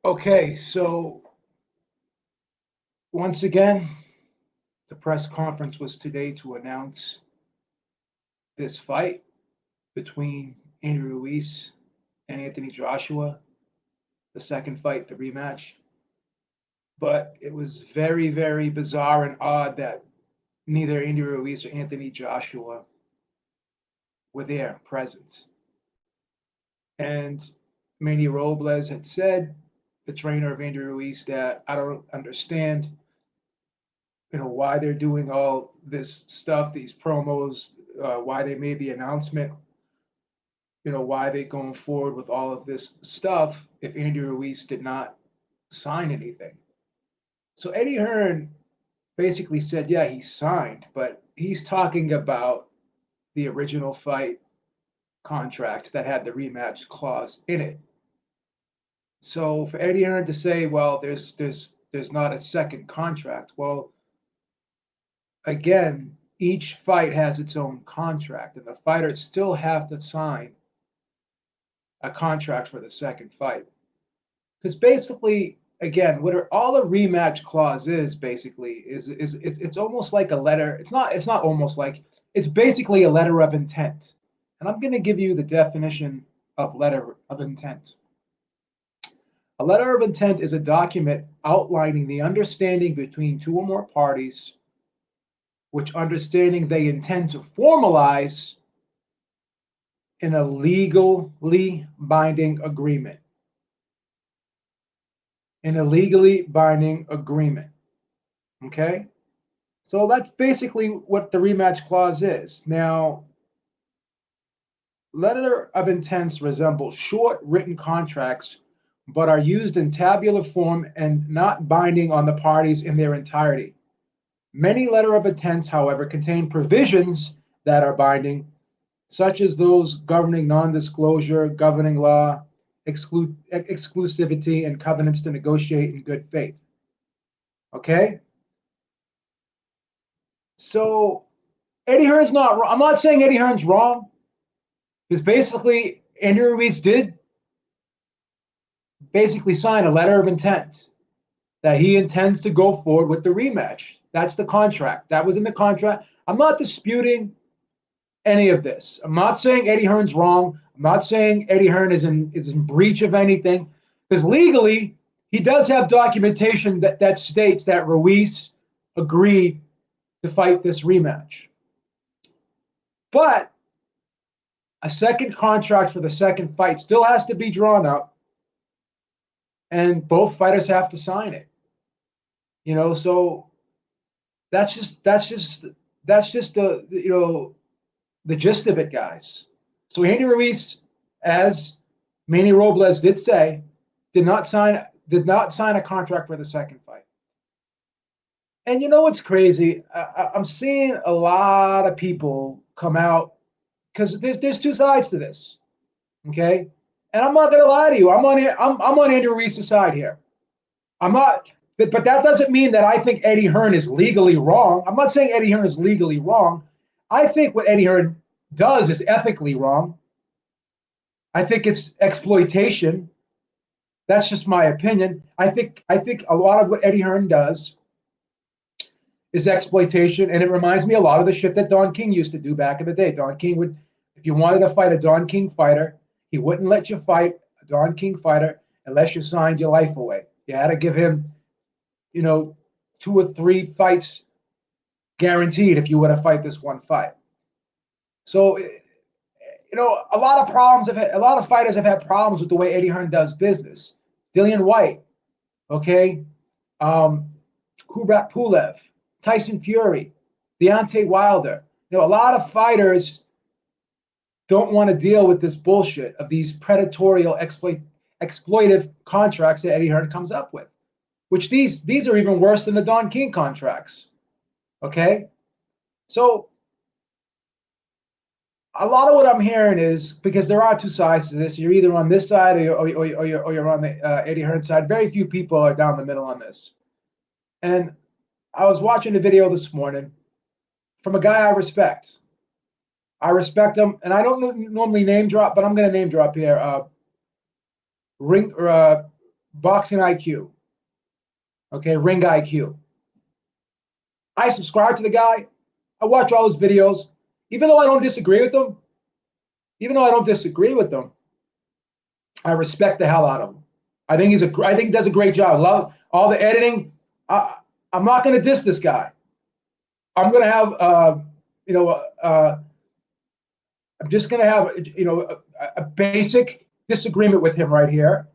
Okay, so once again, the press conference was today to announce this fight between Andy Ruiz and Anthony Joshua, the second fight, the rematch. But it was very, very bizarre and odd that neither Andy Ruiz or Anthony Joshua were there present. And Manny Robles had said, the trainer of Andy Ruiz, that I don't understand why they're doing all this stuff, these promos, why they made the announcement, why they going forward with all of this stuff if Andy Ruiz did not sign anything. So Eddie Hearn basically said, yeah, he signed, but he's talking about the original fight contract that had the rematch clause in it. So for Eddie Hearn to say, well, there's not a second contract, well, again, each fight has its own contract, and the fighters still have to sign a contract for the second fight. Because basically, again, what all the rematch clause is basically is it's almost like a letter. It's not almost like, it's basically a letter of intent. And I'm going to give you the definition of letter of intent. A letter of intent is a document outlining the understanding between two or more parties, which understanding they intend to formalize in a legally binding agreement. In a legally binding agreement. Okay? So that's basically what the rematch clause is. Now, letter of intents resemble short written contracts, but are used in tabular form and not binding on the parties in their entirety. Many letter of intents, however, contain provisions that are binding, such as those governing non-disclosure, governing law, exclusivity, and covenants to negotiate in good faith. Okay? So Eddie Hearn's not wrong. I'm not saying Eddie Hearn's wrong, because basically Andy Ruiz did basically sign a letter of intent that he intends to go forward with the rematch. That's the contract. That was in the contract. I'm not disputing any of this. I'm not saying Eddie Hearn's wrong. I'm not saying Eddie Hearn is in breach of anything, because legally he does have documentation that states that Ruiz agreed to fight this rematch. But a second contract for the second fight still has to be drawn up, and both fighters have to sign it. So that's just the the gist of it, guys. So Andy Ruiz, as Manny Robles did say, did not sign a contract for the second fight. And you know what's crazy? I'm seeing a lot of people come out, because there's two sides to this, okay? And I'm not gonna lie to you. I'm on Andy Ruiz's side here. I'm not, but that doesn't mean that I think Eddie Hearn is legally wrong. I'm not saying Eddie Hearn is legally wrong. I think what Eddie Hearn does is ethically wrong. I think it's exploitation. That's just my opinion. I think a lot of what Eddie Hearn does is exploitation, and it reminds me a lot of the shit that Don King used to do back in the day. Don King would, if you wanted to fight a Don King fighter, he wouldn't let you fight a Don King fighter unless you signed your life away. You had to give him, 2 or 3 fights guaranteed if you were to fight this one fight. So, a lot of fighters have had problems with the way Eddie Hearn does business. Dillian White, okay, Kubrat Pulev, Tyson Fury, Deontay Wilder. A lot of fighters don't want to deal with this bullshit of these predatory, exploitive contracts that Eddie Hearn comes up with, which these are even worse than the Don King contracts. Okay? So a lot of what I'm hearing is, because there are two sides to this, you're either on this side or you're on the Eddie Hearn side. Very few people are down the middle on this. And I was watching a video this morning from a guy I respect. I respect him, and I don't normally name drop, but I'm going to name drop here. boxing IQ, okay, ring IQ. I subscribe to the guy. I watch all his videos. Even though I don't disagree with them, I respect the hell out of him. I think he does a great job. Love all the editing. I'm not going to diss this guy. I'm going to have, I'm just going to have, a basic disagreement with him right here.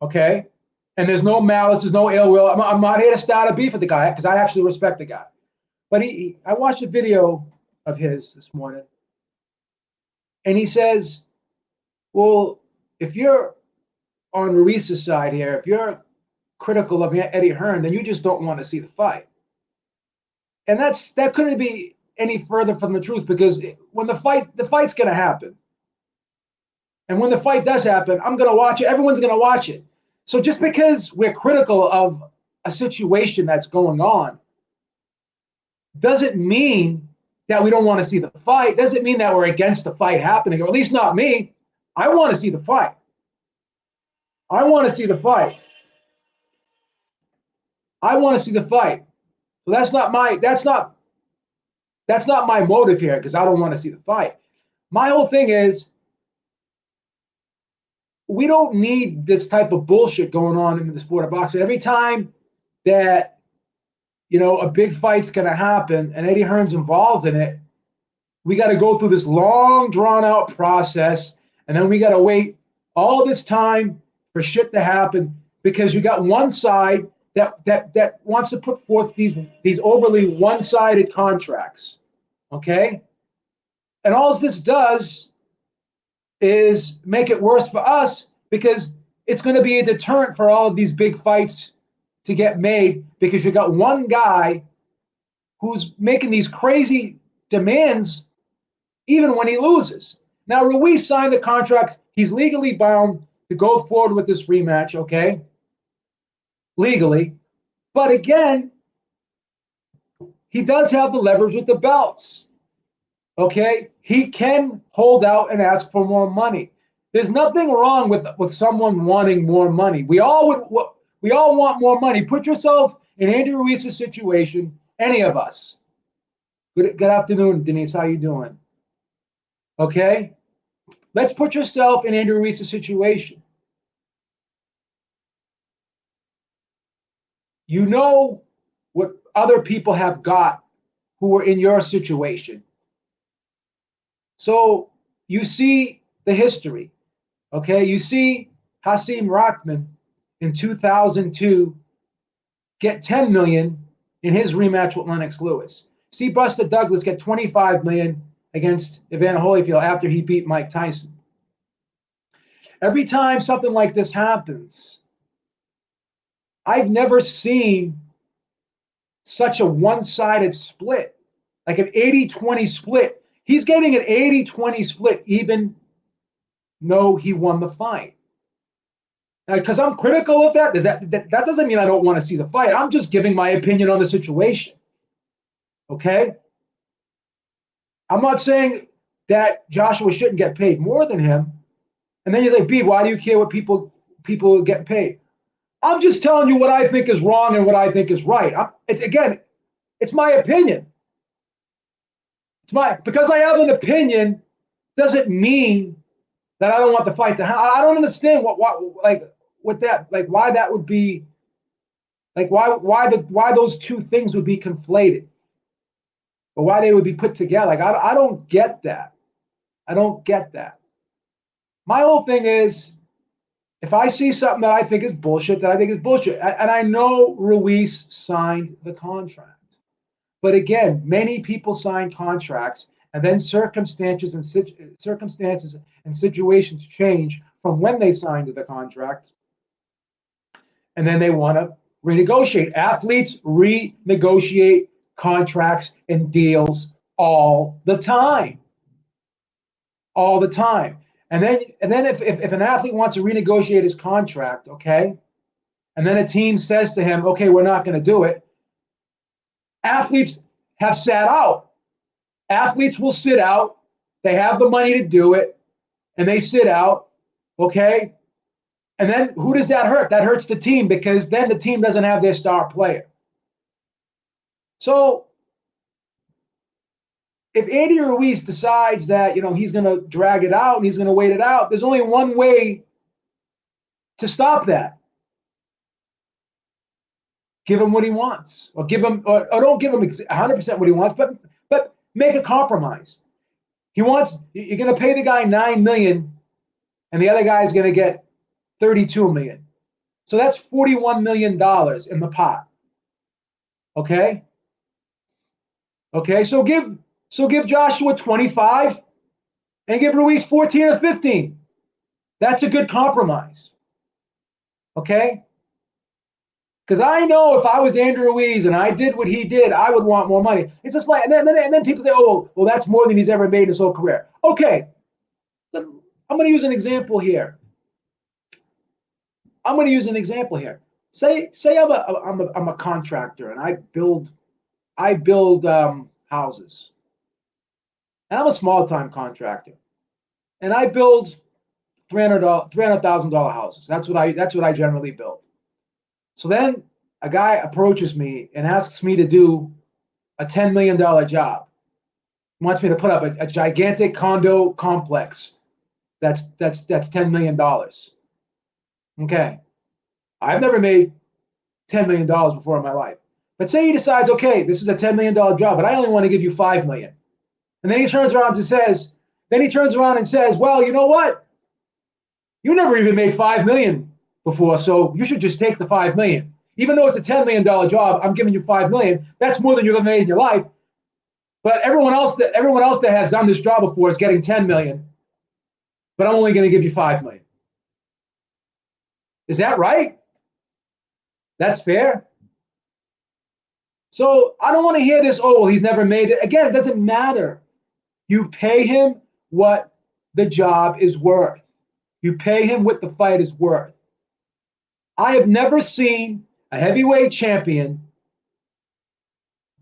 Okay. And there's no malice, there's no ill will. I'm not here to start a beef with the guy because I actually respect the guy. But I watched a video of his this morning, and he says, well, if you're on Ruiz's side here, if you're critical of Eddie Hearn, then you just don't want to see the fight. And that couldn't be any further from the truth, because when the fight's going to happen. And when the fight does happen, I'm going to watch it. Everyone's going to watch it. So just because we're critical of a situation that's going on doesn't mean that we don't want to see the fight. Doesn't mean that we're against the fight happening, or at least not me. I want to see the fight. I want to see the fight. I want to see the fight. So that's not my motive here, because I don't want to see the fight. My whole thing is, we don't need this type of bullshit going on in the sport of boxing. Every time that, a big fight's going to happen and Eddie Hearn's involved in it, we got to go through this long, drawn-out process, and then we got to wait all this time for shit to happen, because you got one side that wants to put forth these overly one-sided contracts, okay? And all this does is make it worse for us, because it's going to be a deterrent for all of these big fights to get made, because you got one guy who's making these crazy demands even when he loses. Now, Ruiz signed the contract. He's legally bound to go forward with this rematch, okay? Legally. But again, he does have the leverage with the belts. Okay, he can hold out and ask for more money. There's nothing wrong with someone wanting more money. We all want more money. Put yourself in Andy Ruiz's situation. Any of us. Good afternoon, Denise. How you doing? Okay, let's put yourself in Andy Ruiz's situation. You know what other people have got who are in your situation. So you see the history, okay? You see Hasim Rahman in 2002 get $10 million in his rematch with Lennox Lewis. See Buster Douglas get $25 million against Evander Holyfield after he beat Mike Tyson. Every time something like this happens, I've never seen such a one-sided split, like an 80-20 split. He's getting an 80-20 split, even though he won the fight. Because I'm critical of that, that doesn't mean I don't want to see the fight. I'm just giving my opinion on the situation. Okay? I'm not saying that Joshua shouldn't get paid more than him. And then you're like, B, why do you care what people get paid? I'm just telling you what I think is wrong and what I think is right. It's my opinion. Because I have an opinion doesn't mean that I don't want the fight to happen. I don't understand why that would be, like why those two things would be conflated, or why they would be put together. Like I don't get that. I don't get that. My whole thing is, if I see something that I think is bullshit, and I know Ruiz signed the contract. But again, many people sign contracts, and then circumstances and situations change from when they signed the contract, and then they want to renegotiate. Athletes renegotiate contracts and deals all the time. All the time. And then if an athlete wants to renegotiate his contract, okay, and then a team says to him, okay, we're not going to do it, athletes have sat out. Athletes will sit out. They have the money to do it, and they sit out, okay? And then who does that hurt? That hurts the team because then the team doesn't have their star player. So if Andy Ruiz decides that, he's going to drag it out and he's going to wait it out, there's only one way to stop that. Give him what he wants, or or don't give him 100% what he wants, but make a compromise. You're going to pay the guy $9 million, and the other guy is going to get $32 million. So that's $41 million in the pot. Okay. So give Joshua 25, and give Ruiz 14 or 15. That's a good compromise. Okay. Because I know if I was Andrew Ruiz and I did what he did, I would want more money. It's just like, and then people say, oh, well, that's more than he's ever made in his whole career. Okay, I'm going to use an example here. Say I'm a contractor and I build houses, and I'm a small time contractor, and I build $300,000 houses. That's what I generally build. So then a guy approaches me and asks me to do a $10 million job. He wants me to put up a gigantic condo complex that's $10 million. Okay. I've never made $10 million before in my life. But say he decides, okay, this is a $10 million job, but I only want to give you $5 million. And then he turns around and says, well, you know what? You never even made $5 million before, so you should just take the $5 million. Even though it's a $10 million job, I'm giving you $5 million. That's more than you've ever made in your life. But everyone else that has done this job before is getting $10 million. But I'm only going to give you $5 million. Is that right? That's fair. So I don't want to hear this, oh, well, he's never made it. Again, it doesn't matter. You pay him what the job is worth. You pay him what the fight is worth. I have never seen a heavyweight champion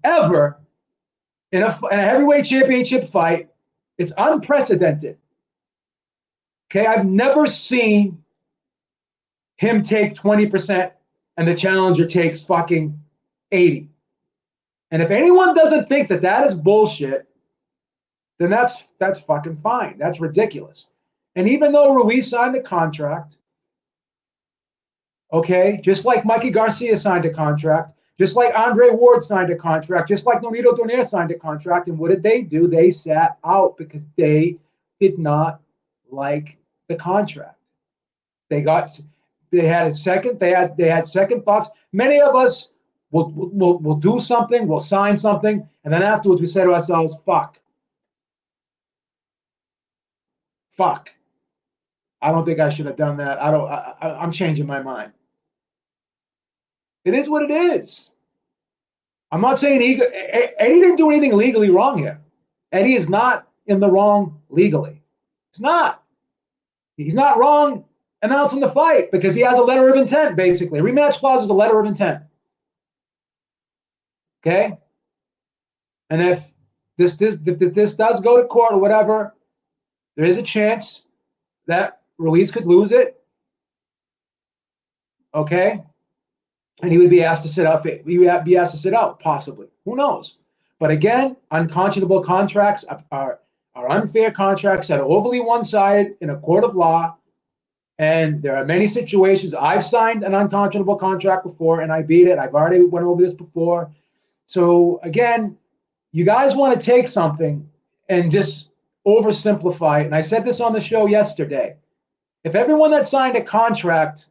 ever in a heavyweight championship fight. It's unprecedented. Okay, I've never seen him take 20% and the challenger takes fucking 80. And if anyone doesn't think that is bullshit, then that's fucking fine. That's ridiculous. And even though Ruiz signed the contract, okay, just like Mikey Garcia signed a contract, just like Andre Ward signed a contract, just like Nonito Donaire signed a contract, and what did they do? They sat out because they did not like the contract. They had second thoughts. Many of us will do something, we'll sign something, and then afterwards we say to ourselves, fuck. I don't think I should have done that. I'm changing my mind. It is what it is. I'm not saying Eddie didn't do anything legally wrong here. Eddie is not in the wrong legally. It's not. He's not wrong announcing the fight because he has a letter of intent, basically. A rematch clause is a letter of intent. Okay? And if this does go to court or whatever, there is a chance that Ruiz could lose it. Okay? And he would be asked to sit out. He would be asked to sit out, possibly. Who knows? But again, unconscionable contracts are unfair contracts that are overly one-sided in a court of law. And there are many situations. I've signed an unconscionable contract before, and I beat it. I've already went over this before. So again, you guys want to take something and just oversimplify it. And I said this on the show yesterday. If everyone that signed a contract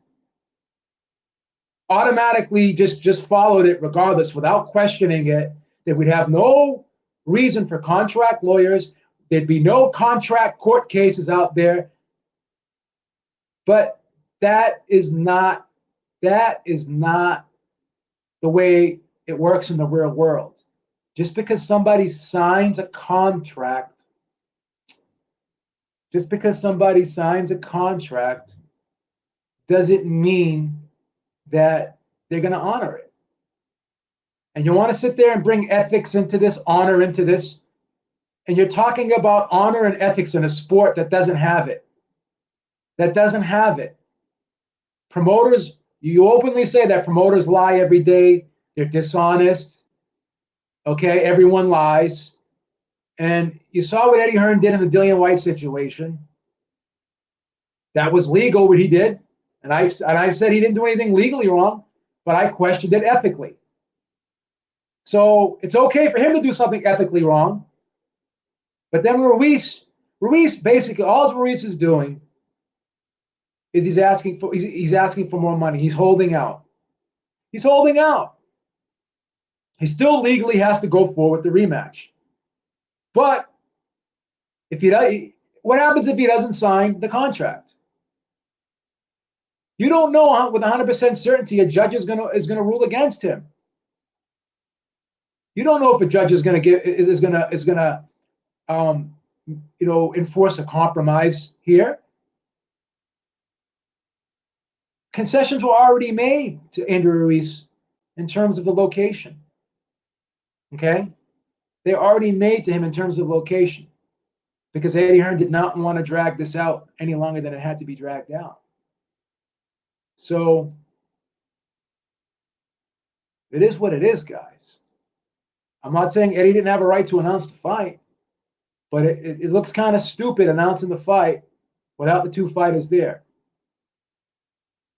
automatically just followed it regardless without questioning it, then we'd have no reason for contract lawyers. There'd be no contract court cases out there. But that is not the way it works in the real world. Just because somebody signs a contract, doesn't mean that they're going to honor it. And you want to sit there and bring ethics into this, honor into this, and you're talking about honor and ethics in a sport that doesn't have it. promoters, you openly say that promoters lie every day. They're dishonest. Okay, everyone lies. And you saw what Eddie Hearn did in the Dillian White situation. That was legal, what he did. And I said he didn't do anything legally wrong, but I questioned it ethically. So it's okay for him to do something ethically wrong. But then Ruiz basically, all Ruiz is doing is he's asking for more money. He's holding out. He's holding out. He still legally has to go forward with the rematch. But if he does, what happens if he doesn't sign the contract? You don't know with 100% certainty a judge is gonna rule against him. You don't know if a judge is gonna enforce a compromise here. Concessions were already made to Andrew Ruiz in terms of the location. Okay, they already made to him in terms of location because Eddie Hearn did not want to drag this out any longer than it had to be dragged out. So it is what it is, guys. I'm not saying Eddie didn't have a right to announce the fight, but it looks kind of stupid announcing the fight without the two fighters there.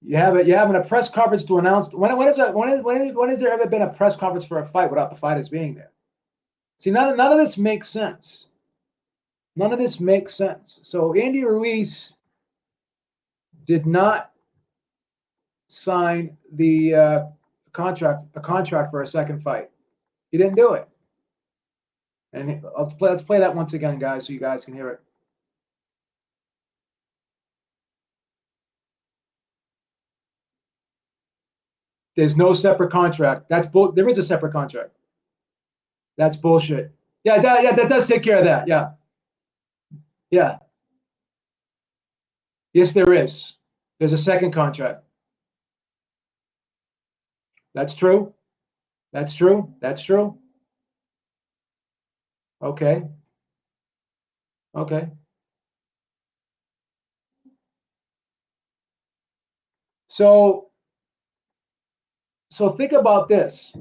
You having a press conference to announce when has there ever been a press conference for a fight without the fighters being there? See, none of this makes sense. None of this makes sense. So Andy Ruiz did not sign the contract for a second fight. He didn't do it. And let's play that once again, guys, so you guys can hear it. There's no separate contract. There is a separate contract. That's bullshit. Yeah, that does take care of that. Yeah. Yeah. Yes, there is. There's a second contract. That's true. That's true. That's true. Okay. Okay. So think about this.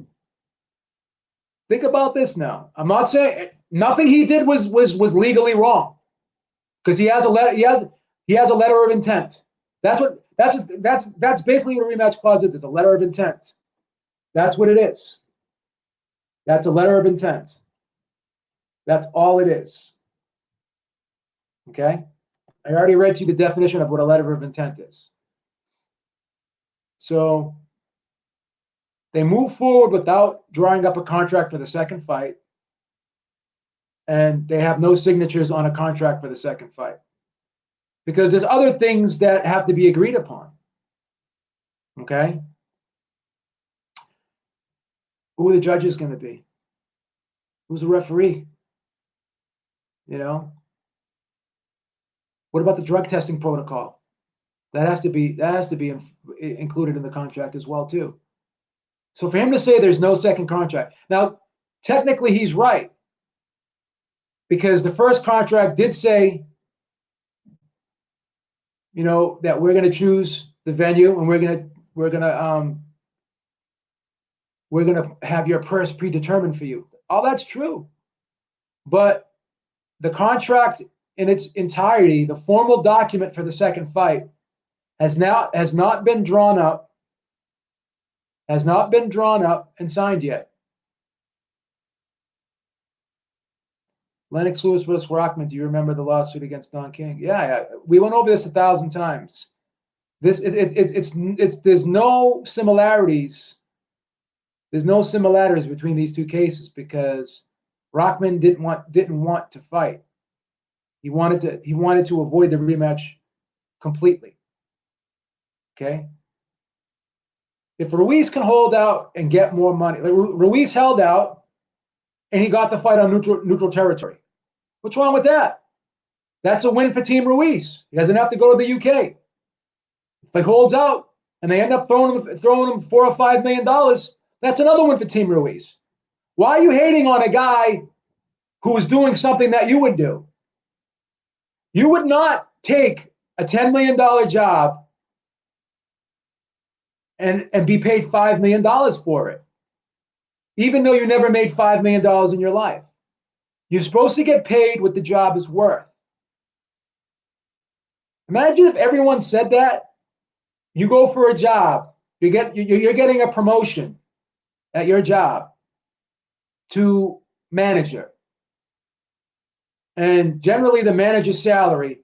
Think about this now. I'm not saying nothing he did was legally wrong, because he has a letter. He has a letter of intent. That's basically what a rematch clause is. It's a letter of intent. That's what it is. That's a letter of intent. That's all it is. Okay? I already read to you the definition of what a letter of intent is. So they move forward without drawing up a contract for the second fight, and they have no signatures on a contract for the second fight because there's other things that have to be agreed upon. Okay? Who are the judges going to be? Who's the referee? You know? What about the drug testing protocol? That has to be included in the contract as well too. So for him to say there's no second contract, now technically he's right, because the first contract did say, that we're going to choose the venue and we're going to have your purse predetermined for you. All that's true, but the contract in its entirety, the formal document for the second fight, has not been drawn up and signed yet. Lennox Lewis versus Rockman. Do you remember the lawsuit against Don King? Yeah. We went over this 1,000 times. There's no similarities. There's no similarities between these two cases because Rockman didn't want to fight. He wanted to avoid the rematch completely. Okay. If Ruiz can hold out and get more money, like Ruiz held out and he got the fight on neutral territory. What's wrong with that? That's a win for Team Ruiz. He doesn't have to go to the UK. If he holds out and they end up throwing him $4 or $5 million, that's another win for Team Ruiz. Why are you hating on a guy who is doing something that you would do? You would not take a $10 million job and be paid $5 million for it, even though you never made $5 million in your life. You're supposed to get paid what the job is worth. Imagine if everyone said that. You go for a job, you're getting a promotion at your job to manager, and generally the manager's salary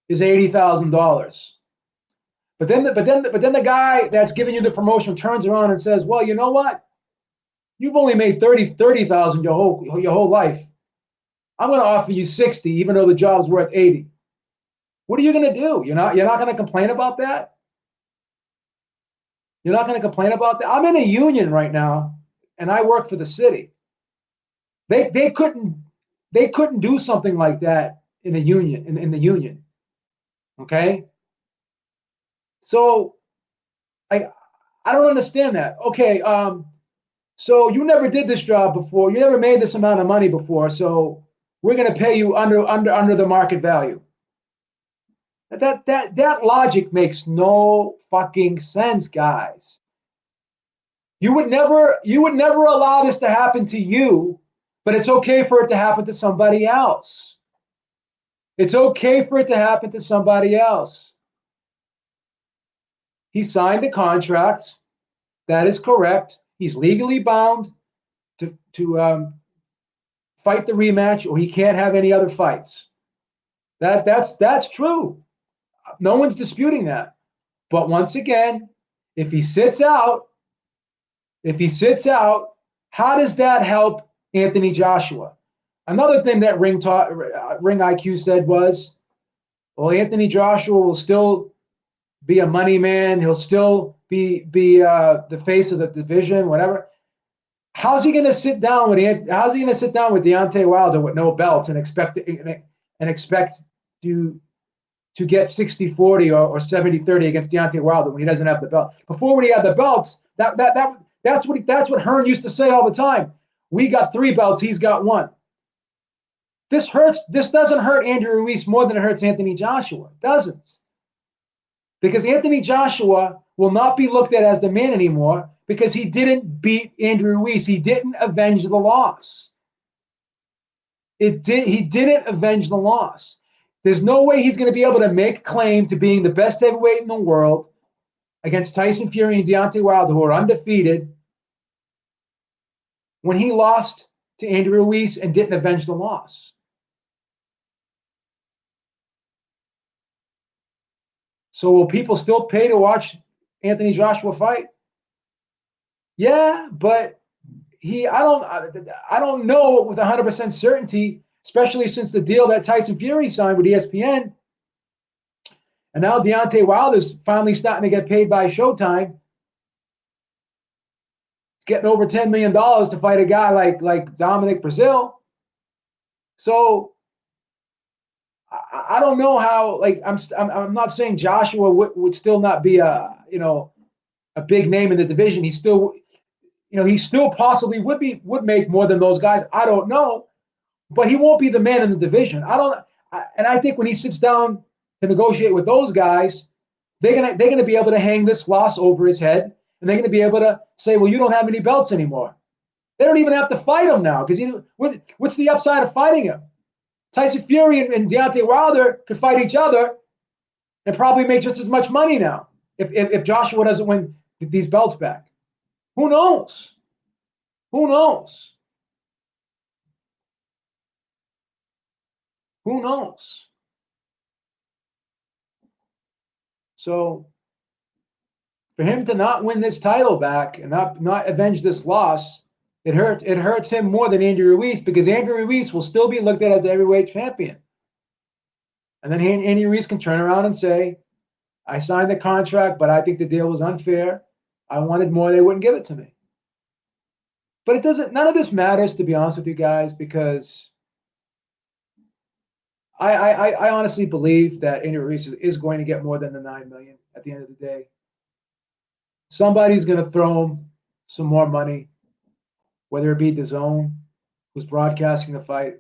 is $80,000. But then the guy that's giving you the promotion turns around and says, "Well, you know what? You've only made 30,000 your whole life. I'm going to offer you 60, even though the job's worth 80." What are you going to do? You're not going to complain about that? You're not going to complain about that? I'm in a union right now, and I work for the city. They couldn't do something like that in a union in the union. Okay? So I don't understand that. Okay, so you never did this job before. You never made this amount of money before, so we're going to pay you under the market value. That logic makes no fucking sense, guys. You would never allow this to happen to you, but it's okay for it to happen to somebody else. It's okay for it to happen to somebody else. He signed a contract. That is correct. He's legally bound to fight the rematch, or he can't have any other fights. That's true. No one's disputing that. But once again, if he sits out, how does that help Anthony Joshua? Another thing that Ring IQ said was, well, Anthony Joshua will still be a money man. He'll still be the face of the division, whatever. How's he going to sit down with Deontay Wilder with no belts and expect to get 60-40 or 70-30 against Deontay Wilder when he doesn't have the belt? Before, when he had the belts, that's what Hearn used to say all the time. We got 3 belts, he's got 1. This doesn't hurt Andrew Ruiz more than it hurts Anthony Joshua. It doesn't. Because Anthony Joshua will not be looked at as the man anymore because he didn't beat Andrew Ruiz. He didn't avenge the loss. He didn't avenge the loss. There's no way he's going to be able to make claim to being the best heavyweight in the world against Tyson Fury and Deontay Wilder, who are undefeated, when he lost to Andrew Ruiz and didn't avenge the loss. So will people still pay to watch Anthony Joshua fight? Yeah, but I don't know with 100% certainty, especially since the deal that Tyson Fury signed with ESPN. And now Deontay Wilder's finally starting to get paid by Showtime. He's getting over $10 million to fight a guy like Dominic Brazil. So I don't know how. I'm not saying Joshua would still not be a big name in the division. He still possibly would make more than those guys. I don't know, but he won't be the man in the division. And I think when he sits down to negotiate with those guys, they're gonna be able to hang this loss over his head, and they're gonna be able to say, well, you don't have any belts anymore. They don't even have to fight him now, because what's the upside of fighting him? Tyson Fury and Deontay Wilder could fight each other and probably make just as much money now if Joshua doesn't win these belts back. Who knows? Who knows? Who knows? So for him to not win this title back and not avenge this loss, it hurts him more than Andrew Ruiz, because Andrew Ruiz will still be looked at as a heavyweight champion. And then Andy Ruiz can turn around and say, I signed the contract, but I think the deal was unfair. I wanted more, they wouldn't give it to me. But none of this matters, to be honest with you guys, because I honestly believe that Andrew Ruiz is going to get more than the $9 million at the end of the day. Somebody's going to throw him some more money, whether it be DAZN, who's broadcasting the fight,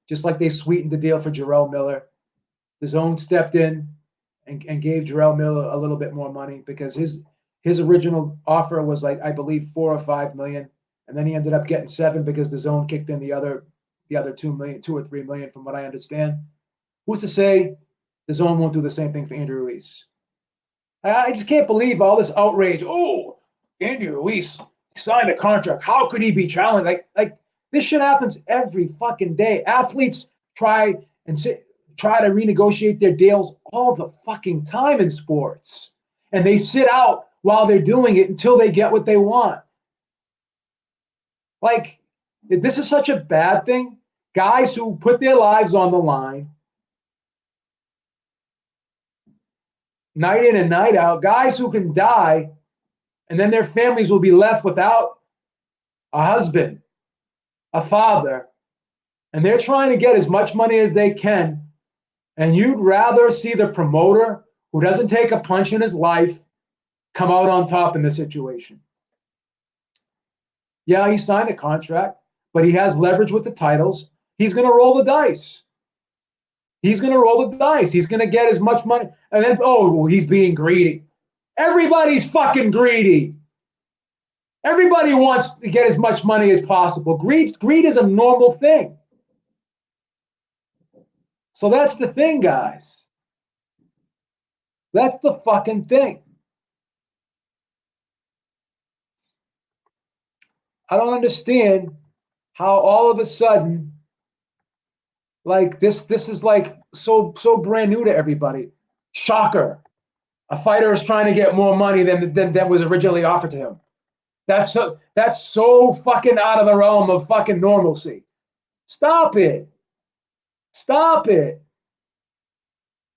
just like they sweetened the deal for Jarrell Miller. DAZN stepped in and gave Jarrell Miller a little bit more money because his original offer was like, I believe, 4 or 5 million, and then he ended up getting 7 because the zone kicked in the other 2 million, 2 or 3 million, from what I understand. Who's to say the zone won't do the same thing for Andy Ruiz? I just can't believe all this outrage. Oh, Andy Ruiz signed a contract. How could he be challenged? Like this shit happens every fucking day. Athletes try to renegotiate their deals all the fucking time in sports, and they sit out while they're doing it until they get what they want. Like, this is such a bad thing. Guys who put their lives on the line, night in and night out, guys who can die, and then their families will be left without a husband, a father, and they're trying to get as much money as they can. And you'd rather see the promoter who doesn't take a punch in his life come out on top in this situation. Yeah, he signed a contract, but he has leverage with the titles. He's going to roll the dice. He's going to roll the dice. He's going to get as much money. And then, oh, well, he's being greedy. Everybody's fucking greedy. Everybody wants to get as much money as possible. Greed is a normal thing. So that's the thing, guys. That's the fucking thing. I don't understand how all of a sudden, like this is like so brand new to everybody. Shocker. A fighter is trying to get more money than was originally offered to him. That's so fucking out of the realm of fucking normalcy. Stop it. Stop it.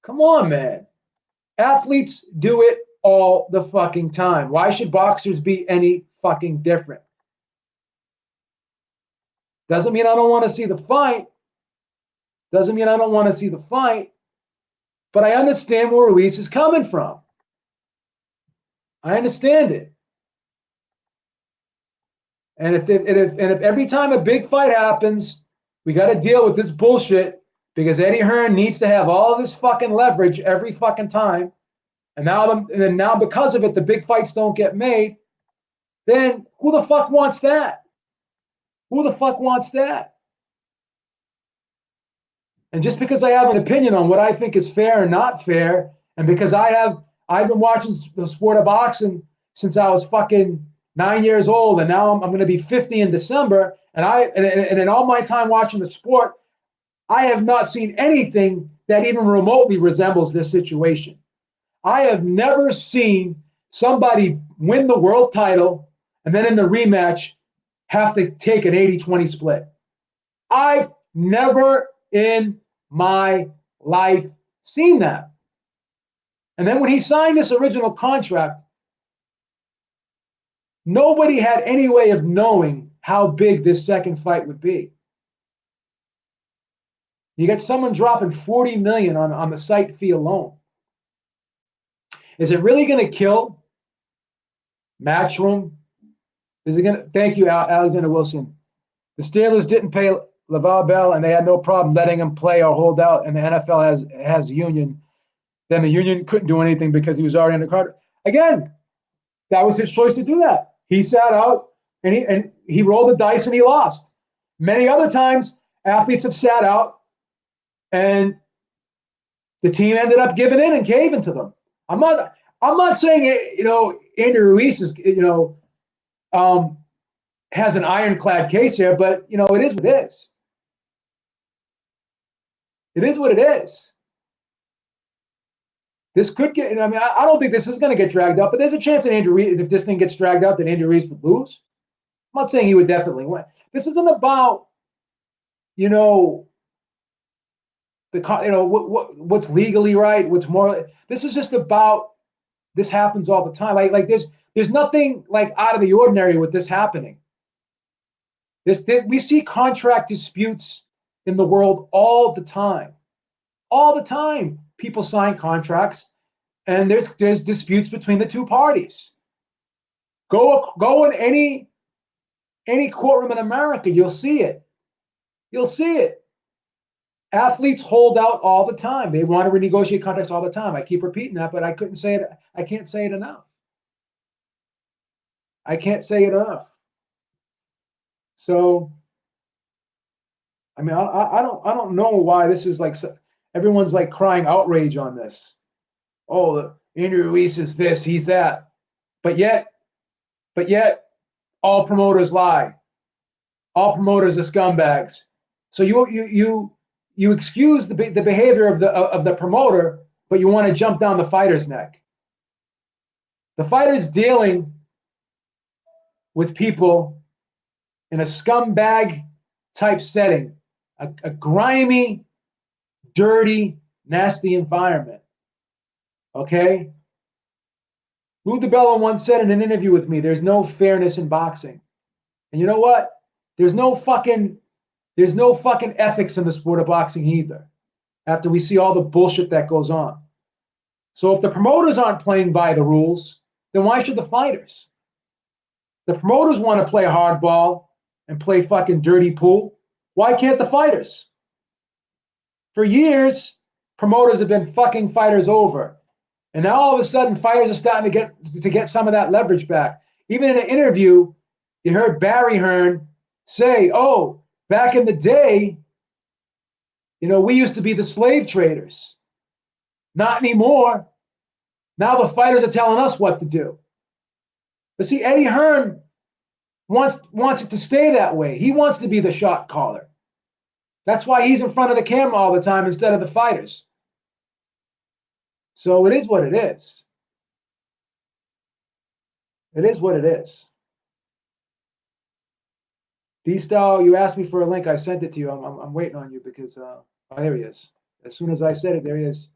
Come on, man. Athletes do it all the fucking time. Why should boxers be any fucking different? Doesn't mean I don't want to see the fight. Doesn't mean I don't want to see the fight. But I understand where Ruiz is coming from. I understand it. And if every time a big fight happens, we got to deal with this bullshit because Eddie Hearn needs to have all this fucking leverage every fucking time, and now because of it, the big fights don't get made, then who the fuck wants that? Who the fuck wants that? And just because I have an opinion on what I think is fair and not fair, and because I've been watching the sport of boxing since I was fucking 9 years old, and now I'm going to be 50 in December, and in all my time watching the sport, I have not seen anything that even remotely resembles this situation. I have never seen somebody win the world title and then in the rematch have to take an 80-20 split. I've never in my life seen that. And then when he signed this original contract, nobody had any way of knowing how big this second fight would be. You got someone dropping $40 million on the site fee alone. Is it really going to kill Matchroom? Is it going to? Thank you, Alexander Wilson. The Steelers didn't pay LaVar Bell, and they had no problem letting him play or hold out. And the NFL has a union. Then the union couldn't do anything because he was already in the card. Again, that was his choice to do that. He sat out and he rolled the dice and he lost. Many other times, athletes have sat out and the team ended up giving in and caving to them. I'm not saying Andy Ruiz is has an ironclad case here, but it is what it is. It is what it is. This could get. I mean, I don't think this is going to get dragged up, but there's a chance that Andy Ruiz, if this thing gets dragged up, that Andy Ruiz would lose. I'm not saying he would definitely win. This isn't about what's legally right, what's moral. This is just about this happens all the time. Like there's nothing like out of the ordinary with this happening. We see contract disputes in the world all the time. All the time, people sign contracts, and there's disputes between the two parties. Go in any courtroom in America, you'll see it. You'll see it. Athletes hold out all the time. They want to renegotiate contracts all the time. I keep repeating that, but I couldn't say it. I can't say it enough. I can't say it enough. So, I mean, I don't know why this is like everyone's like crying outrage on this. Oh, Andrew Ruiz is this, he's that, but yet all promoters lie. All promoters are scumbags. So you excuse the behavior of the promoter, but you want to jump down the fighter's neck. The fighter's dealing with people in a scumbag type setting, a grimy, dirty, nasty environment. Okay? Lou DiBella once said in an interview with me, there's no fairness in boxing. And you know what? There's no fucking ethics in the sport of boxing either, after we see all the bullshit that goes on. So if the promoters aren't playing by the rules, then why should the fighters? The promoters want to play hardball and play fucking dirty pool. Why can't the fighters? For years, promoters have been fucking fighters over. And now all of a sudden, fighters are starting to get some of that leverage back. Even in an interview, you heard Barry Hearn say, oh, back in the day, we used to be the slave traders. Not anymore. Now the fighters are telling us what to do. But see, Eddie Hearn wants it to stay that way. He wants to be the shot caller. That's why he's in front of the camera all the time instead of the fighters. So it is what it is. It is what it is. D-Style, you asked me for a link. I sent it to you. I'm waiting on you because there he is. As soon as I said it, there he is.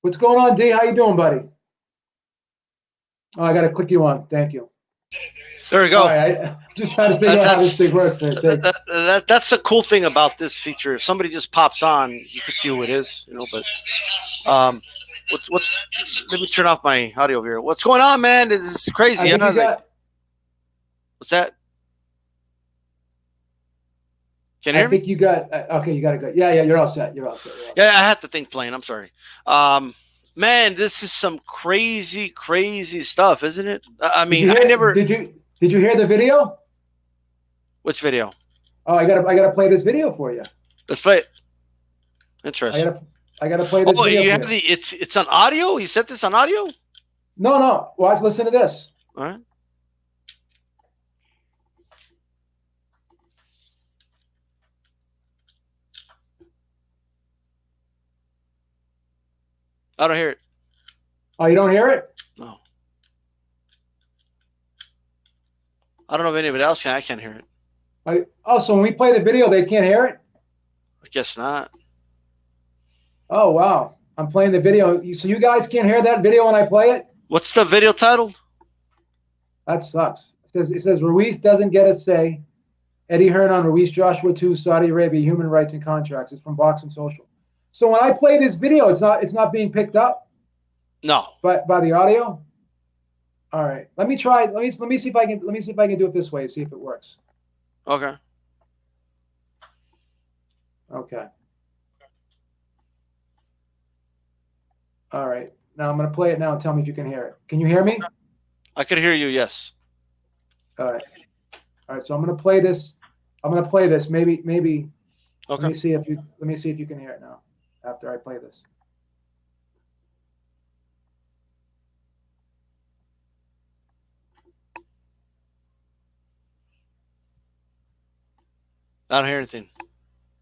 What's going on, D? How you doing, buddy? Oh, I got to click you on. Thank you. There we go. All right, I'm just trying to figure out how this thing works, man. That's the cool thing about this feature. If somebody just pops on, you can see who it is, But what's? Let me turn off my audio here. What's going on, man? This is crazy. What's that? Can you hear me? I think you got. Okay, you got to go. Yeah, you're all set. You're all set. Yeah, I had the thing playing. I'm sorry. Man, this is some crazy, crazy stuff, isn't it? I mean, I never. Did you hear the video? Which video? Oh, I gotta play this video for you. Let's play it. Interesting. I gotta play this video. Oh, you have it's on audio? You set this on audio? No. Watch, listen to this. All right. I don't hear it. Oh, you don't hear it? No. I don't know if anybody else can. I can't hear it. So when we play the video, they can't hear it? I guess not. Oh, wow. I'm playing the video. So you guys can't hear that video when I play it? What's the video title? That sucks. It says Ruiz doesn't get a say. Eddie Hearn on Ruiz Joshua 2, Saudi Arabia, Human Rights and Contracts. It's from Boxing Social. So when I play this video, it's not being picked up? No. By the audio? All right. Let me try. Let me see if I can do it this way, see if it works. Okay. Okay. All right. Now I'm going to play it now and tell me if you can hear it. Can you hear me? I can hear you, yes. All right. All right, so I'm going to play this. Maybe okay. Let me see if you can hear it now after I play this. I don't hear anything.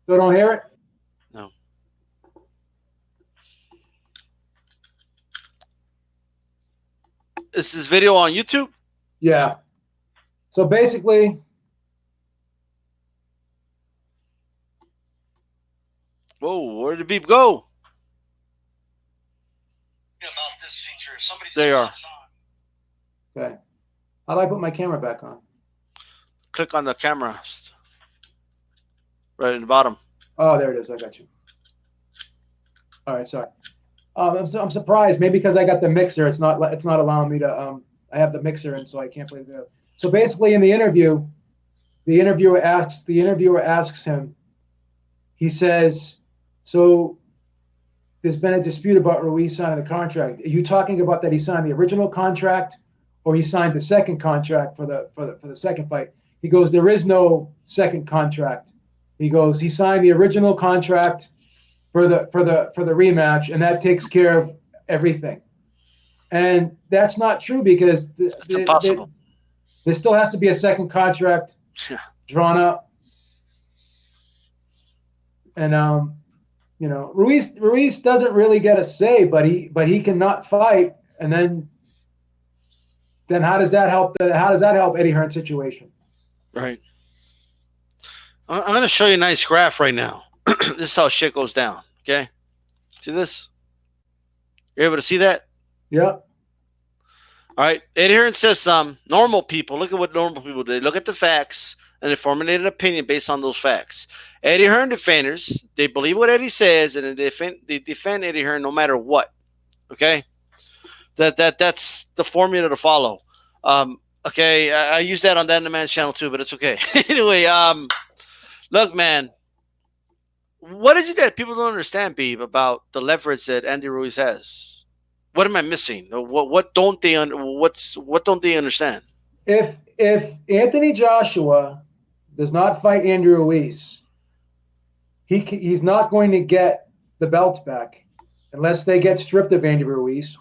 Still don't hear it? No. Is this video on YouTube? Yeah. So basically, whoa, where did the beep go? About this feature, there you are. Okay. How do I put my camera back on? Click on the camera. Right in the bottom. Oh, there it is. I got you. All right, sorry. I'm surprised. Maybe because I got the mixer, it's not allowing me to. I have the mixer, and so I can't play the video. So basically, in the interview, the interviewer asks him. He says, "So there's been a dispute about Ruiz signing the contract. Are you talking about that he signed the original contract, or he signed the second contract for the second fight. He goes, there is no second contract. He goes, he signed the original contract for the rematch, and that takes care of everything. And that's not true, because It's impossible. There still has to be a second contract drawn up. And Ruiz doesn't really get a say, but he cannot fight. And then how does that help? How does that help Eddie Hearn's situation? Right. I'm going to show you a nice graph right now. This is how shit goes down. Okay. See this? You're able to see that? Yeah. All right. Eddie Hearn says normal people. Look at what normal people do. They look at the facts and they formulate an opinion based on those facts. Eddie Hearn defenders, they believe what Eddie says, and they defend Eddie Hearn no matter what. Okay. That's the formula to follow. Okay, I use that on that in the man's channel too, but it's okay. Anyway, look, man, what is it that people don't understand, Beeb, about the leverage that Andy Ruiz has? What am I missing? What don't they understand? If Anthony Joshua does not fight Andy Ruiz, he's not going to get the belts back unless they get stripped of Andy Ruiz.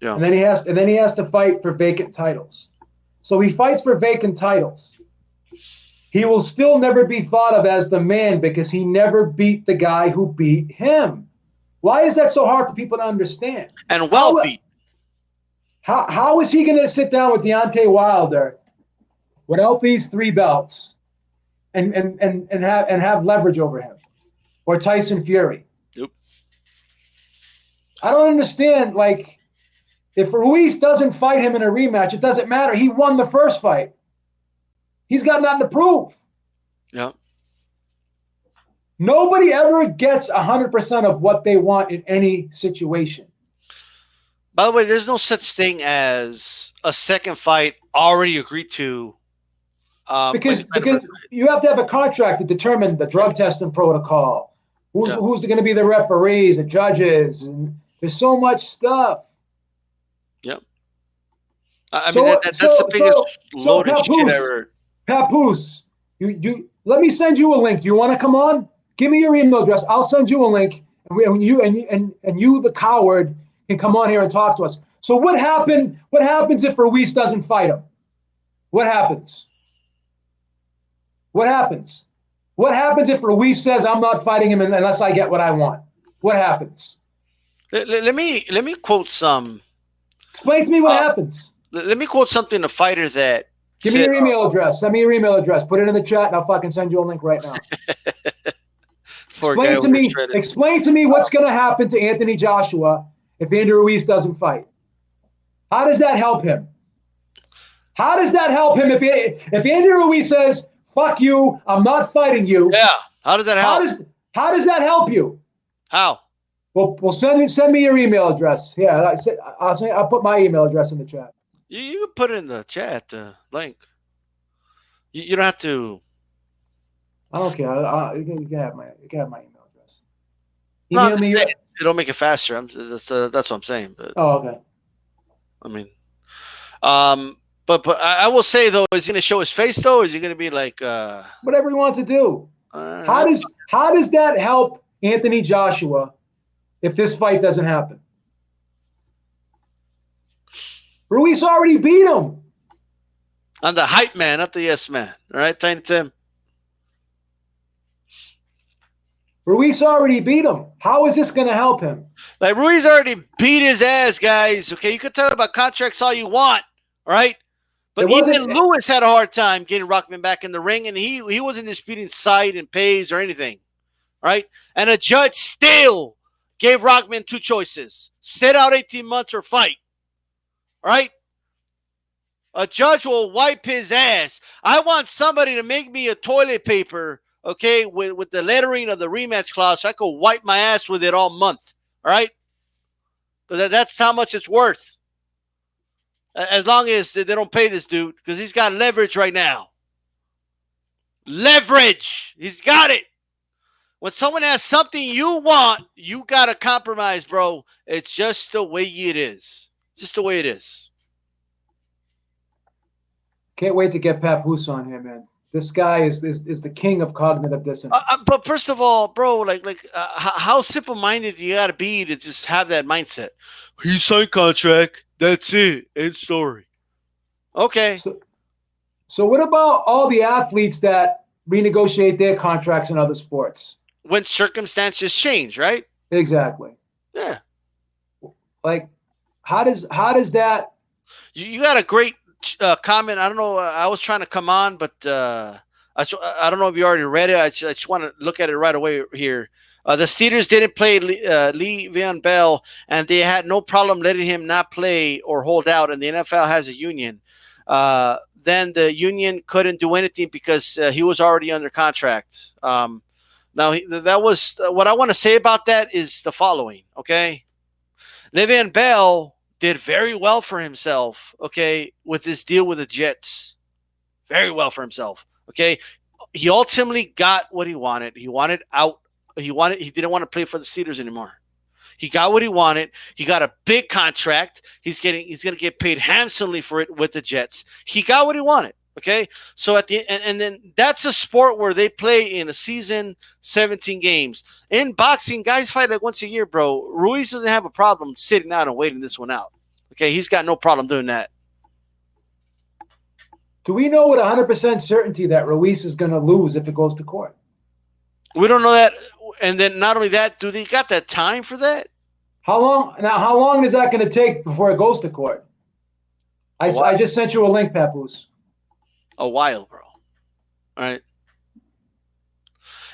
Yeah. And then he has to fight for vacant titles. So he fights for vacant titles. He will still never be thought of as the man because he never beat the guy who beat him. Why is that so hard for people to understand? And beat. How is he going to sit down with Deontay Wilder without these 3 belts and have leverage over him, or Tyson Fury? Yep. I don't understand. Like, if Ruiz doesn't fight him in a rematch, it doesn't matter. He won the first fight. He's got nothing to prove. Yeah. Nobody ever gets 100% of what they want in any situation. By the way, there's no such thing as a second fight already agreed to. Because you have to have a contract to determine the drug testing protocol. Who's going to be the referees, the judges, and there's so much stuff. Yep. I mean, that's the biggest loaded shit ever. Papoose, you let me send you a link. Do you want to come on? Give me your email address. I'll send you a link, and you, the coward, can come on here and talk to us. So what happens if Ruiz doesn't fight him? What happens? What happens? What happens if Ruiz says, I'm not fighting him unless I get what I want? What happens? Let me quote some. Explain to me what happens. Let me quote something, a fighter that. Give me your email address. Send me your email address. Put it in the chat, and I'll fucking send you a link right now. Explain to me what's going to happen to Anthony Joshua if Andy Ruiz doesn't fight. How does that help him? How does that help him if Andy Ruiz says, fuck you, I'm not fighting you? Yeah. How does that help? How does that help you? How? Well, send me your email address. Yeah, I'll put my email address in the chat. You can put it in the chat, the link. You don't have to. I don't care. You can have my email address. Email me. It'll make it faster. That's what I'm saying. But oh, okay. I mean, but I will say though, is he going to show his face though? Or is he going to be like whatever he wants to do? How does that help Anthony Joshua if this fight doesn't happen? Ruiz already beat him. I'm the hype man, not the yes man. All right, Tiny Tim. Ruiz already beat him. How is this going to help him? Like, Ruiz already beat his ass, guys. Okay, you can talk about contracts all you want, all right? But even Lewis had a hard time getting Rockman back in the ring, and he wasn't disputing site and pays or anything, right? And a judge still gave Rockman 2 choices: sit out 18 months or fight. All right? A judge will wipe his ass. I want somebody to make me a toilet paper, okay, with the lettering of the rematch clause so I could wipe my ass with it all month. All right? But that's how much it's worth. As long as they don't pay this dude, because he's got leverage right now. Leverage. He's got it. When someone has something you want, you got to compromise, bro. It's just the way it is. Just the way it is. Can't wait to get Papoose on here, man. This guy is the king of cognitive dissonance. But first of all, bro, how simple-minded you got to be to just have that mindset. He signed contract. That's it. End story. Okay. So what about all the athletes that renegotiate their contracts in other sports? When circumstances change, right? Exactly. Yeah. Like, how does that? You got a great comment. I don't know. I was trying to come on, but I don't know if you already read it. I just want to look at it right away here. The Steelers didn't play Le'Veon Bell, and they had no problem letting him not play or hold out, and the NFL has a union. Then the union couldn't do anything because he was already under contract. Now, that was what I want to say about that is the following, okay? Le'Veon Bell did very well for himself, okay, with this deal with the Jets. Very well for himself, okay? He ultimately got what he wanted. He wanted out. He didn't want to play for the Steelers anymore. He got what he wanted. He got a big contract. He's going to get paid handsomely for it with the Jets. He got what he wanted, okay? So at the and then that's a sport where they play in a season 17 games. In boxing, guys fight like once a year, bro. Ruiz doesn't have a problem sitting out and waiting this one out. Okay, he's got no problem doing that. Do we know with 100% certainty that Ruiz is going to lose if it goes to court? We don't know that. And then not only that, do they got that time for that? How long is that going to take before it goes to court? I just sent you a link, Papoose. A while, bro. All right.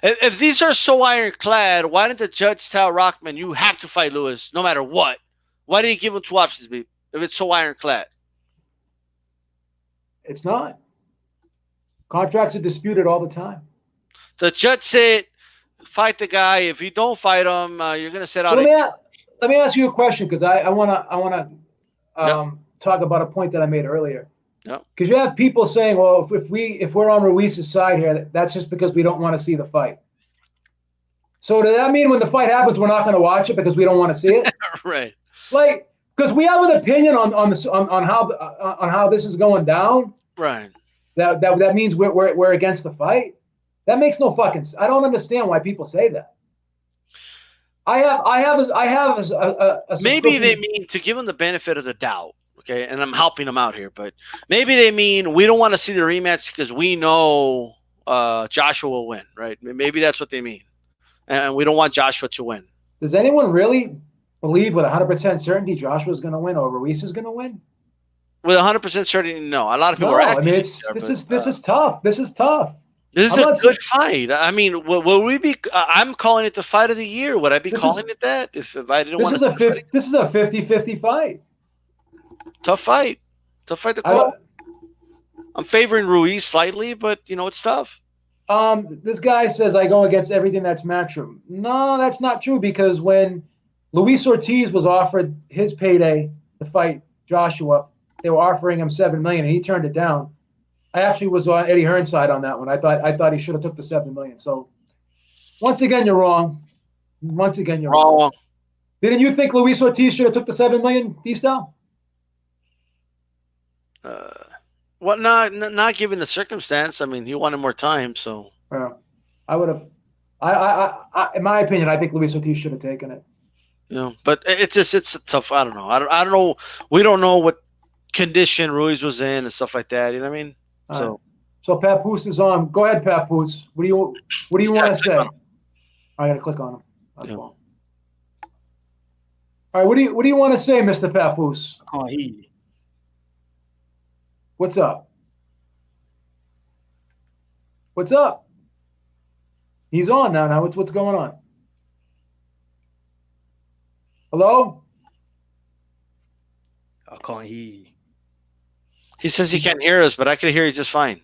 If these are so ironclad, why didn't the judge tell Rockman, you have to fight Lewis no matter what? Why did he give him 2 options, babe, if it's so ironclad? It's not. Contracts are disputed all the time. The judge said, fight the guy. If you don't fight him, you're going to sit out. So let me ask you a question because I want to talk about a point that I made earlier. Because you have people saying, well, if we're on Ruiz's side here, that's just because we don't want to see the fight. So does that mean when the fight happens, we're not going to watch it because we don't want to see it? Right. Like, because we have an opinion on how this is going down. Right. That means we're against the fight. That makes no fucking sense. I don't understand why people say that. I have a maybe they mean to give them the benefit of the doubt. Okay, and I'm helping them out here, but maybe they mean we don't want to see the rematch because we know Joshua will win, right? Maybe that's what they mean, and we don't want Joshua to win. Does anyone really believe with 100% certainty Joshua is going to win or Ruiz is going to win? With 100% certainty, no. A lot of people are. I mean, this is tough. This is tough. This is a good fight. I mean, will we be? I'm calling it the fight of the year. Would I be calling it that if I didn't want to? This is a 50-50 fight. Tough fight. Tough fight to call. I'm favoring Ruiz slightly, but it's tough. This guy says I go against everything that's matchroom. No, that's not true because when Luis Ortiz was offered his payday to fight Joshua, they were offering him $7 million, and he turned it down. I actually was on Eddie Hearn's side on that one. I thought he should have took the $7 million. So once again, you're wrong. Once again, you're wrong. Didn't you think Luis Ortiz should have took the $7 million, D-Style? Well, not given the circumstance. I mean, he wanted more time, so. Yeah, I would have. I in my opinion, I think Luis Ortiz should have taken it. But it's a tough. I don't know. I don't know. We don't know what condition Ruiz was in and stuff like that. You know what I mean? So Papoose is on. Go ahead, Papoose. What do you want to say? I got to click on him. Yeah. All right. What do you want to say, Mr. Papoose? What's up? What's up? He's on now. What's going on? Hello? I can't hear you. He says he can't hear us, but I can hear you just fine.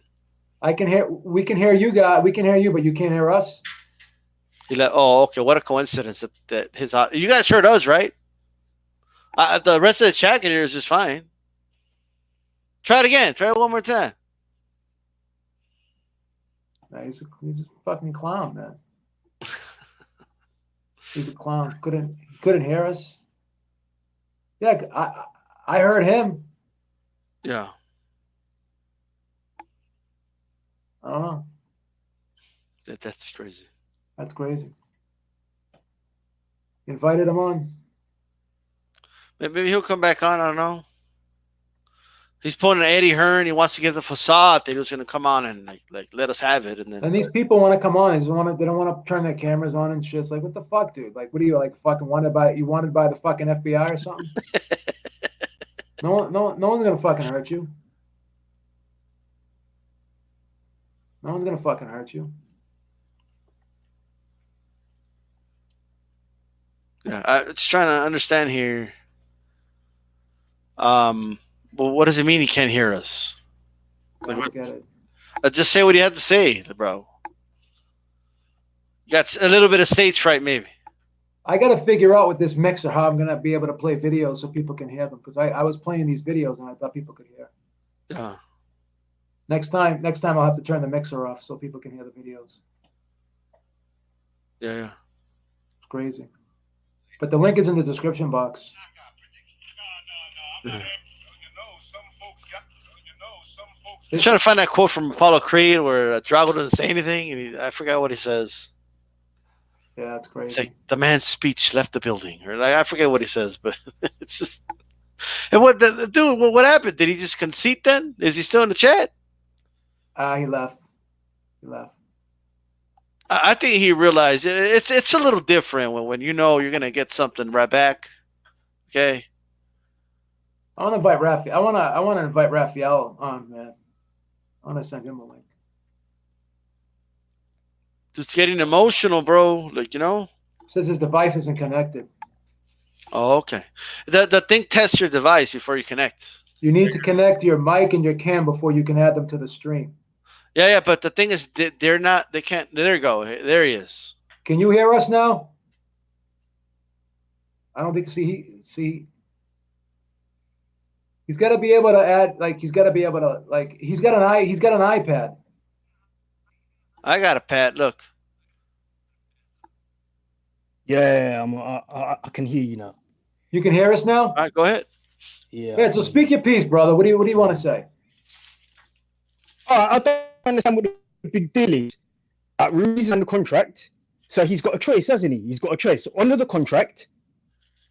We can hear you guys. We can hear you, but you can't hear us. Oh, okay. What a coincidence that his. You guys heard us, right? The rest of the chat can hear us just fine. Try it again. Try it one more time. Nah, he's a fucking clown, man. He's a clown. Couldn't hear us. Yeah, I heard him. Yeah. I don't know. That's crazy. That's crazy. Invited him on. Maybe he'll come back on. I don't know. He's pulling an Eddie Hearn. He wants to get the facade that he was going to come on and like let us have it. And then these people want to come on. They don't want to turn their cameras on and shit. It's like, what the fuck, dude? Like, what are you like fucking wanted by the fucking FBI or something? No one's gonna fucking hurt you. No one's gonna fucking hurt you. Yeah, I'm just trying to understand here. Well, what does it mean he can't hear us? I don't get it. Just say what you have to say, bro. You got a little bit of stage fright, maybe. I got to figure out with this mixer how I'm going to be able to play videos so people can hear them, because I was playing these videos and I thought people could hear. Yeah. Next time I'll have to turn the mixer off so people can hear the videos. Yeah. It's crazy. But the link is in the description box. Yeah. I'm trying to find that quote from Apollo Creed where Drago doesn't say anything, and I forgot what he says. Yeah, that's crazy. It's like the man's speech left the building, or like I forget what he says, but it's just. And what dude? What happened? Did he just concede? Then is he still in the chat? He left. I think he realized it's a little different when you know you're gonna get something right back. Okay. I want to invite Raphael. I want to invite Raphael on, man. I want to send him a link. It's getting emotional, bro. Like, you know. It says his device isn't connected. Oh, okay. The thing tests your device before you connect. You need to connect your mic and your cam before you can add them to the stream. Yeah, but the thing is, they're not. They can't. There you go. There he is. Can you hear us now? I don't think. See. He's got to be able to add. Like he's got to be able to. Like he's got an iPad. I got a pad. Look. Yeah, I can hear you now. You can hear us now? All right, go ahead. Yeah. So speak your piece, brother. What do you want to say? I don't understand what the big deal is. Ruiz is under contract, so he's got a choice, hasn't he? He's got a choice: honor the contract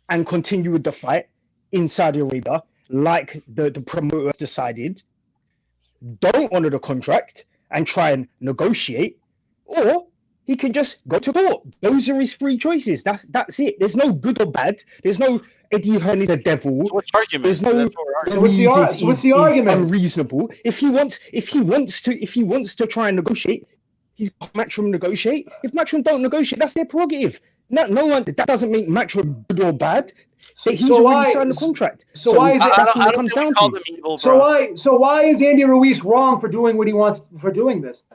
and continue with the fight in Saudi Arabia, like the promoter has decided. Don't honor the contract and try and negotiate, or he can just go to court. Those are his three choices. That's it. There's no good or bad. There's no Eddie Hearn is the devil. So what's the argument? There's no. So what's the argument? Unreasonable. If he wants to try and negotiate, he's Matchroom negotiate. If Matchroom don't negotiate, that's their prerogative. No one. That doesn't make Matchroom good or bad. He's already signed the contract. So why is it? That's what it comes down to. Evil, so why is Andy Ruiz wrong for doing what he wants for doing this?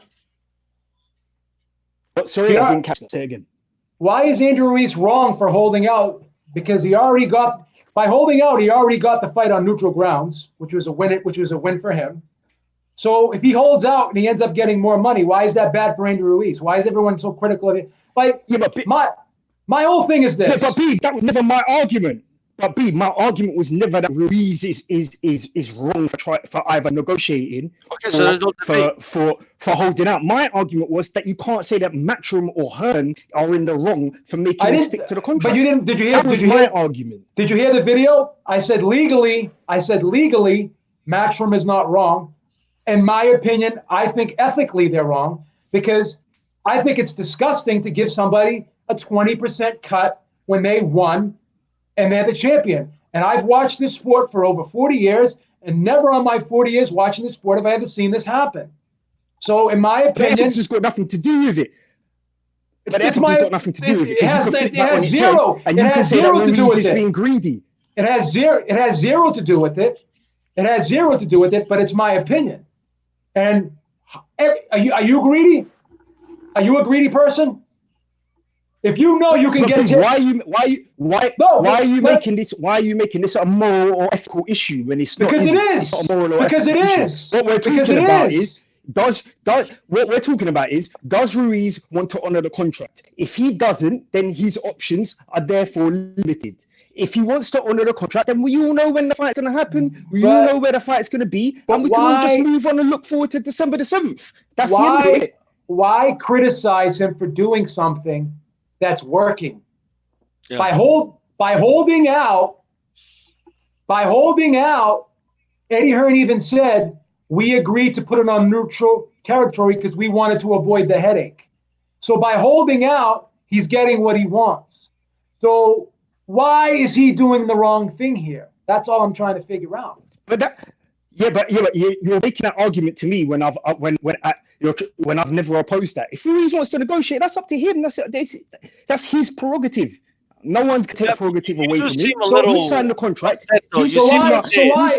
But sorry, I didn't catch that. Say it again. Why is Andy Ruiz wrong for holding out? Because he already got the fight on neutral grounds, which was a win for him. So if he holds out and he ends up getting more money, why is that bad for Andy Ruiz? Why is everyone so critical of it? Like, yeah, but my whole thing is this. Yeah, but B, that was never my argument. But B, my argument was never that Ruiz is wrong for either negotiating for holding out. My argument was that you can't say that Matchroom or Hearn are in the wrong for making him stick to the contract. But you didn't. Did you hear? That was my argument. Did you hear the video? I said legally, Matchroom is not wrong. In my opinion, I think ethically they're wrong, because I think it's disgusting to give somebody a 20% cut when they won and they're the champion. And I've watched this sport for over 40 years, and never on my 40 years watching this sport have I ever seen this happen. So in my opinion, ethics has got nothing to do with it. It's got nothing to do with it. It has zero. And you can say that Ruiz is being greedy. It has zero to do with it. It has zero to do with it, but it's my opinion. And are you greedy? Are you a greedy person? If you know you can get why are you making this a moral or ethical issue when it's not? Because it is. Because it is. What we're talking about is what we're talking about is, does Ruiz want to honor the contract? If he doesn't, then his options are therefore limited. If he wants to honor the contract, then we all know when the fight's going to happen. We all know where the fight's going to be, and we can all just move on and look forward to December the 7th. That's the end of it. Why criticize him for doing something that's working? Yeah. By holding out, Eddie Hearn even said, we agreed to put it on neutral territory because we wanted to avoid the headache. So by holding out, he's getting what he wants. So why is he doing the wrong thing here? That's all I'm trying to figure out. But you're making that argument to me when I've never opposed that. If Ruiz wants to negotiate, that's up to him. That's his prerogative. No one's going to take prerogative away from him. So he signed the contract. His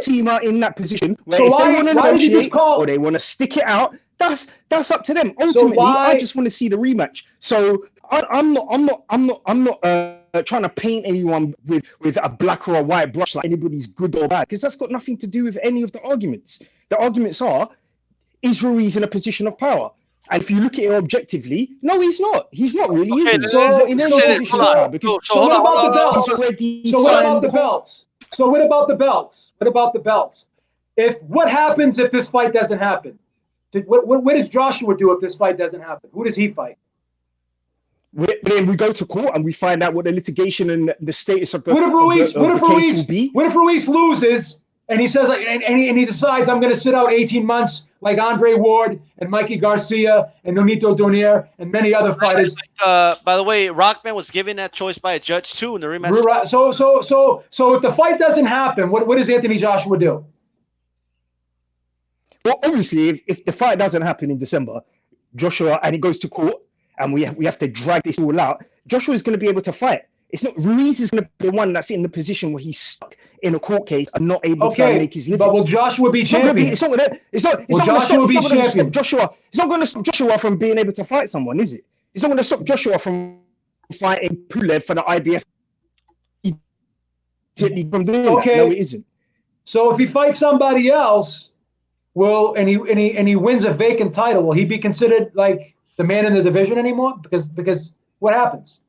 team are in that position where if they want to negotiate or they want to stick it out, that's up to them. Ultimately, I just want to see the rematch. So I'm not trying to paint anyone with a black or a white brush like anybody's good or bad, because that's got nothing to do with any of the arguments. The arguments are, is Ruiz in a position of power? And if you look at it objectively, no, he's not. He's not really. Okay, he's not in any position of power. So what about the belts? So what about the belts? What about the belts? What happens if this fight doesn't happen? What does Joshua do if this fight doesn't happen? Who does he fight? Then we go to court and we find out what the litigation and the status of the case will be. What if Ruiz loses and he says, and he decides, I'm going to sit out 18 months like Andre Ward and Mikey Garcia and Nonito Donaire and many other fighters? By the way, Rockman was given that choice by a judge too in the rematch. So if the fight doesn't happen, what does Anthony Joshua do? Well, obviously, if the fight doesn't happen in December, Joshua, and it goes to court, and we have to drag this all out, Joshua is going to be able to fight. It's not Ruiz is going to be the one that's in the position where he's stuck in a court case and not able to make his living. But will Joshua be champion? It's not going to stop Joshua from being able to fight someone, is it? It's not going to stop Joshua from fighting Pulev for the IBF. From doing that. No, it isn't. So if he fights somebody else, and he wins a vacant title, will he be considered like the man in the division anymore? Because what happens?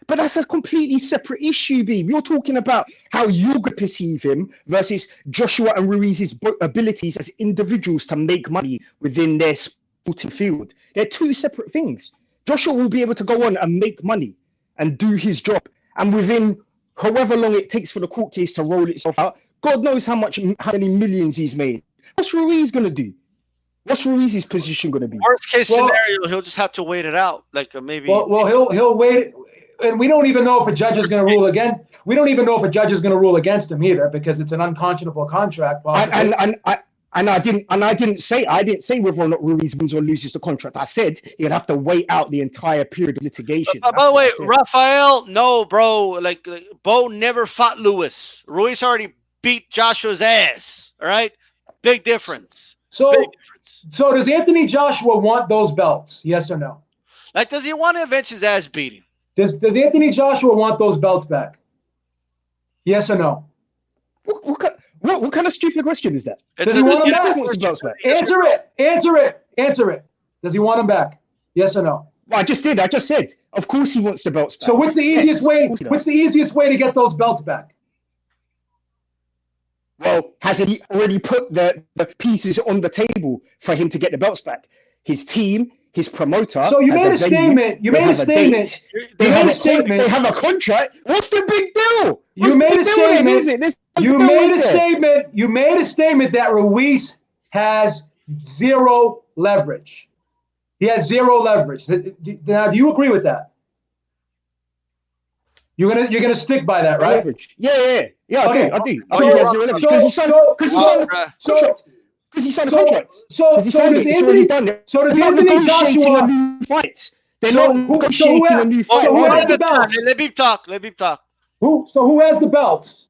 But that's a completely separate issue, Beeb. You're talking about how you're going to perceive him versus Joshua and Ruiz's abilities as individuals to make money within their sporting field. They're two separate things. Joshua will be able to go on and make money and do his job. And within however long it takes for the court case to roll itself out, God knows how many millions he's made. What's Ruiz going to do? What's Ruiz's position going to be? Worst case scenario, he'll just have to wait it out. Maybe. Well, he'll wait. And we don't even know if a judge is going to rule again. We don't even know if a judge is going to rule against him either, because it's an unconscionable contract. And I didn't say whether or not Ruiz wins or loses the contract. I said he'd have to wait out the entire period of litigation. By the way, Rafael, no, bro. Bo never fought Lewis. Ruiz already beat Joshua's ass. All right, big difference. So does Anthony Joshua want those belts? Yes or no? Does he want to avenge his ass beating? Does Anthony Joshua want those belts back? Yes or no? What kind of stupid question is that? Does he want them back? Answer it. Does he want them back? Yes or no? Well, I just did. I just said, of course he wants the belts back. So what's the easiest way? What's the easiest way to get those belts back? Well, hasn't he already put the pieces on the table for him to get the belts back? His team, his promoter. So you made a statement. They have a contract. What's the big deal? You made a statement that Ruiz has zero leverage. He has zero leverage. Now, do you agree with that? You're gonna stick by that, right? Leverage. Yeah. Okay. I do. Because he signed the contract. So does Anthony Joshua new fights? They're not negotiating a new fight. So who has the belts? Let me talk. Who has the belts?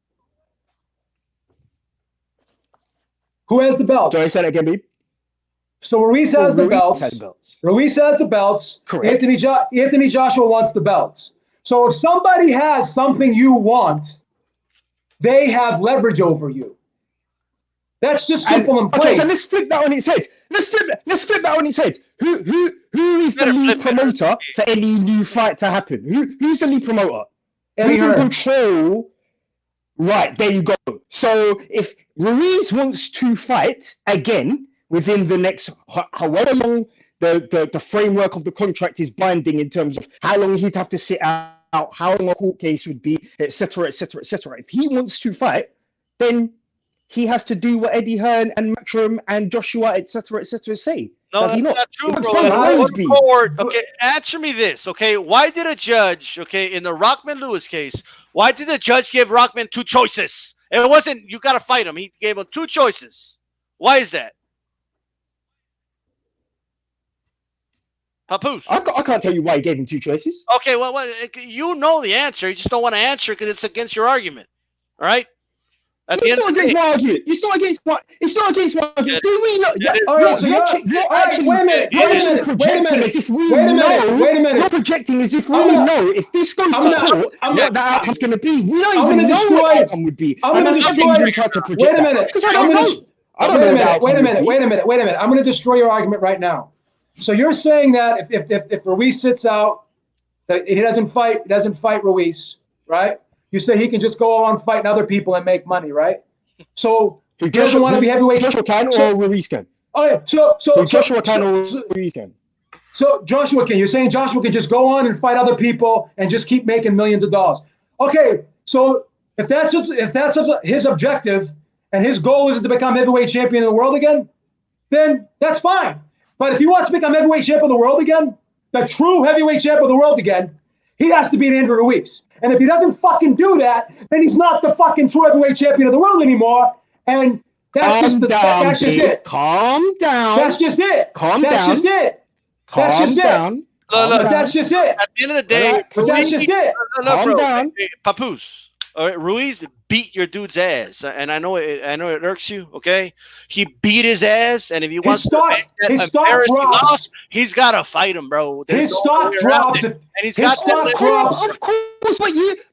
Who has the belts? Sorry, say that again, babe. So Ruiz has the belts. Ruiz has the belts. Correct. Anthony Joshua wants the belts. So if somebody has something you want, they have leverage over you. That's just simple and plain. Okay, so let's flip that on its head. Let's flip that on its head. Who is the lead promoter for any new fight to happen? Who's the lead promoter? Eddie Who's in Hearn. control? Right, there you go. So if Ruiz wants to fight again within the next however long the framework of the contract is binding in terms of how long he'd have to sit out, how long a court case would be, etc., etc., etc. If he wants to fight, then he has to do what Eddie Hearn and Matchroom and Joshua, etc., say. No, Does he that's not? not true, It looks bro. both That's ways, going B. forward. Okay, answer me this. Okay, why did a judge, okay, in the Rockman Lewis case, why did the judge give Rockman 2 choices? It wasn't you got to fight him. He gave him 2 choices. Why is that? Papoose. I can't tell you why he gave him 2 choices. Okay, well, you know the answer. You just don't want to answer because it's against your argument. All right? It's not against my argument. It's not against my argument. Do we know? All right, so you're actually projecting as if we know. Wait a minute. You're projecting as if we know if this goes to court, what the outcome's going to be. We don't even know what the outcome would be. I'm going to destroy. Wait a minute. Because I don't know. Wait a minute. I'm going to destroy your argument right now. So you're saying that if Ruiz sits out, that he doesn't fight Ruiz, right? You say he can just go on fighting other people and make money, right? So he doesn't want to be heavyweight. Joshua can or Ruiz can. Oh yeah. So Joshua can or Ruiz can. So Joshua can. You're saying Joshua can just go on and fight other people and just keep making millions of dollars. Okay. So if that's his objective and his goal isn't to become heavyweight champion of the world again, then that's fine. But if he wants to become heavyweight champ of the world again, the true heavyweight champ of the world again, he has to beat Andrew Ruiz. And if he doesn't fucking do that, then he's not the fucking true heavyweight champion of the world anymore. And that's just it. Calm down. That's just it. Calm that's down. Just it. That's just down. it. But that's just it. At the end of the day, but that's just it. Calm down. Papoose. All right, Ruiz beat your dude's ass, and I know it irks you. Okay, he beat his ass, and if he wants his stock drops. He's got to fight him, bro. His stock drops, and he's got stock drops. Of course,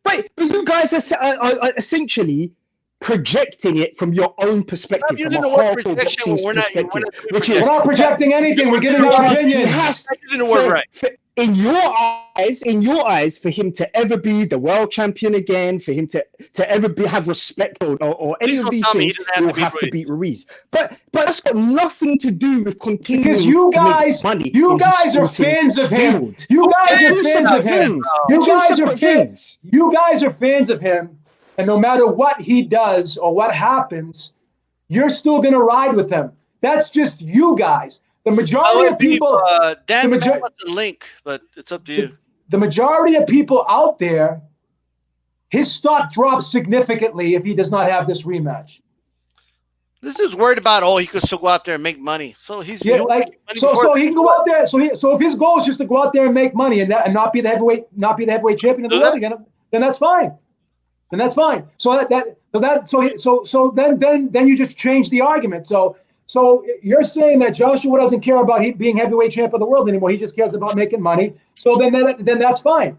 but you guys are essentially projecting it from your own perspective, from a hardcore boxing perspective. We're not projecting anything. We're giving our opinion. In your eyes, for him to ever be the world champion again, for him to ever have respect or any of these things, he'll have to beat Ruiz. But that's got nothing to do with continuing because you guys are fans of him. You guys are fans of him. You guys are fans of him. And no matter what he does or what happens, you're still going to ride with him. That's just you guys. The majority of people. Dan wants a link, but it's up to you. The majority of people out there, his stock drops significantly if he does not have this rematch. This is worried about he could still go out there and make money. So he's so he can go out there. So if his goal is just to go out there and make money and not be the heavyweight champion of the world again, then that's fine. Then that's fine. So then you just change the argument. So you're saying that Joshua doesn't care about being heavyweight champ of the world anymore. He just cares about making money. So then that's fine.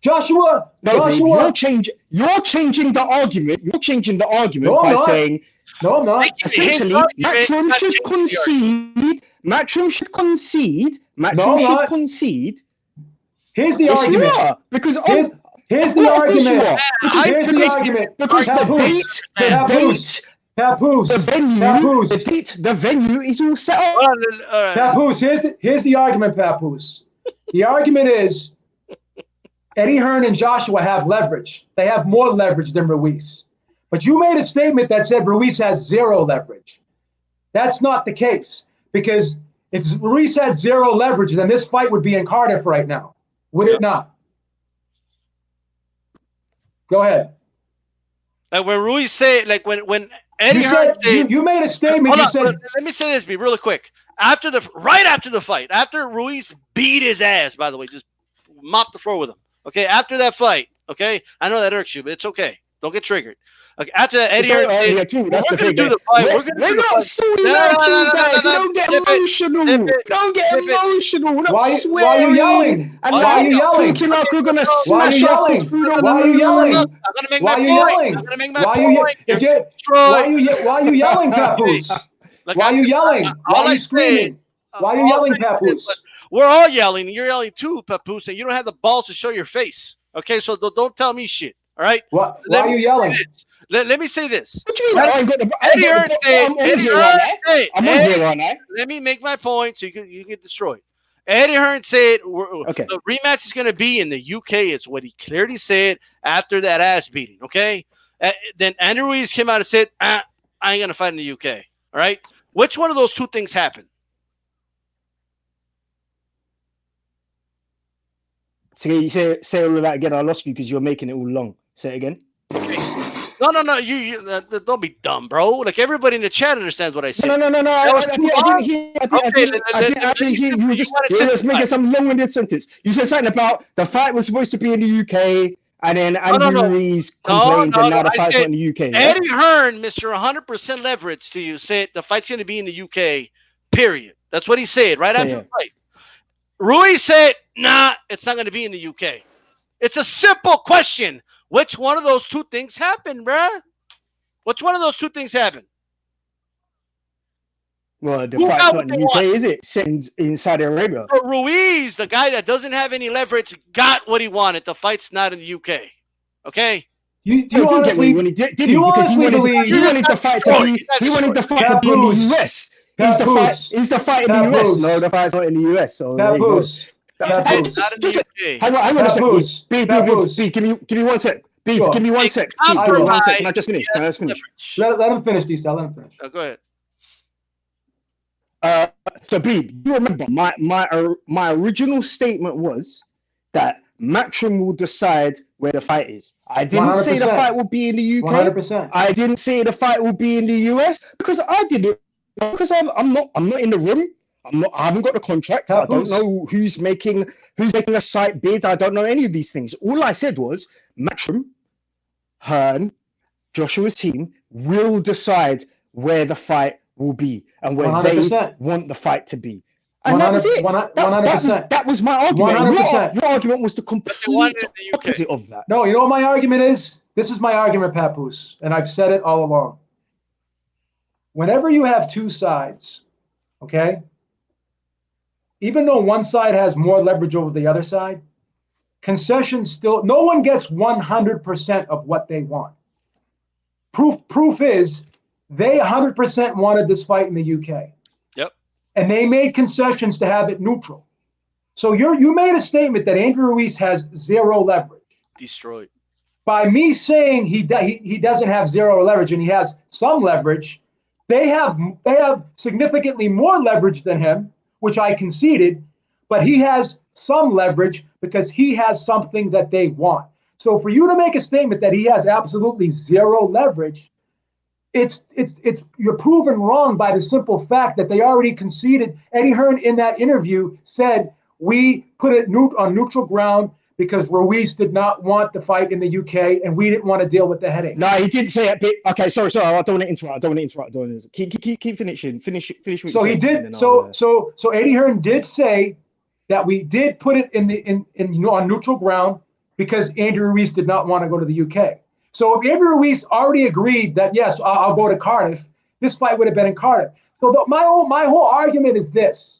Joshua, you're changing the argument. You're changing the argument by saying, no, I'm not. Essentially, Matchroom should concede. Matchroom should concede. Here's the argument. Because here's the argument. Here's the argument. Because the venue is all set up. Papoose, here's the argument, Papoose. The argument is Eddie Hearn and Joshua have leverage. They have more leverage than Ruiz. But you made a statement that said Ruiz has 0 leverage. That's not the case. Because if Ruiz had 0 leverage, then this fight would be in Cardiff right now. Would it not? Go ahead. Like when Ruiz said, like when Eddie Hearn said, you made a statement. Let me say this, really quick. Right after the fight, after Ruiz beat his ass, by the way, just mopped the floor with him. Okay, after that fight, okay, I know that irks you, but it's okay. Don't get triggered. Okay, after that, Eddie Hearn said, we're going to do the fight. We're not suing you guys. Don't get emotional. Don't get emotional. Why are you yelling? Why are you yelling? Thinking like we're going to smash up through the Why are you yelling? Why are you yelling? I'm going to make my point. Why are you yelling, Papoose? Why are you yelling? Why are you screaming? Why are you yelling, Papoose? We're all yelling, and you're yelling too, Papoose, and you don't have the balls to show your face. Okay, so don't tell me shit. All right. Why are you yelling? Let me say this. What do you mean? Eddie Hearn said. Eddie Hearn said. I'm on here, aren't I? Let me make my point so you get destroyed. Eddie Hearn said the rematch is going to be in the UK. It's what he clearly said after that ass beating. Okay. Then Andrew Ruiz came out and said, I ain't going to fight in the UK. All right. Which one of those two things happened? So you say all of that again. I lost you because you're making it all long. Say it again. Okay. No. You don't be dumb, bro. Like everybody in the chat understands what I said. No. I didn't actually hear. You were just making some long-winded sentence. You said something about the fight was supposed to be in the UK, and then Andrew Ruiz complained, and now the fight's not in the UK. Eddie Hearn, Mr. 100% leverage to you, said the fight's going to be in the UK. Period. That's what he said right after the fight. Ruiz said, nah, it's not going to be in the UK. It's a simple question. Which one of those two things happened, bruh? Which one of those two things happened? Well, the fight's not in the UK, is it? It's in Saudi Arabia. So Ruiz, the guy that doesn't have any leverage, got what he wanted. The fight's not in the UK. Okay? Do you honestly believe he wanted the fight to be in the US? Is the fight in the US? No, the fight's not in the US. So Papoose. Hang on a second. Give me 1 sec. Give me 1 sec. Give me 1 sec. Can I just finish? Let him finish, D-Cell. Let him finish. Go ahead. So B, you remember my original statement was that Matchroom will decide where the fight is. I didn't 100%. Say the fight will be in the UK. 100%. I didn't say the fight will be in the US because I didn't. Because I'm not in the room. I haven't got the contracts. I don't know who's making a site bid. I don't know any of these things. All I said was Matchroom, Hearn, Joshua's team will decide where the fight will be and where 100%. They want the fight to be. And that was it. 100%. That was my argument. 100%. Your argument was the complete opposite of that. No, you know what my argument is? This is my argument, Papoose, and I've said it all along. Whenever you have two sides, okay, even though one side has more leverage over the other side, concessions still, no one gets 100% of what they want. Proof is they 100% wanted this fight in the UK. Yep. And they made concessions to have it neutral. So you made a statement that Andrew Ruiz has zero leverage. Destroyed. By me saying he doesn't have zero leverage and he has some leverage, they have significantly more leverage than him, which I conceded, but he has some leverage because he has something that they want. So for you to make a statement that he has absolutely zero leverage, it's you're proven wrong by the simple fact that they already conceded. Eddie Hearn in that interview said, we put it on neutral ground because Ruiz did not want the fight in the UK and we didn't want to deal with the headache. No, he didn't say it. Okay, sorry. I don't want to interrupt. Keep finishing. Finish. So he did. So Eddie Hearn did say that we did put it on neutral ground because Andrew Ruiz did not want to go to the UK. So if Andrew Ruiz already agreed that yes, I'll go to Cardiff, this fight would have been in Cardiff. So my whole argument is this: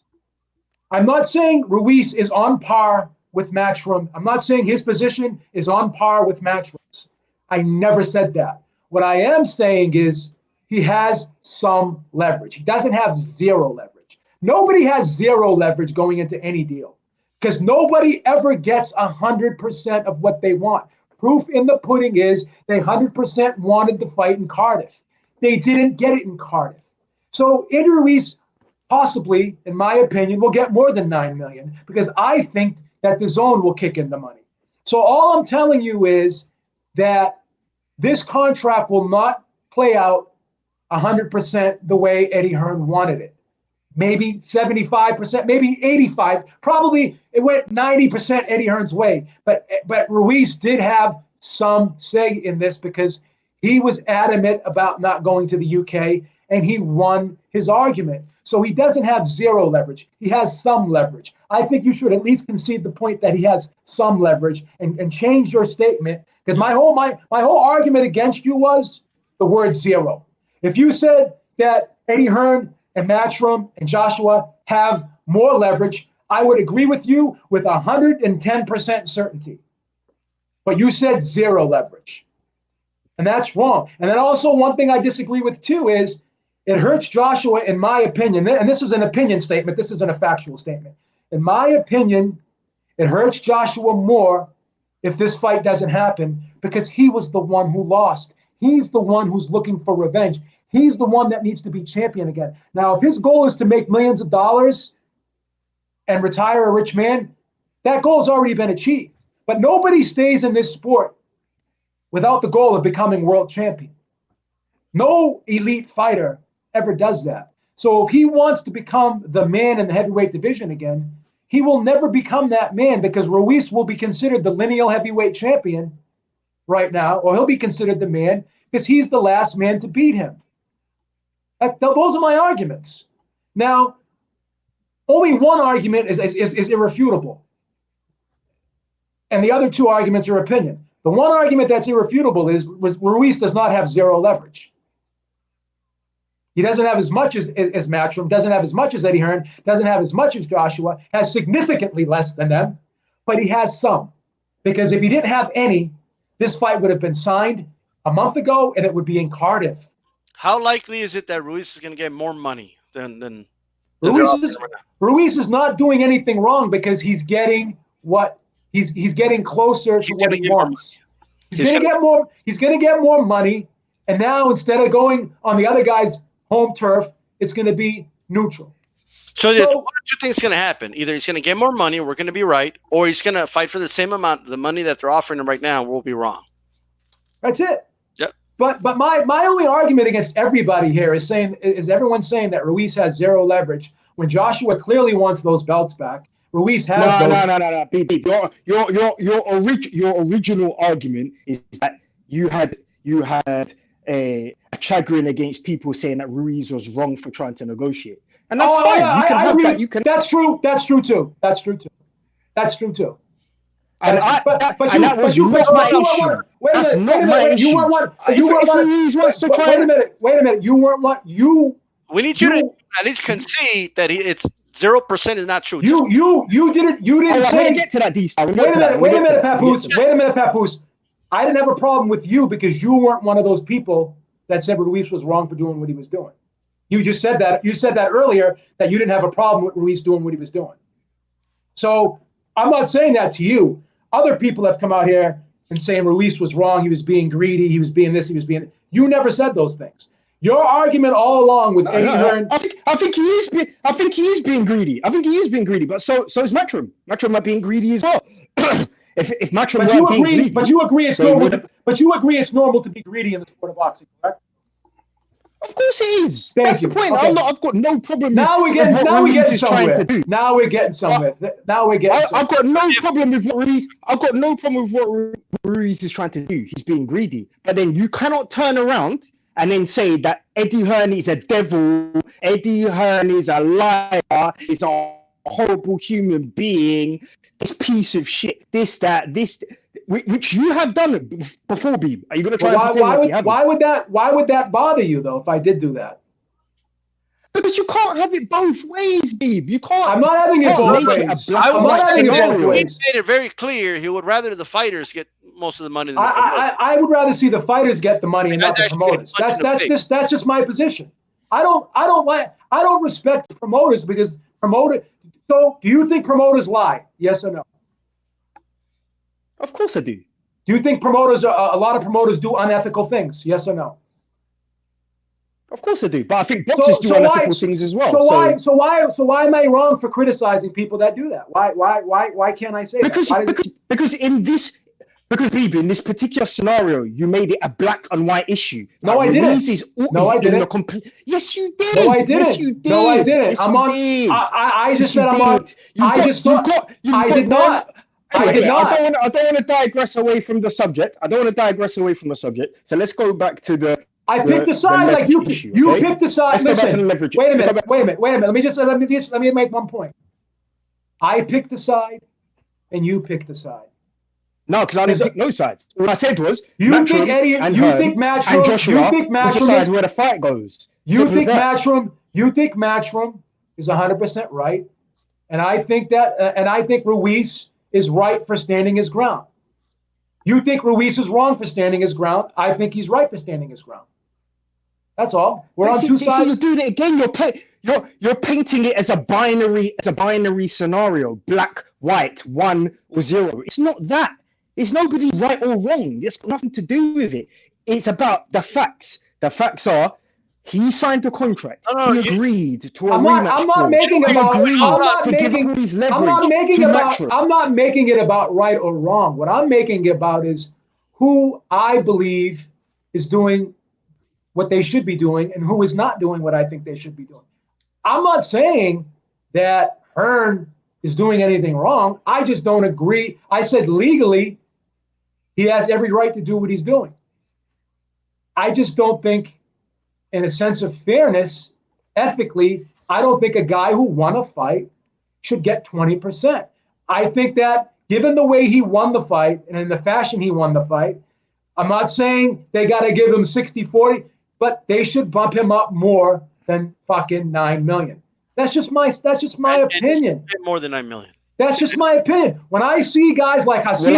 I'm not saying Ruiz is on par with Matchroom. I'm not saying his position is on par with Matchroom's. I never said that. What I am saying is he has some leverage. He doesn't have zero leverage. Nobody has zero leverage going into any deal because nobody ever gets 100% of what they want. Proof in the pudding is they 100% wanted the fight in Cardiff. They didn't get it in Cardiff. So Andrew Ruiz possibly, in my opinion, will get more than $9 million because I think that the zone will kick in the money. So all I'm telling you is that this contract will not play out 100% the way Eddie Hearn wanted it. Maybe 75%, maybe 85%. Probably it went 90% Eddie Hearn's way. But Ruiz did have some say in this because he was adamant about not going to the UK and he won his argument. So he doesn't have zero leverage. He has some leverage. I think you should at least concede the point that he has some leverage and change your statement. Because my whole argument against you was the word zero. If you said that Eddie Hearn and Matchroom and Joshua have more leverage, I would agree with you with 110% certainty. but you said 0 leverage. And that's wrong. And then also one thing I disagree with too is it hurts Joshua, in my opinion, and this is an opinion statement, this isn't a factual statement. In my opinion, it hurts Joshua more if this fight doesn't happen because he was the one who lost. He's the one who's looking for revenge. He's the one that needs to be champion again. Now, if his goal is to make millions of dollars and retire a rich man, that goal has already been achieved. But nobody stays in this sport without the goal of becoming world champion. No elite fighter ever does that. So if he wants to become the man in the heavyweight division again, he will never become that man because Ruiz will be considered the lineal heavyweight champion right now, or he'll be considered the man because he's the last man to beat him. Those are my arguments. Now, only one argument is irrefutable. And the other 2 arguments are opinion. The one argument that's irrefutable is Ruiz does not have 0 leverage. He doesn't have as much as Matchroom, doesn't have as much as Eddie Hearn, doesn't have as much as Joshua, has significantly less than them, but he has some. Because if he didn't have any, this fight would have been signed a month ago and it would be in Cardiff. How likely is it that Ruiz is going to get more money than Ruiz is not doing anything wrong because he's getting what he's getting closer to what he wants. He's going to get more money, and now instead of going on the other guy's home turf, it's going to be neutral. So one or two things going to happen. Either he's going to get more money, we're going to be right, or he's going to fight for the same amount. The money that they're offering him right now will be wrong. That's it. Yep. But my only argument against everybody here is everyone saying that Ruiz has 0 leverage when Joshua clearly wants those belts back. Ruiz has those. No. BB, your original argument is that you had a chagrin against people saying that Ruiz was wrong for trying to negotiate, and that's fine. Yeah, you can I have agree. that. You can. That's true too. And that was not my issue. That's not my issue. You weren't one. Wait a minute. You weren't one. We need you to at least concede that it's 0% is not true. You didn't say. Get to that, D. Wait a minute, Papoose. I didn't have a problem with you because you weren't one of those people that said Ruiz was wrong for doing what he was doing. You just said that. You said that earlier that you didn't have a problem with Ruiz doing what he was doing. So I'm not saying that to you. Other people have come out here and saying Ruiz was wrong. He was being greedy. He was being this. He was being. You never said those things. Your argument all along was Eddie Hearn. I think he is being greedy. But so is Matchroom. Matchroom might be being greedy as well. if Matchroom but you agree it's normal. But you agree it's normal to be greedy in the sport of boxing, correct? Of course it is. That's the point. Okay. I've got no problem. Now we're getting somewhere. Now we're getting somewhere. I've got no problem with what Ruiz. I've got no problem with what Ruiz is trying to do. He's being greedy. But then you cannot turn around and then say that Eddie Hearn is a devil. Eddie Hearn is a liar. He's a horrible human being. This piece of shit. This, which you have done before, Beeb. Are you going to try to why would that bother you though? If I did do that, because you can't have it both ways, Beeb. You can't. I'm not having it both ways. I'm not having it both ways. He made it very clear he would rather the fighters get most of the money. Than I would rather see the fighters get the money and not the promoters. That's just my position. I don't respect promoters because promoters. So, do you think promoters lie? Yes or no? Of course I do. Do you think a lot of promoters do unethical things? Yes or no? Of course I do. But I think boxers do unethical things as well. So why am I wrong for criticizing people that do that? Why can't I say that? Because Bibi, in this particular scenario, you made it a black and white issue. No, I didn't. Yes, you did. No, I didn't. Yes, you did. No, I didn't. Yes, I'm on. I just said I'm on. I just thought. I did not. I did not. I don't want to digress away from the subject. So let's go back to the. I picked the side like you. You picked the side. Listen. Wait a minute. Let me make one point. I picked the side, and you picked the side. No, because I didn't pick no sides. What I said was you think Matchroom and Joshua is where the fight goes. You think Matchroom is 100% right, and I think Ruiz is right for standing his ground. You think Ruiz is wrong for standing his ground. I think he's right for standing his ground. That's all. We're on two sides. You're doing it again. You're painting it as a binary scenario, black, white, 1 or 0. It's not that. It's nobody right or wrong. It's got nothing to do with it. It's about the facts. The facts are he signed the contract. He agreed to a rematch. I'm not making it about right or wrong. What I'm making it about is who I believe is doing what they should be doing and who is not doing what I think they should be doing. I'm not saying that Hearn is doing anything wrong. I just don't agree. I said legally, he has every right to do what he's doing. I just don't think, in a sense of fairness, ethically, I don't think a guy who won a fight should get 20%. I think that given the way he won the fight and in the fashion he won the fight, I'm not saying they got to give him 60-40, but they should bump him up more than fucking $9 million. That's just my opinion. More than $9 million. That's just my opinion. When I see guys like Hasim,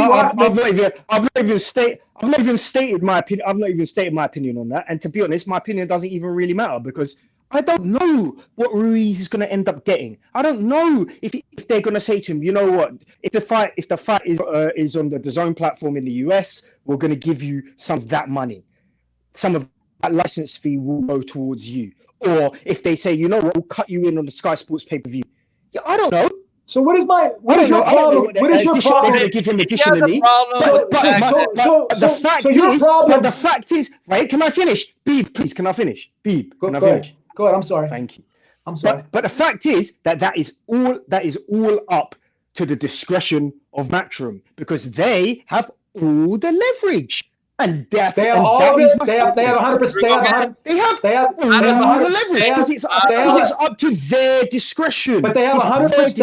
I've not even stated my opinion. I've not even stated my opinion on that. And to be honest, my opinion doesn't even really matter because I don't know what Ruiz is going to end up getting. I don't know if they're going to say to him, you know what, if the fight is on the DAZN platform in the US, we're going to give you some of that money. Some of that license fee will go towards you. Or if they say, you know what, we'll cut you in on the Sky Sports pay-per-view. Yeah, I don't know. So what is your problem? What is your problem? They give him additionally. The fact is, right? Can I finish? Beeb, please, can I finish? Beeb, can I finish? Go ahead. I'm sorry. Thank you. I'm sorry. But the fact is that is all up to the discretion of Matchroom because they have all the leverage. And they have 100%. They have all the leverage because it's up to their discretion. But they have 100%.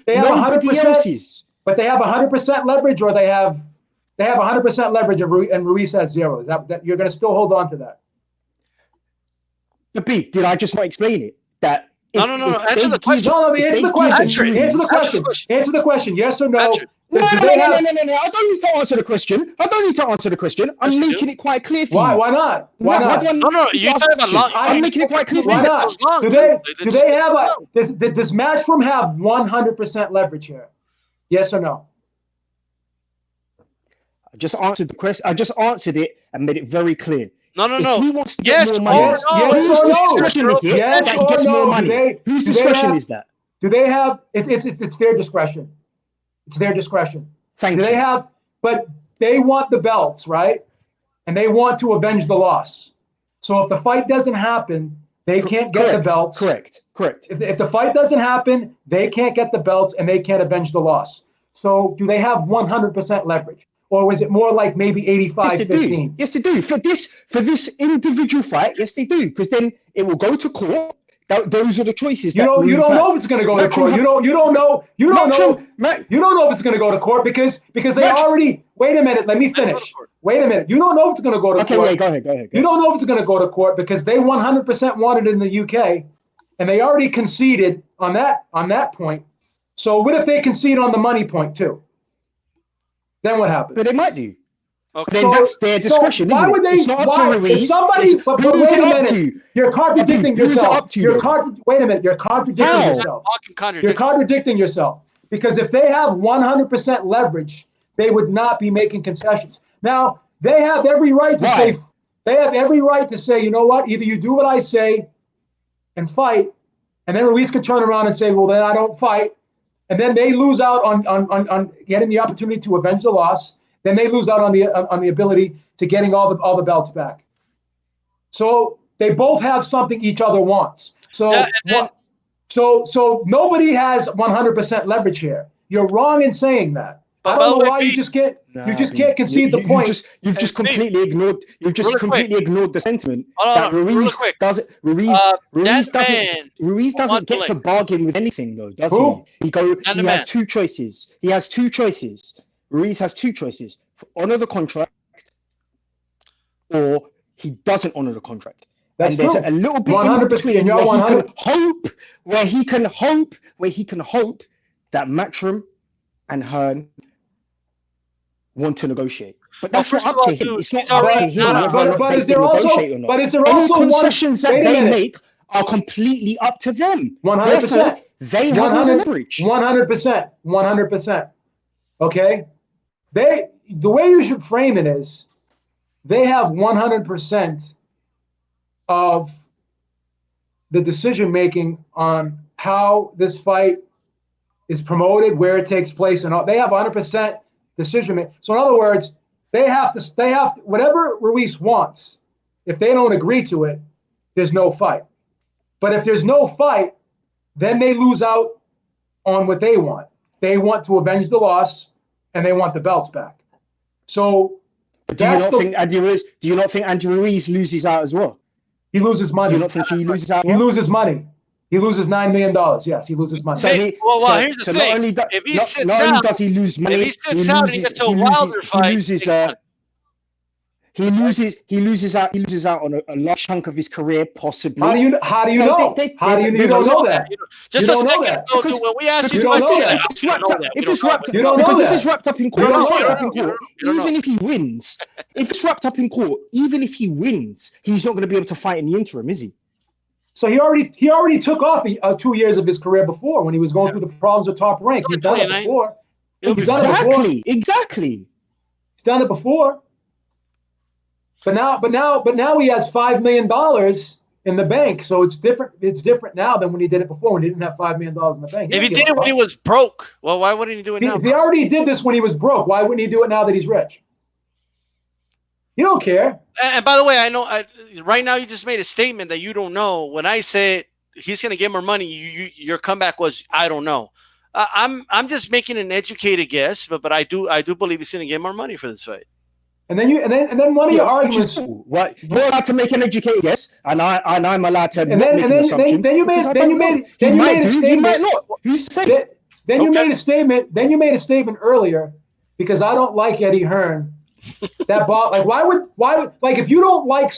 They have 100%. But they have 100% leverage, or they have 100% leverage, and Ruiz has 0. Is that you're going to still hold on to that? But Pete, did I just not explain it? That no. Answer the question. Answer the question. Answer the question. Yes or no? No. I don't need to answer the question. I'm making it quite clear for you. Why not? Why not? No. You talking about long. I'm making it quite clear. Why not? Do they have does Matchroom have 100% leverage here? Yes or no? I just answered the question. I just answered it and made it very clear. No. If he wants to get more money, whose discretion is it that he gets more money? Whose discretion is that? Do they have? It's their discretion. It's their discretion. Thank you. They have, but they want the belts, right? And they want to avenge the loss. So if the fight doesn't happen, they can't get the belts. Correct. If the fight doesn't happen, they can't get the belts and they can't avenge the loss. So do they have 100% leverage? Or was it more like maybe 85-15? Yes, they do. For this individual fight, yes, they do. Because then it will go to court. Those are the choices. You don't know if it's going to go to court. You don't know if it's going to go to court because they already. Wait a minute. Let me finish. Wait a minute. You don't know if it's going to go to court. Okay, go ahead. You don't know if it's going to go to court because they 100% want it in the UK, and they already conceded on that point. So what if they concede on the money point too? Then what happens? But they might do. Okay. Then that's their discretion, isn't it? It's not up to Ruiz. But wait a minute. You're contradicting yourself. Wait a minute. You're contradicting yourself. You're contradicting yourself. Because if they have 100% leverage, they would not be making concessions. Now, they have every right to say, you know what? Either you do what I say and fight, and then Ruiz can turn around and say, well, then I don't fight. And then they lose out on getting the opportunity to avenge the loss. Then they lose out on the ability to getting all the belts back. So they both have something each other wants. So nobody has 100% leverage here. You're wrong in saying that. I don't know why you just can't concede the point. You've just completely ignored. Completely ignored the sentiment that Ruiz doesn't. Ruiz doesn't get to bargain with anything though, does he? He has two choices. Ruiz has two choices: honor the contract, or he doesn't honor the contract. That's true. There's a little bit in between where he can hope that Matchroom and Hearn want to negotiate. But that's Well, not first up of to all, him. dude, It's not he's up already- to him no, whether or not but they is there can also negotiate or not. but is there Any also concessions that wait a they minute. make are completely up to them. 100%. Therefore, they have all the leverage. 100%. 100%. Okay? The way you should frame it is they have 100% of the decision making on how this fight is promoted, where it takes place, and all. They have 100% decision making. So in other words, they have to whatever Ruiz wants. If they don't agree to it, there's no fight. But if there's no fight, then they lose out on what they want. They want to avenge the loss, and they want the belts back. So Do you not think Andy Ruiz loses out as well? He loses money. Do you not think he loses out? He loses money. He loses $9 million. Yes, he loses money. So here's the thing. Not only, If he not, sits not only out- does he lose money, If he sits out and he gets to a Wilder fight, he loses out on a large chunk of his career, possibly. How do you know? How do you don't know that? Just You a don't know second that. ago, dude, when we asked you You don't know that. If it's wrapped You don't know because that. if it's wrapped up in court, You don't know if it's wrapped that. up in court, You don't know. even if he wins, if it's wrapped up in court, even if he wins, he's not going to be able to fight in the interim, is he? So he already took off 2 years of his career before when he was going through the problems with Top Rank. He's done it 29. before. He's done it before. Exactly. He's done it before. But now he has $5 million in the bank. So it's different. It's different now than when he did it before when he didn't have $5 million in the bank. If he did it when he was broke, well, why wouldn't he do it now? If he already did this when he was broke, why wouldn't he do it now that he's rich? You don't care. And by the way, I know right now you just made a statement that you don't know. When I said he's going to get more money, your comeback was I don't know. I'm just making an educated guess, but I do believe he's going to get more money for this fight. And then one of your arguments. What you're allowed to make an educated guess, and I'm allowed to. And then you made a statement. He might not. Who's to say? Then you made a statement. Then you made a statement earlier because I don't like Eddie Hearn. That ball, why would if you don't like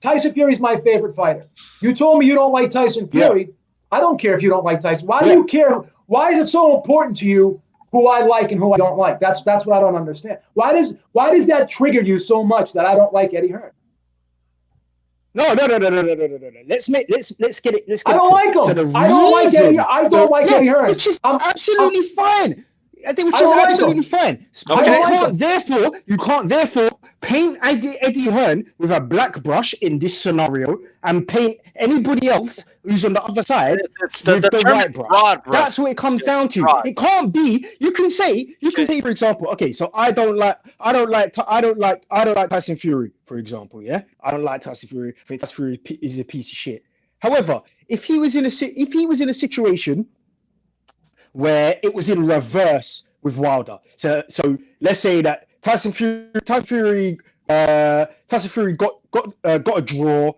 Tyson Fury's my favorite fighter. You told me you don't like Tyson Fury. Yeah. I don't care if you don't like Tyson. Why do you care? Why is it so important to you who I like and who I don't like? That's what I don't understand. Why does that trigger you so much that I don't like Eddie Hearn? No. Let's get it. I don't like him. So I don't like Eddie Hearn. Which is absolutely fine. I think which is absolutely fine. You can't therefore paint Eddie Hearn with a black brush in this scenario and paint anybody else who's on the other side with the white brush. That's what it comes down to. It can't be. You can say, for example, okay, so I don't like Tyson Fury, for example. Yeah, I don't like Tyson Fury. I think Tyson Fury is a piece of shit. However, if he was in a situation where it was in reverse with Wilder. So let's say that Tyson Fury got a draw,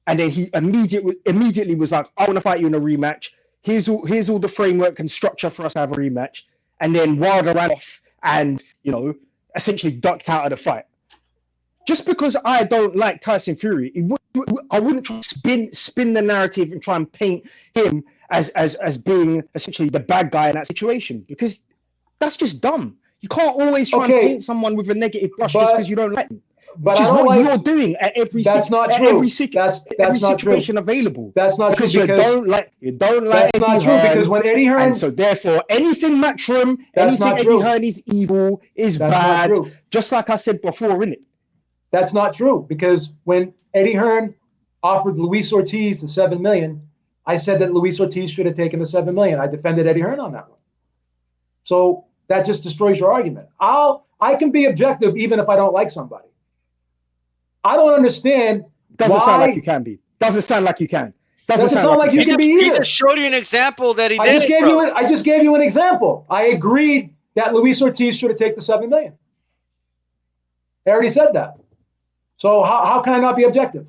and then he immediately was like, I want to fight you in a rematch. Here's all the framework and structure for us to have a rematch. And then Wilder ran off and essentially ducked out of the fight. Just because I don't like Tyson Fury, I wouldn't try to spin the narrative and try and paint him as being essentially the bad guy in that situation, because that's just dumb. You can't always try and paint someone with a negative brush just because you don't like them. But which is what you're doing at every that's not true. Every not situation true. Available. That's not because true because you don't like that's not true because when Eddie Hearn, and so therefore anything Matchroom, anything Eddie Hearn is evil, is bad. Just like I said before, innit? That's not true because when Eddie Hearn offered Luis Ortiz the $7 million, I said that Luis Ortiz should have taken the $7 million. I defended Eddie Hearn on that one. So that just destroys your argument. I can be objective even if I don't like somebody. I don't understand. Doesn't sound like you can be. Doesn't sound like you can. Doesn't sound like you can be either. He just showed you an example that he did. I just gave you an example. I agreed that Luis Ortiz should have taken the $7 million. I already said that. So how can I not be objective?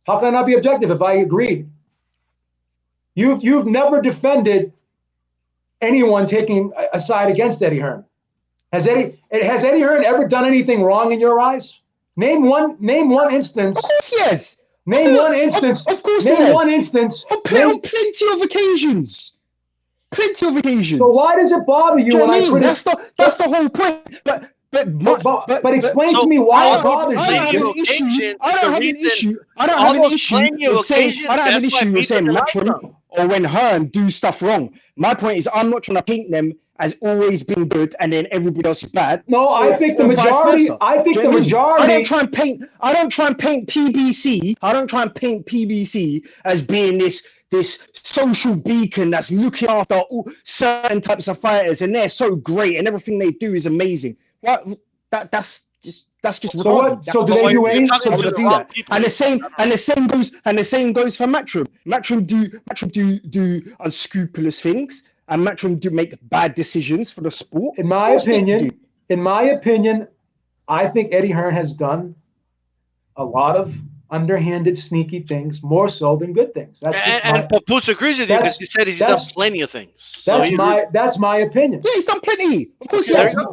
How can I not be objective if I agreed? You've never defended anyone taking a side against Eddie Hearn. Has Eddie Hearn ever done anything wrong in your eyes? Name one instance. Of course, yes. Name one instance. Of course, name yes. one instance. On plenty of occasions. plenty of occasions. So why does it bother you when I That's the whole point. But explain to me why it bothers you. I don't have an issue. I don't have an issue. I don't have an issue with saying Matchroom or when Hearn do stuff wrong. My point is, I'm not trying to paint them as always being good and then everybody else is bad. No, I think the majority. I think the majority. I don't try and paint PBC. I don't try and paint PBC as being this social beacon that's looking after all certain types of fighters, and they're so great and everything they do is amazing. What? That's just so what? So do they do anything? So do that. And the same goes for Matchroom. Matchroom do unscrupulous things, and Matchroom do make bad decisions for the sport. In my opinion, I think Eddie Hearn has done a lot of underhanded, sneaky things, more so than good things. And Papoose agrees with you because he said he's done plenty of things. That's my opinion. Yeah, he's done plenty. Of course, he has. But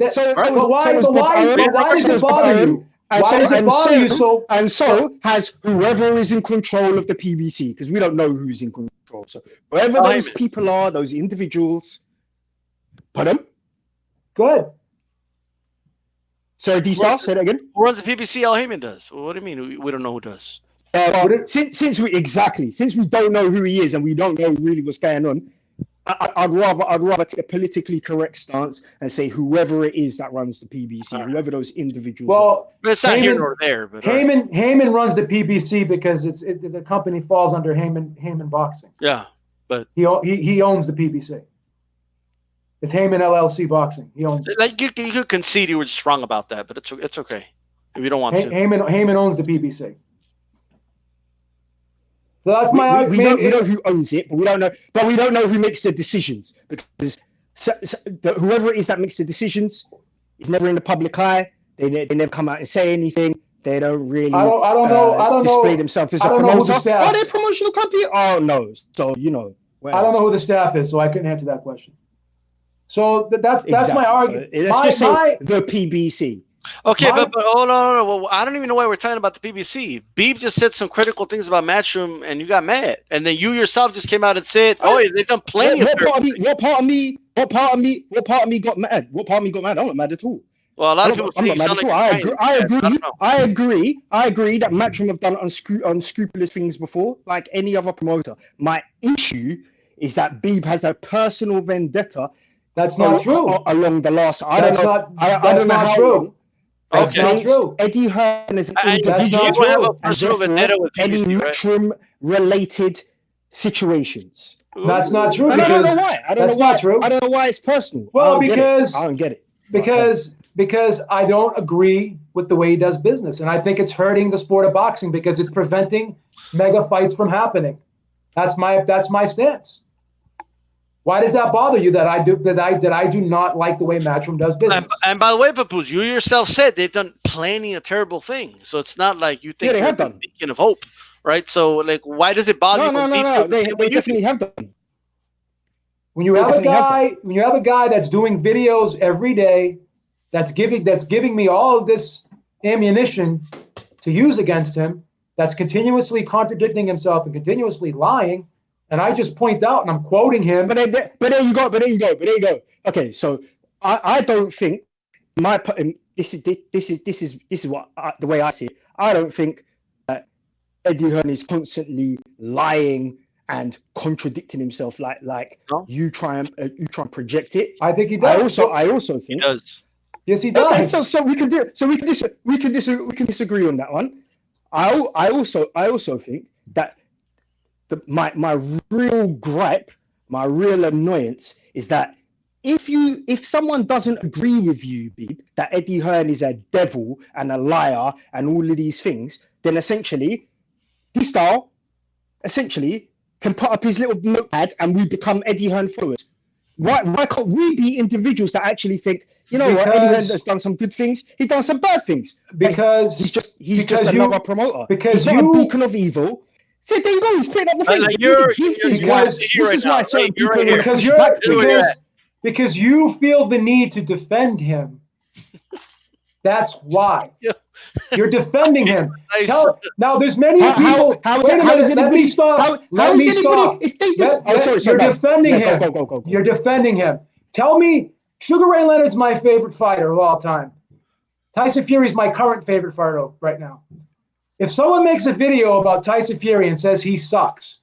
why does it bother you? Why does it bother you so? And so has whoever is in control of the PBC, because we don't know who's in control. So whoever those people are, those individuals, pardon? Go ahead. Sorry, D-Star, say that again. Who runs the PBC? Al Heyman does. What do you mean? We don't know who does. Since we don't know who he is and we don't know really what's going on, I'd rather take a politically correct stance and say whoever it is that runs the PBC, whoever those individuals are. But it's not here nor there. But Heyman runs the PBC because the company falls under Heyman Boxing. Yeah, but he owns the PBC. It's Heyman LLC Boxing. He owns it. Like you could concede you were just wrong about that, but it's okay if you don't want to. Heyman owns the PBC. So that's my argument. We know who owns it, but we don't know. But we don't know who makes the decisions because whoever it is that makes the decisions is never in the public eye. They never come out and say anything. They don't really. I don't know. Display themselves as a promoter. Are they a promotional company? Oh no. So I don't know who the staff is, so I couldn't answer that question. So that's my argument. So let's just say the PBC. Okay, but hold on. Well, I don't even know why we're talking about the PBC. Beeb just said some critical things about Matchroom, and you got mad. And then you yourself just came out and said, "Oh, they've done plenty of." What part of me got mad? What part of me got mad? I'm not mad at all. Well, a lot of people say you sound like I agree that Matchroom have done unscrupulous things before, like any other promoter. My issue is that Beeb has a personal vendetta. That's not true. Along the last, that's not true. That's not true. Eddie Hearn is an individual, and therefore any Matchroom-related situations. That's not true. I don't know why. I don't know why it's personal. Well, because I don't get it. Because I don't agree with the way he does business, and I think it's hurting the sport of boxing because it's preventing mega fights from happening. That's my stance. Why does that bother you that I do not like the way Matchroom does business? And by the way, Papoose, you yourself said they've done plenty of terrible things. So it's not like you think they have done. Beacon of hope, right? So like, why does it bother you? No. They definitely have done. When you have a guy that's doing videos every day, that's giving me all of this ammunition to use against him, that's continuously contradicting himself and continuously lying. And I just point out, and I'm quoting him. But there you go. Okay, so I don't think this is what the way I see it. I don't think Eddie Hearn is constantly lying and contradicting himself like you try and project it. I think he does. I also think he does. Yes, he does. Okay, so we can disagree on that one. I also think that. My real gripe, my real annoyance is that if someone doesn't agree with you, Beeb, that Eddie Hearn is a devil and a liar and all of these things, then essentially, D-Style can put up his little notepad and we become Eddie Hearn followers. Why can't we be individuals that actually think, what, Eddie Hearn has done some good things, he's done some bad things. Because he's just another promoter. Because he's not a beacon of evil. So there you go. He's putting up the thing. Because you feel the need to defend him. That's why. You're defending him. Now, there's many people. Wait a minute. Let me stop. Let me stop. If they just, You're defending him. Go. You're defending him. Tell me, Sugar Ray Leonard's my favorite fighter of all time. Tyson Fury's my current favorite fighter right now. If someone makes a video about Tyson Fury and says he sucks,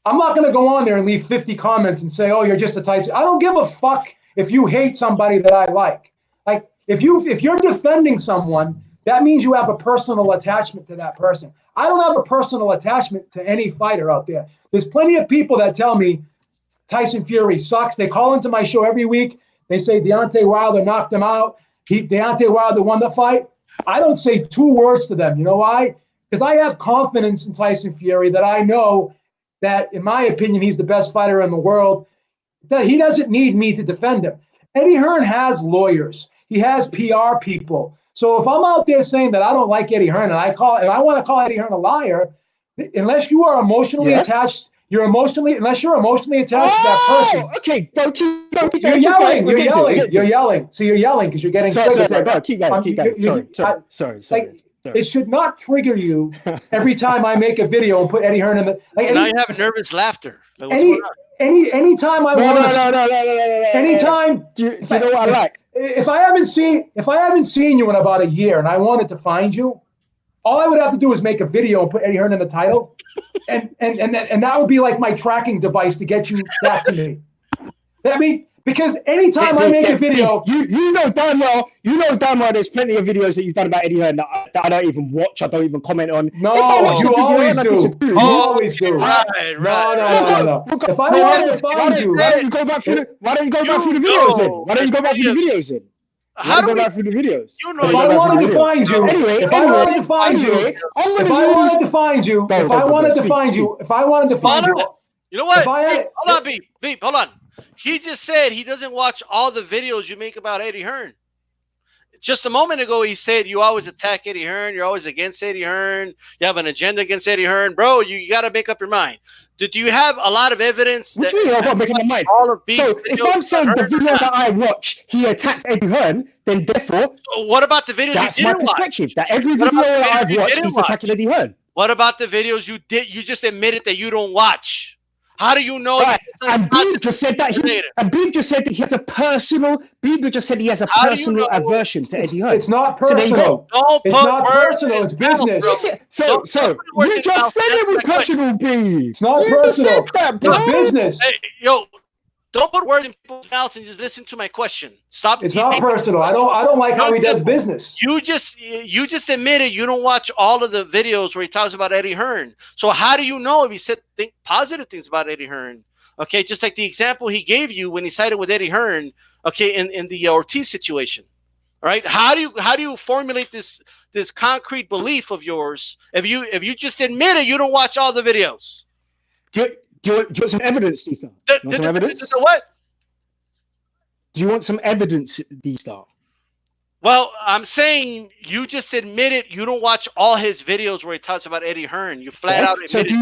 I'm not going to go on there and leave 50 comments and say, "Oh, you're just a Tyson." I don't give a fuck if you hate somebody that I like. Like if you're defending someone, that means you have a personal attachment to that person. I don't have a personal attachment to any fighter out there. There's plenty of people that tell me Tyson Fury sucks. They call into my show every week. They say Deontay Wilder knocked him out. Deontay Wilder won the fight. I don't say 2 words to them. You know why? Because I have confidence in Tyson Fury that I know that, in my opinion, he's the best fighter in the world, that he doesn't need me to defend him. Eddie Hearn has lawyers. He has PR people. So if I'm out there saying that I don't like Eddie Hearn and I want to call Eddie Hearn a liar, unless you are emotionally attached, unless you're emotionally attached to that person. Okay, You're yelling. So you're yelling because you're getting triggered. Keep going. Sorry. It should not trigger you every time I make a video and put Eddie Hearn in the. Now you have nervous laughter. Anytime I want to. Anytime. Do you know what I like? If I haven't seen you in about a year and I wanted to find you, all I would have to do is make a video and put Eddie Hearn in the title, and that would be like my tracking device to get you back to me. I mean, because anytime I make a video, you know damn well there's plenty of videos that you've done about Eddie Hearn that I don't even watch, I don't even comment on. No, you always do. You always do. Right. No. If I wanted to find you, why don't you go back through the videos then? Why don't you go back through the videos then? How do we go back through the videos? If I wanted to find you, if I wanted to find you, you know what? Hold on, Beep, hold on. He just said he doesn't watch all the videos you make about Eddie Hearn. Just a moment ago, he said you always attack Eddie Hearn. You're always against Eddie Hearn. You have an agenda against Eddie Hearn. Bro, you got to make up your mind. Do you have a lot of evidence? What do you mean I've got to make up my mind? So if I'm saying the video that I watch, he attacks Eddie Hearn, then therefore, what about the videos that's you didn't my perspective. Watch? That every video that I've watched, he's attacking Eddie Hearn. What about the videos you did? You just admitted that you don't watch. How do you know? Right. And Beeb just said that he has a personal. Beeb just said he has a personal aversion to Eddie Hearn. It's not personal. It's not personal. It's business. So you just said it was personal, Beeb. It's not personal. It's business. Hey, yo, don't put words in people's mouths and just listen to my question. Stop. It's not personal. I don't like how he does business. You just admitted you don't watch all of the videos where he talks about Eddie Hearn. So how do you know if he said positive things about Eddie Hearn? Okay, just like the example he gave you when he sided with Eddie Hearn. Okay, in the Ortiz situation. All right, how do you formulate this concrete belief of yours if you just admitted you don't watch all the videos? Do you want some evidence, D-Star? What? Do you want some evidence, D-Star? Well, I'm saying you just admitted you don't watch all his videos where he talks about Eddie Hearn. You flat out admitted. So do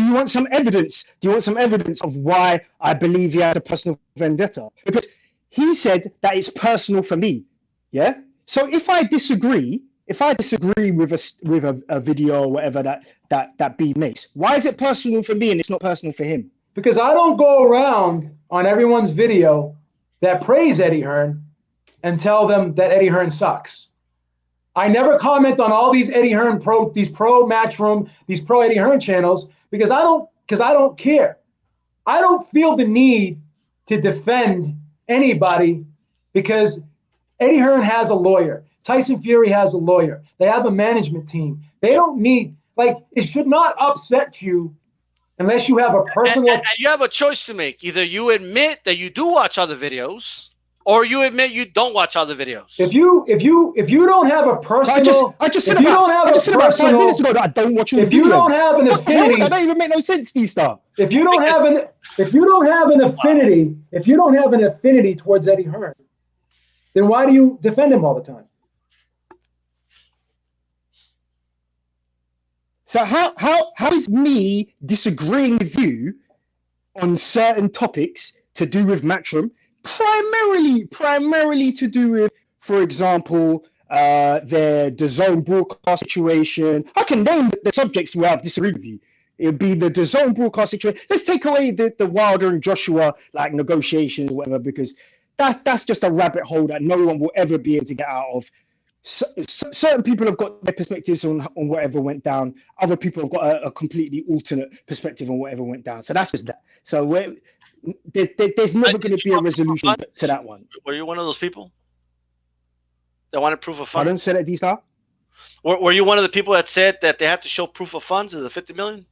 you want some evidence? Do you want some evidence of why I believe he has a personal vendetta? Because he said that it's personal for me. Yeah. So if I disagree with a video or whatever that B makes, why is it personal for me and it's not personal for him? Because I don't go around on everyone's video that praise Eddie Hearn and tell them that Eddie Hearn sucks. I never comment on all these Eddie Hearn pro Matchroom, these pro Eddie Hearn channels because I don't care. I don't feel the need to defend anybody because Eddie Hearn has a lawyer. Tyson Fury has a lawyer. They have a management team. They don't need, it should not upset you unless you have a personal. And you have a choice to make. Either you admit that you do watch other videos, or you admit you don't watch other videos. If you don't have a personal, I just said about 5 minutes ago that I don't watch your videos. If you don't have an affinity, that don't even make no sense, D-Star. If you don't have an affinity towards Eddie Hearn, then why do you defend him all the time? So how is me disagreeing with you on certain topics to do with Matchroom, primarily to do with, for example, the zone broadcast situation. I can name the subjects where I've disagreed with you. It'd be the zone broadcast situation. Let's take away the Wilder and Joshua like negotiations or whatever, because that's just a rabbit hole that no one will ever be able to get out of. Certain people have got their perspectives on whatever went down. Other people have got a completely alternate perspective on whatever went down. So that's just that. So there's never going to be a resolution to that one. Were you one of those people that wanted proof of funds? I don't say that, D-Star. Were you one of the people that said that they had to show proof of funds of the 50 million?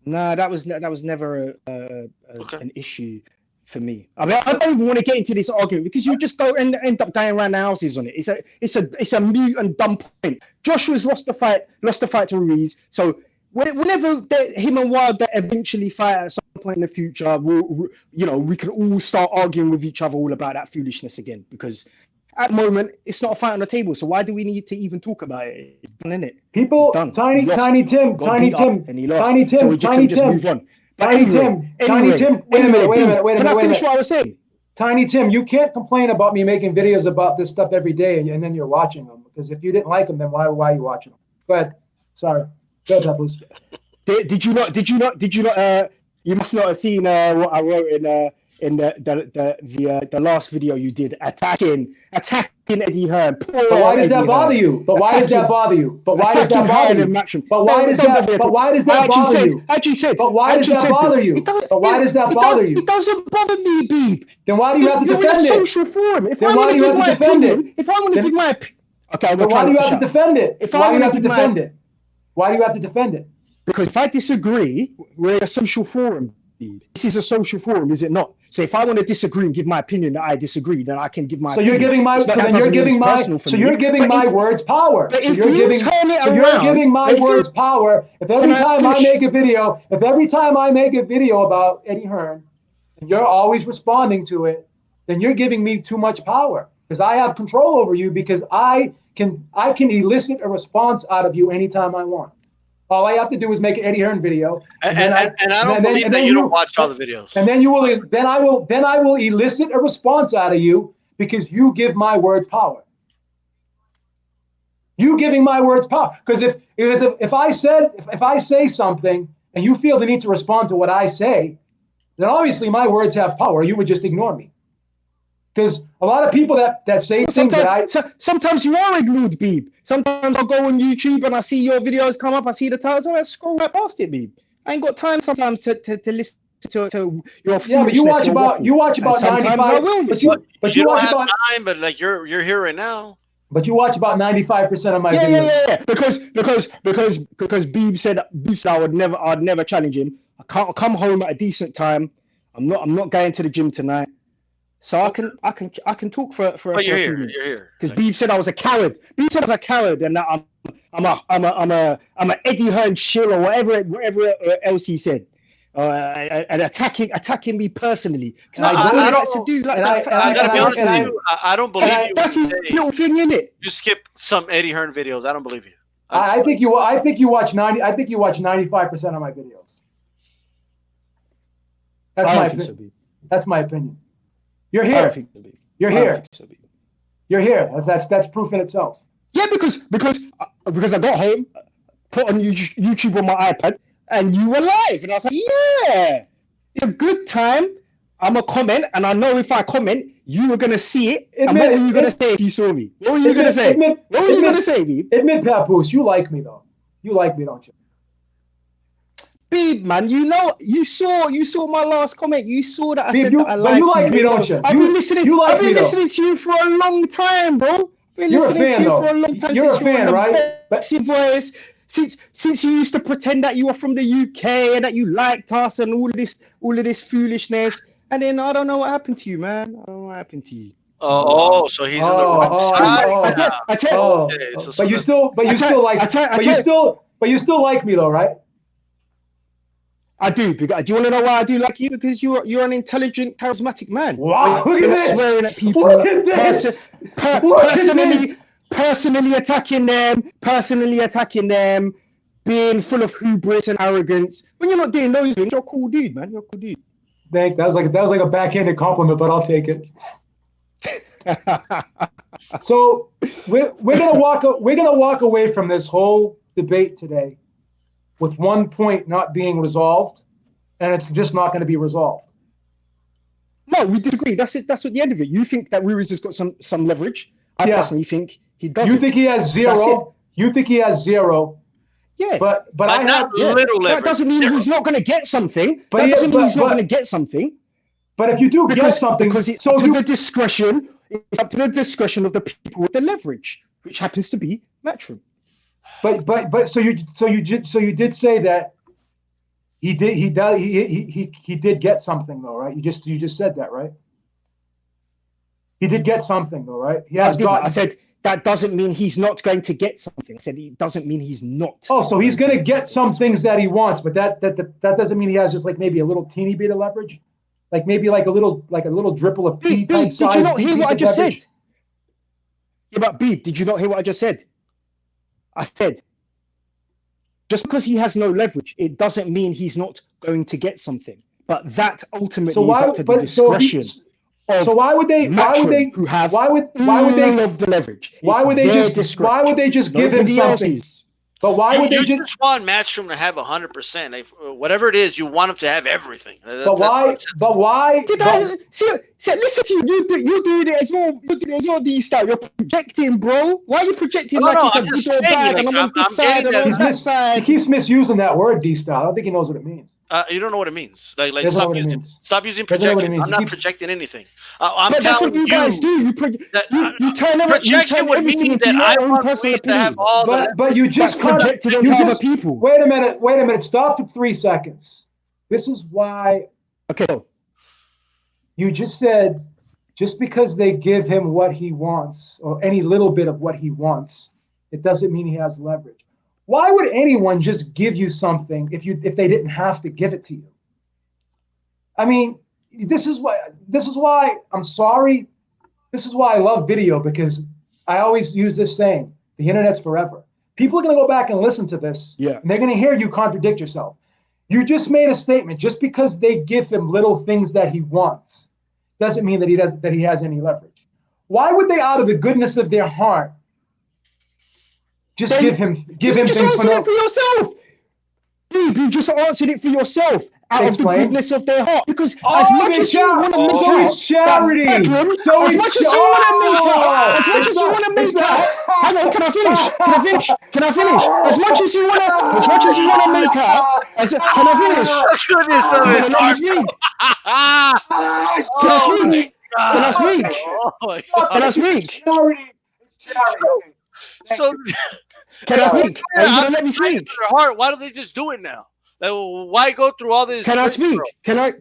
No, that was never an issue for me. I mean, I don't even want to get into this argument because you just go and end up going around the houses on it. It's a mute and dumb point. Joshua's lost the fight to Ruiz. So whenever him and Wilder eventually fight at some point in the future, we can all start arguing with each other all about that foolishness again, because at the moment it's not a fight on the table. So why do we need to even talk about it? It's done, isn't it? People, Tiny Tim. So we can just move on. Tiny Tim. Wait a minute. Can I finish what I was saying? Tiny Tim, you can't complain about me making videos about this stuff every day and then you're watching them, because if you didn't like them, then why are you watching them? Go ahead. Sorry. Go ahead, Papoose. Did you not? You must not have seen what I wrote in the last video you did, attacking Eddie Hearn. But why does that bother you? But why does that bother you? But why does that bother you? But why does that bother you? Actually said. But why does that bother you? But why does that bother you? It doesn't bother me, Beeb. Then why do you have to defend it? Social forum. Then why do you have to defend it? If I want to give my opinion, okay. But why do you have to defend it? Why do you have to defend it? Why do you have to defend it? Because if I disagree, we're a social forum. This is a social forum, is it not? So if I want to disagree and give my opinion that I disagree, then I can give my. So you're giving my. So then you're giving my. So you're giving my words power. So you're giving my words power. If every time I make a video about Eddie Hearn, and you're always responding to it, then you're giving me too much power, because I have control over you, because I can elicit a response out of you anytime I want. All I have to do is make an Eddie Hearn video, and I don't believe that you don't watch all the videos. And then I will elicit a response out of you, because you give my words power. You giving my words power, because if I say something and you feel the need to respond to what I say, then obviously my words have power. You would just ignore me. Because a lot of people that say things sometimes you are ignored, Beeb. Sometimes I'll go on YouTube and I see your videos come up, I see the titles, and I scroll right past it, Beeb. I ain't got time sometimes to listen to your. Yeah, but you watch about 95. But you watch about time, but like you're here right now. But you watch about 95% of my videos. Yeah. Because Beeb said I'd never challenge him. I can't come home at a decent time. I'm not going to the gym tonight. So I can talk for but you're here. Because Beeb said I was a coward. Beeb said I was a coward, and that I'm a Eddie Hearn shill or whatever else he said, and attacking me personally. Because I don't do. Like, I gotta be honest with you. I don't believe you. That's his little thing, in it. You skip some Eddie Hearn videos. I don't believe you. I think you watch 95% of my videos. That's my opinion. You're here. You're here. You're here. That's proof in itself. Yeah, because I got home, put on YouTube on my iPad, and you were live, and I was like, yeah, it's a good time. I'm a comment, and I know if I comment, you were gonna see it. And what were you gonna say if you saw me? What were you gonna say? What were you gonna say, Beeb? Admit, Papoose, you like me though. You like me, don't you? Beeb, man, you saw my last comment. You saw that I said that I like you. But you like me, don't you? I've been listening to you for a long time, bro. You're a fan, though. You're a fan, right? But voice, since you used to pretend that you were from the UK and that you liked us and all of this foolishness, and then I don't know what happened to you, man. I don't know what happened to you. So he's on the wrong side. I tell you. But you still like me, though, right? I do. Do you want to know why I do like you? Because you're an intelligent, charismatic man. Wow! Look at this. Swearing at people. Look at this. Personally attacking them, being full of hubris and arrogance. When you're not doing those things, you're a cool dude, man. You're a cool dude. That was like a backhanded compliment, but I'll take it. So we're gonna walk away from this whole debate today with one point not being resolved, and it's just not going to be resolved. No, we disagree. That's it. That's at the end of it. You think that Ruiz has got some leverage. I personally think he doesn't. You think he has zero. You think he has zero. Yeah, but I have little leverage. That doesn't mean he's not going to get something. But that doesn't mean he's not going to get something. But if you do get something, because it's up to the discretion. It's up to the discretion of the people with the leverage, which happens to be Matchroom. But so you did say that he did get something though, right? You just said that, right? He did get something though, right? I said that doesn't mean he's not going to get something. I said it doesn't mean he's not. Oh, so he's going to get some things that he wants, but that doesn't mean he has just like maybe a little teeny bit of leverage, like maybe like a little dripple of pea type size. Did you not hear what I just said? Yeah, but B, did you not hear what I just said? I said, just because he has no leverage, it doesn't mean he's not going to get something. But that ultimately is up to the discretion. So why would they have all of the leverage? Why would they just give him something? But why would they just want Matchroom to have 100%? Whatever it is, you want him to have everything. But why? Listen to you. You're doing it as well. You're doing it as well, D-Star. You're projecting, bro. Why are you projecting I'm just saying, and I'm on this side and on that side? He keeps misusing that word, D-Star. I don't think he knows what it means. You don't know what it means. Stop using projection. I'm not projecting anything. But that's what you guys do. You turn projection would mean that I want Ruiz to have all but you just projected on other people. Wait a minute. Stop for 3 seconds. This is why. Okay. You just said just because they give him what he wants or any little bit of what he wants, it doesn't mean he has leverage. Why would anyone just give you something if they didn't have to give it to you? I mean, this is why I'm sorry. This is why I love video, because I always use this saying, the internet's forever. People are going to go back and listen to this, and they're going to hear you contradict yourself. You just made a statement. Just because they give him little things that he wants doesn't mean that he has any leverage. Why would they, out of the goodness of their heart, just give him things for yourself? You just answered it for yourself. Out of the goodness of their heart, because as much as you want to make so it's charity. As much as you want to make that. Hang on, can I finish? As much as you want to make that. Can I finish? Goodness of it. Can I speak? So can I speak? Are you gonna let me speak? Why don't they just do it now? Why go through all this? Can I speak? Can I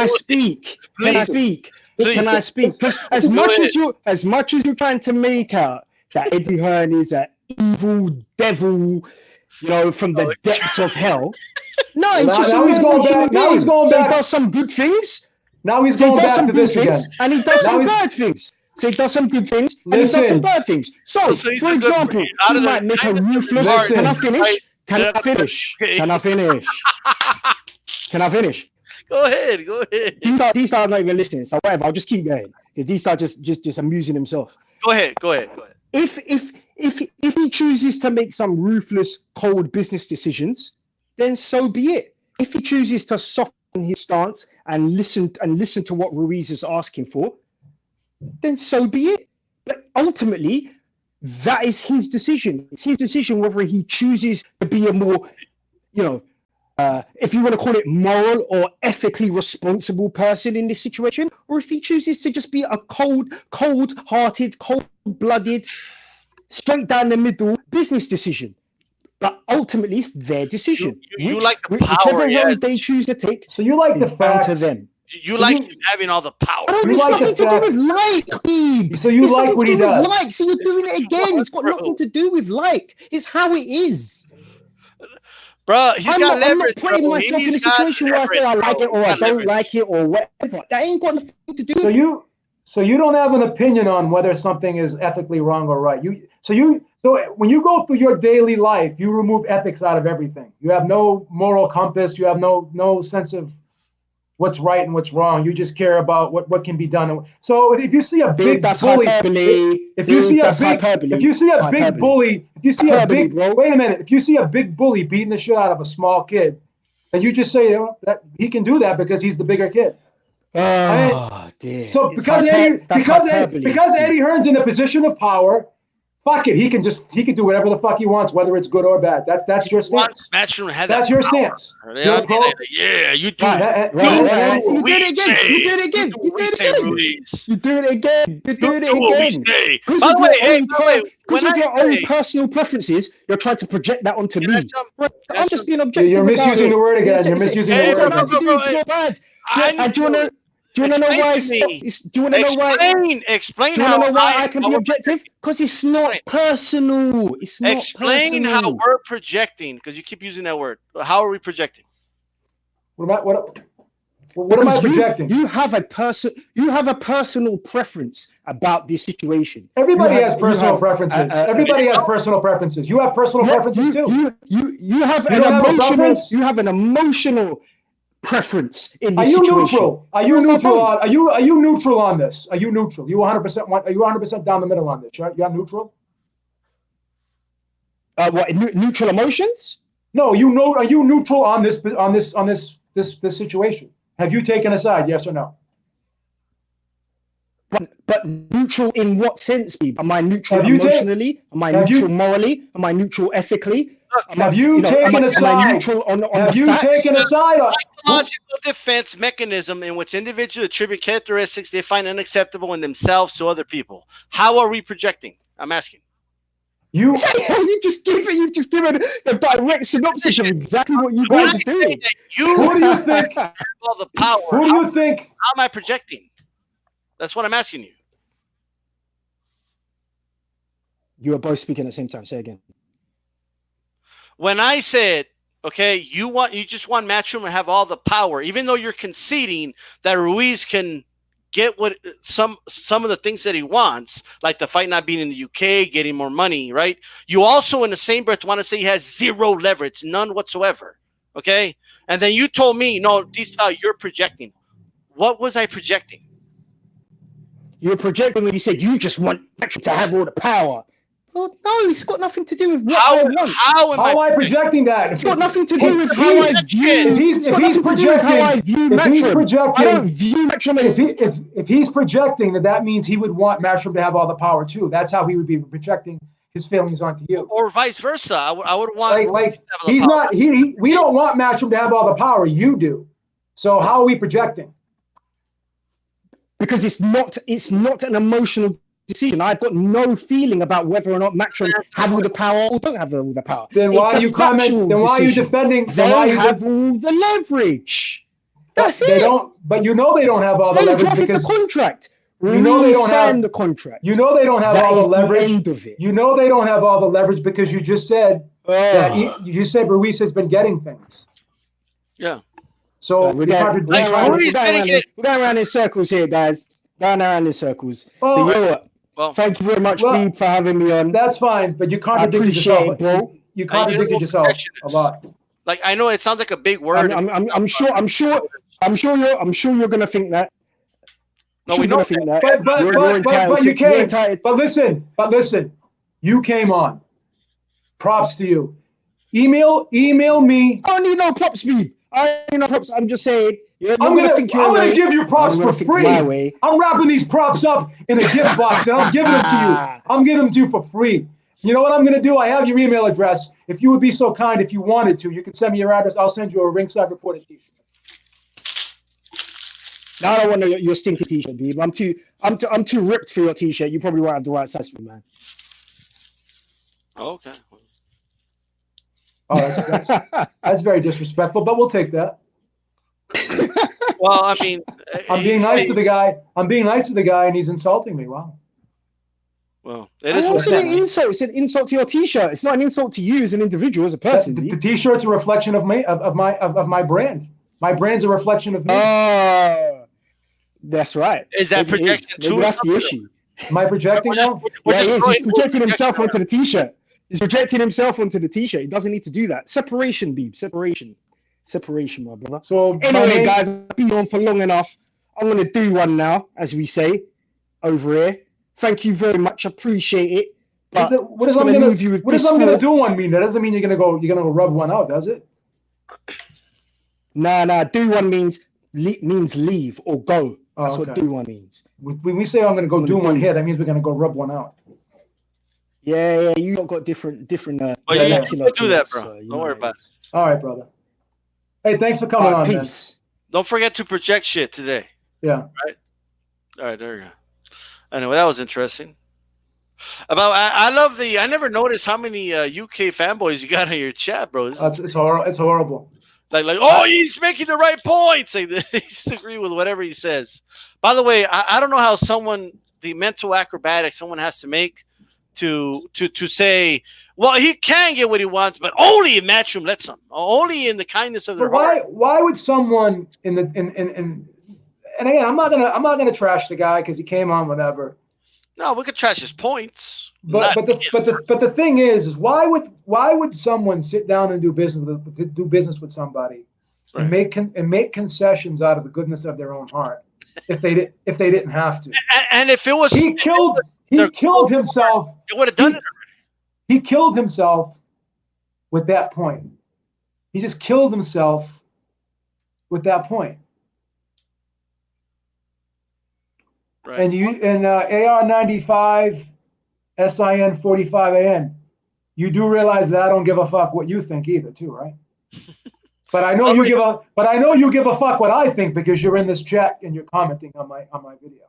speak? Can I speak? Because as much as you're trying to make out that Eddie Hearn is an evil devil, from the depths of hell. No, it's just now he's going back. Now he's going back. He does some good things. Now he's going back to this again. And he does some bad things. So he does some good things and he does some bad things. So for example, he might make a ruthless. Can I finish? Can I finish? Go ahead. D-Star not even listening, so whatever. I'll just keep going because D-Star just amusing himself. Go ahead. If he chooses to make some ruthless, cold business decisions, then so be it. If he chooses to soften his stance and listen to what Ruiz is asking for, then so be it. But ultimately, that is his decision. It's his decision whether he chooses to be a more, if you want to call it moral or ethically responsible person in this situation, or if he chooses to just be a cold-hearted, cold-blooded, straight down the middle business decision. But ultimately, it's their decision. You like the power, whichever road they choose to take. So you like the fact to them. You like having all the power. It's nothing to do with like. So you like what he does. So you're doing it again. It's got nothing to do with like. It's how it is. Bro, I'm not putting myself in a situation where I say I like it or I don't like it or whatever. That ain't got nothing to do with it. So you don't have an opinion on whether something is ethically wrong or right. So when you go through your daily life, you remove ethics out of everything. You have no moral compass. You have no sense of what's right and what's wrong. You just care about what can be done. So if you see a big That's bully, hyperbole. if you see a big bully, wait a minute, if you see a big bully beating the shit out of a small kid, then you just say that he can do that because he's the bigger kid. Oh, dear. So because Eddie Hearn's in a position of power, fuck it, he can do whatever the fuck he wants, whether it's good or bad. That's your stance. That's your stance. Yeah, you do. You did it again. You did it again. You did it again. Because of your own personal preferences, you're trying to project that onto me. I'm just being objective. You're misusing the word again. You're misusing the word again. And do you want to know why? Do you want to know why? Explain do you want to know why I can be objective? Because it's not personal. It's not Explain personal. how we're projecting, because you keep using that word. How are we projecting? What am I projecting? You have a personal preference about this situation. Everybody has personal preferences. Everybody has personal preferences. You have personal preferences too. You have an emotional preference in this situation. Are you neutral on this? Are you neutral? Are you 100% down the middle on this? Right? You're neutral? What neutral emotions? No, are you neutral on this situation? Have you taken a side? Yes or no? But neutral in what sense, Beeb? Am I neutral emotionally? Am I neutral morally? Am I neutral ethically? Have you taken a side? Have you taken a side? Psychological defense mechanism in which individuals attribute characteristics they find unacceptable in themselves to other people. How are we projecting? I'm asking. You just given the direct synopsis of exactly what you guys are doing. Who do you think? All the power. Who do you think? How am I projecting? That's what I'm asking you. You are both speaking at the same time. Say again. When I said, okay, you just want Matchroom to have all the power, even though you're conceding that Ruiz can get what some of the things that he wants, like the fight not being in the UK, getting more money, right? You also, in the same breath, want to say he has zero leverage, none whatsoever. Okay, and then you told me, no, this is how you're projecting. What was I projecting? You were projecting when you said you just want Matchroom to have all the power. Well, no, it's got nothing to do with what I want. How am I projecting that? It's got nothing to do with how I view. If he's projecting, I don't view Matchroom. If he's projecting, that means he would want Matchroom to have all the power too. That's how he would be projecting his feelings onto you, or vice versa. I would want we don't want Matchroom to have all the power. You do. So how are we projecting? Because it's not an emotional decision. I've got no feeling about whether or not Matchroom have all the power or don't have all the power. Then why are you commenting? Then why are you defending? They have all the leverage. That's it. They don't. But you know they don't have all the leverage because the contract. You know they don't have the contract. You know they don't have all the leverage. End of it. You know they don't have all the leverage because you just said that you said Ruiz has been getting things. Yeah. So we're going around in circles here, guys. Going around in circles. Oh, so you know what? Well, thank you very much, Beeb, for having me on. That's fine, but you contradicted yourself, bro. You contradicted yourself a lot. Like, I know it sounds like a big word. I'm sure you're gonna think that. No, we don't think that. But you can't. But listen. You came on. Props to you. Email me. I don't need no props, Beeb. I don't need no props. I'm just saying. I'm gonna give you props for free. I'm wrapping these props up in a gift box and I'm giving them to you. I'm giving them to you for free. You know what I'm gonna do? I have your email address. If you would be so kind, if you wanted to, you can send me your address. I'll send you a Ringside Reporter t-shirt. No, I don't want your stinky t-shirt, Beeb. I'm too ripped for your t-shirt. You probably won't have the right size for me, man. Okay. Oh, that's very disrespectful, but we'll take that. Well, I mean, I'm being nice to the guy. And he's insulting me. Wow. Well, it's an insult. It's an insult to your t-shirt. It's not an insult to you as an individual, as a person. The t-shirt's a reflection of me, of my brand. My brand's a reflection of me. Oh, that's right. Is that projection too? That's the issue. Am I projecting now? Yeah, he is. He's projecting himself onto the t-shirt. He's projecting himself onto the t-shirt. He doesn't need to do that. Separation, Beeb. Separation. separation, my brother. So anyway, guys, I've been on for long enough. I'm gonna do one now, as we say over here. Thank you very much. Appreciate it. But what does I'm gonna do one mean? That doesn't mean you're gonna go rub one out, does it? Nah. Do one means leave or go. That's what do one means. When we say I'm gonna go do one here, that means we're gonna go rub one out. Yeah. You got different. You do that, bro. So, don't worry about it. All right, brother. Hey, thanks for coming on, peace. Man. Don't forget to project shit today. Yeah. Right. All right. There you go. Anyway, that was interesting. I love I never noticed how many UK fanboys you got in your chat, bro. It's horrible. Like, oh, he's making the right points. Like, they disagree with whatever he says. By the way, I don't know how the mental acrobatics someone has to make to say, well, he can get what he wants, but only if Matchroom lets him. Only in the kindness of their heart. Why would someone and again, I'm not gonna trash the guy because he came on whatever. No, we could trash his points. But the thing is why would someone sit down and do business with somebody, right, and make concessions out of the goodness of their own heart if they didn't have to? And if it was he killed himself. He would have done it already. He killed himself with that point. He just killed himself with that point. Right. And AR95 SIN 45AN, you do realize that I don't give a fuck what you think either, too, right? But I know you give a fuck what I think because you're in this chat and you're commenting on my video.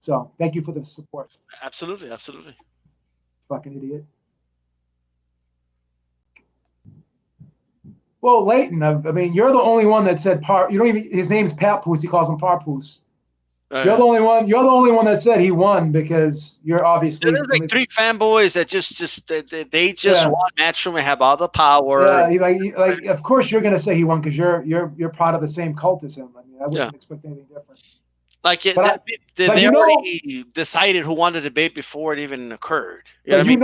So thank you for the support. Absolutely. Fucking idiot. Well, Leighton, I mean, you're the only one that said his name's Papoose. He calls him Papoose. You're the only one. You're the only one that said he won because you're obviously. There's like 3 fanboys that just want Matchroom and have all the power. Yeah, like of course you're gonna say he won because you're part of the same cult as him. I mean, I wouldn't expect anything different. Like they already decided who won the debate before it even occurred. But he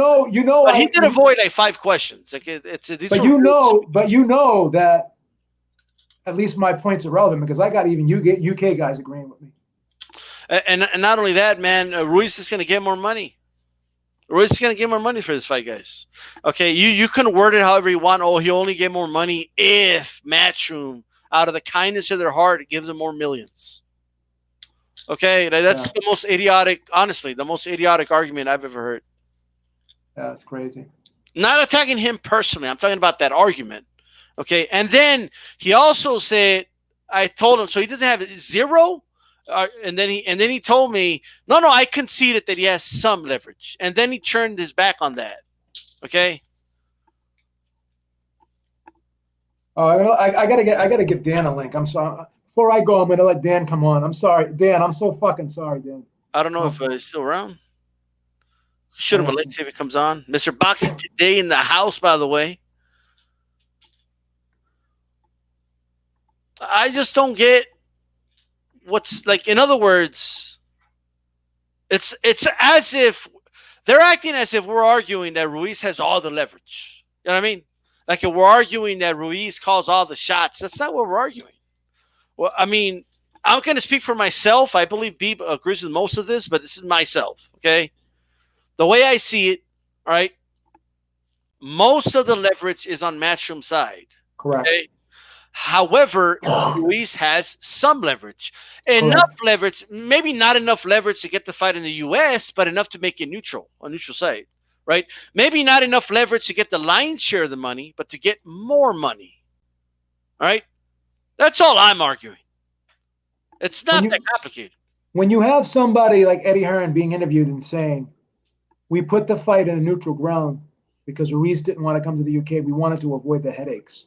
did avoid like 5 questions. Like but you know that at least my points are relevant because I got even UK guys agreeing with me. And not only that, man, Ruiz is going to get more money. Ruiz is going to get more money for this fight, guys. Okay, you can word it however you want. Oh, he'll only get more money if Matchroom, out of the kindness of their heart, gives him more millions. Okay, that's the most idiotic, honestly, the most idiotic argument I've ever heard. Yeah, it's crazy. Not attacking him personally. I'm talking about that argument. Okay, and then he also said, I told him, so he doesn't have 0. And then he told me, no, I conceded that he has some leverage. And then he turned his back on that. Okay. Oh, I gotta give Dan a link. I'm sorry. Before I go, I'm gonna let Dan come on. I'm sorry, Dan. I'm so fucking sorry, Dan. I don't know if he's still around. Should have let's see if it comes on. Mr. Boxing today in the house, by the way. I just don't get. What's like, in other words, it's as if they're acting as if we're arguing that Ruiz has all the leverage. You know what I mean? Like if we're arguing that Ruiz calls all the shots. That's not what we're arguing. Well, I mean, I'm going to speak for myself. I believe Beeb agrees with most of this, but this is myself. Okay. The way I see it, all right, most of the leverage is on Matchroom's side. Correct. Okay? However, Ruiz has some leverage. Enough leverage, maybe not enough leverage to get the fight in the U.S., but enough to make it neutral side, right? Maybe not enough leverage to get the lion's share of the money, but to get more money, all right? That's all I'm arguing. It's not that complicated. When you have somebody like Eddie Hearn being interviewed and saying, we put the fight in a neutral ground because Ruiz didn't want to come to the UK, we wanted to avoid the headaches.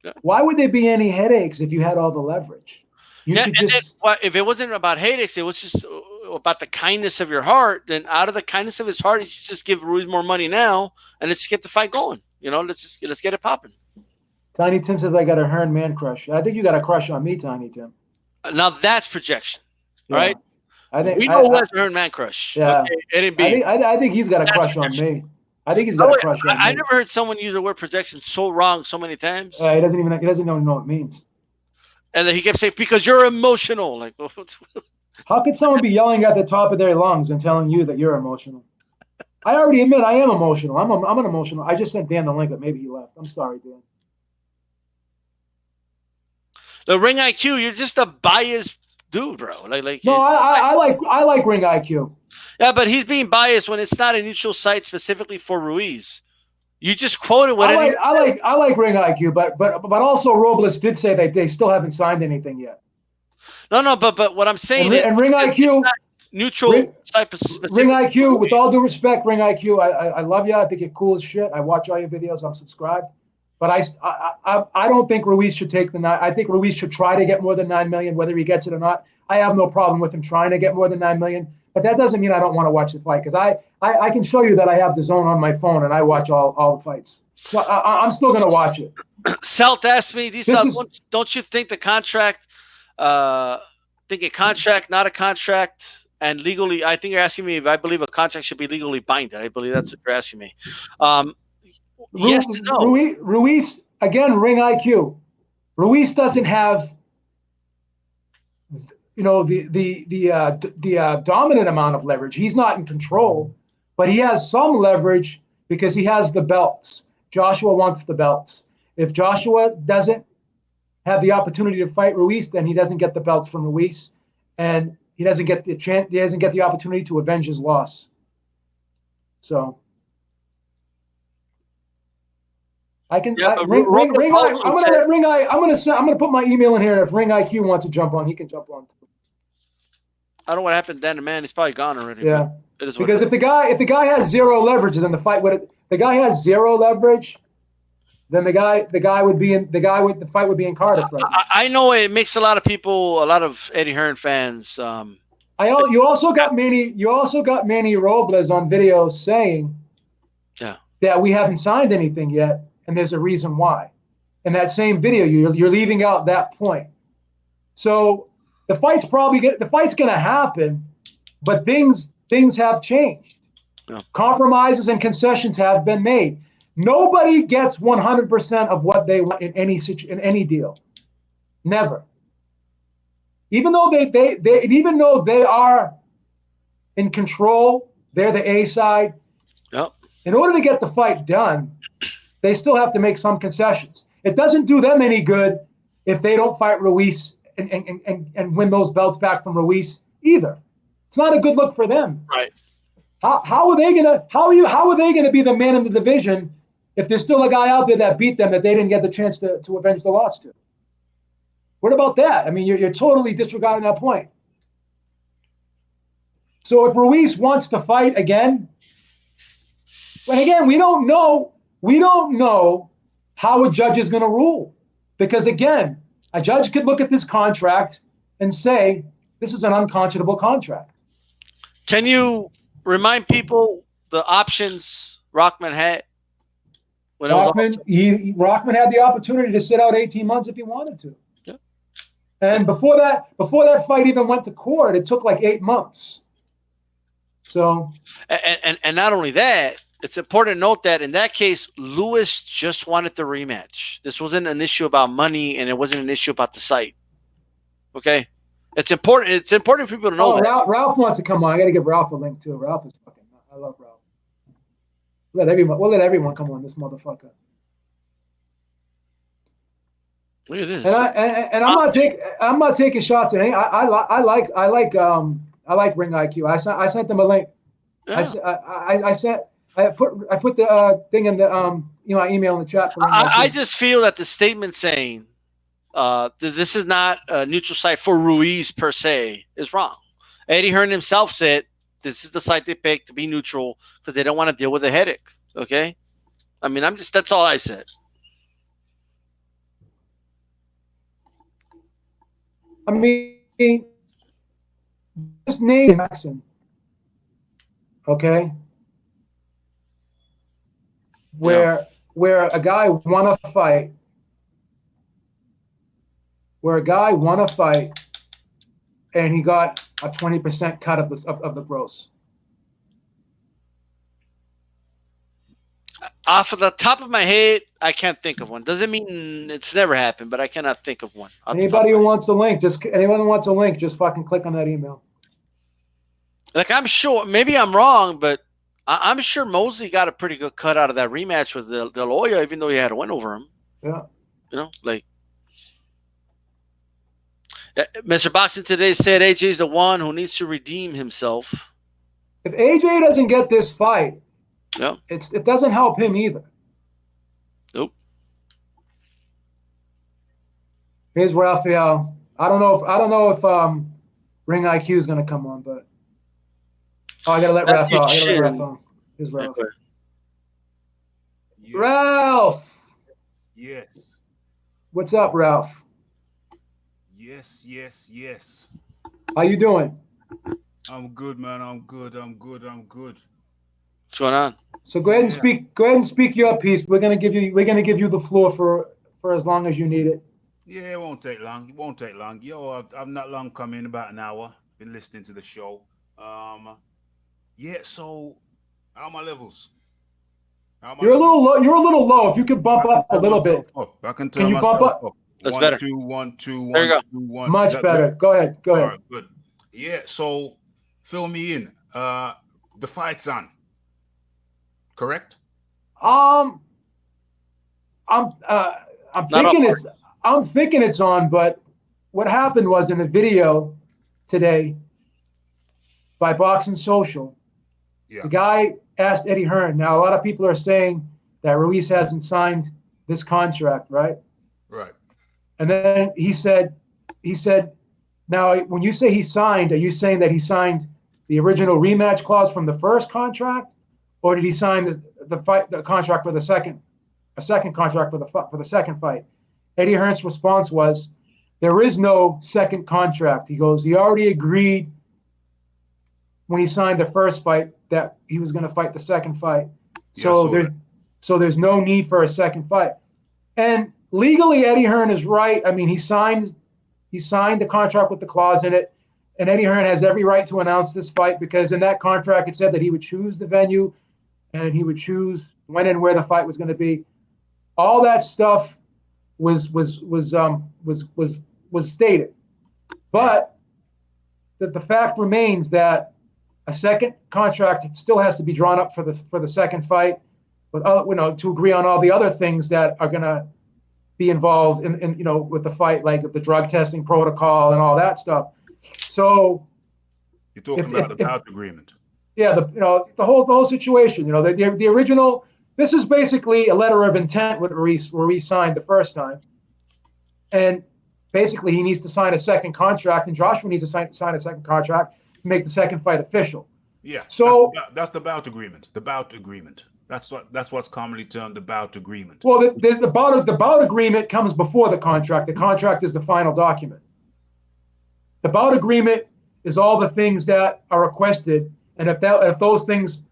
Yeah. Why would there be any headaches if you had all the leverage? If it wasn't about headaches, it was just about the kindness of your heart. Then out of the kindness of his heart, you should just give Ruiz more money now, and let's get the fight going. Let's get it popping. Tiny Tim says I got a Hearn man crush. I think you got a crush on me, Tiny Tim. Now that's projection, right? I think we know who has a Hearn man crush. Yeah, okay? I think he's got a crush on me. I think he's got a crush on I me. never heard someone use the word projection so wrong so many times. He doesn't even know what it means. And then he kept saying, because you're emotional. Like, how could someone be yelling at the top of their lungs and telling you that you're emotional? I already admit I am emotional. I'm an emotional. I just sent Dan the link, but maybe he left. I'm sorry, Dan. The ring IQ, you're just a biased dude, bro. No, I like ring IQ. Yeah, but he's being biased when it's not a neutral site specifically for Ruiz. You just quoted what I like ring IQ, but also Robles did say that they still haven't signed anything yet. No, but what I'm saying and ring IQ neutral site specific. Ring IQ, with all due respect, ring IQ, I love you. I think you're cool as shit. I watch all your videos. I'm subscribed. But I don't think Ruiz should take the 9. I think Ruiz should try to get more than 9 million, whether he gets it or not. I have no problem with him trying to get more than 9 million. But that doesn't mean I don't want to watch the fight, because I can show you that I have the zone on my phone and I watch all the fights. So I'm still going to watch it. Selt asked me, don't you think the contract, think a contract, not a contract, and legally, I think you're asking me if I believe a contract should be legally binding. I believe that's what you're asking me. Yes, no. Ruiz, again, ring IQ. Ruiz doesn't have, the dominant amount of leverage. He's not in control, but he has some leverage because he has the belts. Joshua wants the belts. If Joshua doesn't have the opportunity to fight Ruiz, then he doesn't get the belts from Ruiz, and he doesn't get the chance. He doesn't get the opportunity to avenge his loss. So I can. Yeah, I'm gonna let Ring I. I'm gonna put my email in here, and if Ring IQ wants to jump on, he can jump on too. I don't know what happened then, man. He's probably gone already. Yeah, because if the guy has zero leverage, then the fight would. The guy has zero leverage, then the fight would be in Cardiff right now. I know it makes a lot of Eddie Hearn fans. You also got Manny Robles on video saying, that we haven't signed anything yet, and there's a reason why. In that same video, you're leaving out that point. So the fight's going to happen, but things have changed. Yeah. Compromises and concessions have been made. Nobody gets 100% of what they want in any deal. Never. Even though they are in control, they're the A side. Yep. In order to get the fight done, they still have to make some concessions. It doesn't do them any good if they don't fight Ruiz and win those belts back from Ruiz either. It's not a good look for them. Right. How are they gonna be the man in the division if there's still a guy out there that beat them that they didn't get the chance to avenge the loss to? What about that? I mean, you're totally disregarding that point. So if Ruiz wants to fight again, but again, we don't know how a judge is going to rule, because again, a judge could look at this contract and say this is an unconscionable contract. Can you remind people the options Rockman had? Rockman had the opportunity to sit out 18 months if he wanted to. Yeah. And before that fight even went to court, it took like 8 months. So and not only that, it's important to note that in that case, Lewis just wanted the rematch. This wasn't an issue about money, and it wasn't an issue about the site. Okay? It's important. It's important for people to know that. Ralph wants to come on. I got to give Ralph a link too. Ralph is fucking. I love Ralph. We'll let everyone come on this motherfucker. Look at this. And I'm not taking shots at any. I like Ring IQ. I sent them a link. Yeah. I put the thing in the email in the chat. I just feel that the statement saying that this is not a neutral site for Ruiz per se is wrong. Eddie Hearn himself said this is the site they picked to be neutral because they don't want to deal with a headache. Okay, I mean, that's all I said. I mean, just name Jackson. Okay. Where a guy won a fight, and he got a 20% cut of the gross. Off of the top of my head, I can't think of one. Doesn't mean it's never happened, but I cannot think of one. Anybody who wants a link, anyone who wants a link, just fucking click on that email. Like, I'm sure, maybe I'm wrong, but I'm sure Mosley got a pretty good cut out of that rematch with the lawyer, even though he had a win over him. Yeah. You know, like Mr. Boxing today said AJ's the one who needs to redeem himself. If AJ doesn't get this fight, yeah, it doesn't help him either. Nope. Here's Raphael. I don't know if Ring IQ is going to come on, but I gotta let Raphael. Here's Ralph. Okay. Yes. Ralph. Yes. What's up, Ralph? Yes. How you doing? I'm good, man. I'm good. What's going on? So go ahead and speak. Go ahead and speak your piece. We're gonna give you the floor for as long as you need it. Yeah, it won't take long. Yo, I've not long come in, about an hour. Been listening to the show. Yeah. So, how are my levels? You're a little low. If you could bump up a little bit. I can you bump up? That's better. 1 2 1 there you 2 1. Much better. Good? Go ahead. All right, good. Yeah. So, fill me in. The fight's on. Correct? I'm thinking it's on, but what happened was in a video today by Boxing Social, the guy asked Eddie Hearn. Now, a lot of people are saying that Ruiz hasn't signed this contract, right? Right. And then he said, now, when you say he signed, are you saying that he signed the original rematch clause from the first contract, or did he sign the contract for a second contract for the second fight? Eddie Hearn's response was, there is no second contract. He goes, he already agreed when he signed the first fight that he was going to fight the second fight. So there's no need for a second fight. And legally, Eddie Hearn is right. I mean, he signed the contract with the clause in it, and Eddie Hearn has every right to announce this fight because in that contract it said that he would choose the venue and he would choose when and where the fight was going to be. All that stuff was stated, but the fact remains that a second contract still has to be drawn up for the second fight, with to agree on all the other things that are going to be involved in with the fight, like the drug testing protocol and all that stuff. So you're talking about the bout agreement. Yeah, the whole situation. The original. This is basically a letter of intent what Ruiz signed the first time, and basically he needs to sign a second contract, and Joshua needs to sign a second contract to make the second fight official. Yeah. So that's the bout agreement. The bout agreement. That's what's commonly termed the bout agreement. Well, the bout agreement comes before the contract. The contract is the final document. The bout agreement is all the things that are requested, and if those things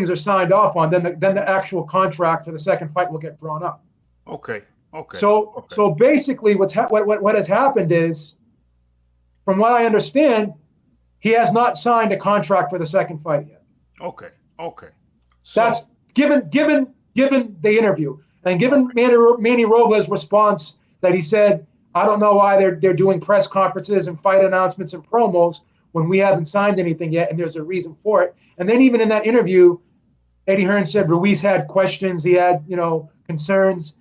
are signed off on, then the actual contract for the second fight will get drawn up. Okay. So basically, what has happened is, from what I understand, he has not signed a contract for the second fight yet. Okay. So, that's given the interview and given Manny Robles' response that he said, I don't know why they're doing press conferences and fight announcements and promos when we haven't signed anything yet, and there's a reason for it. And then even in that interview, Eddie Hearn said Ruiz had questions, he had concerns.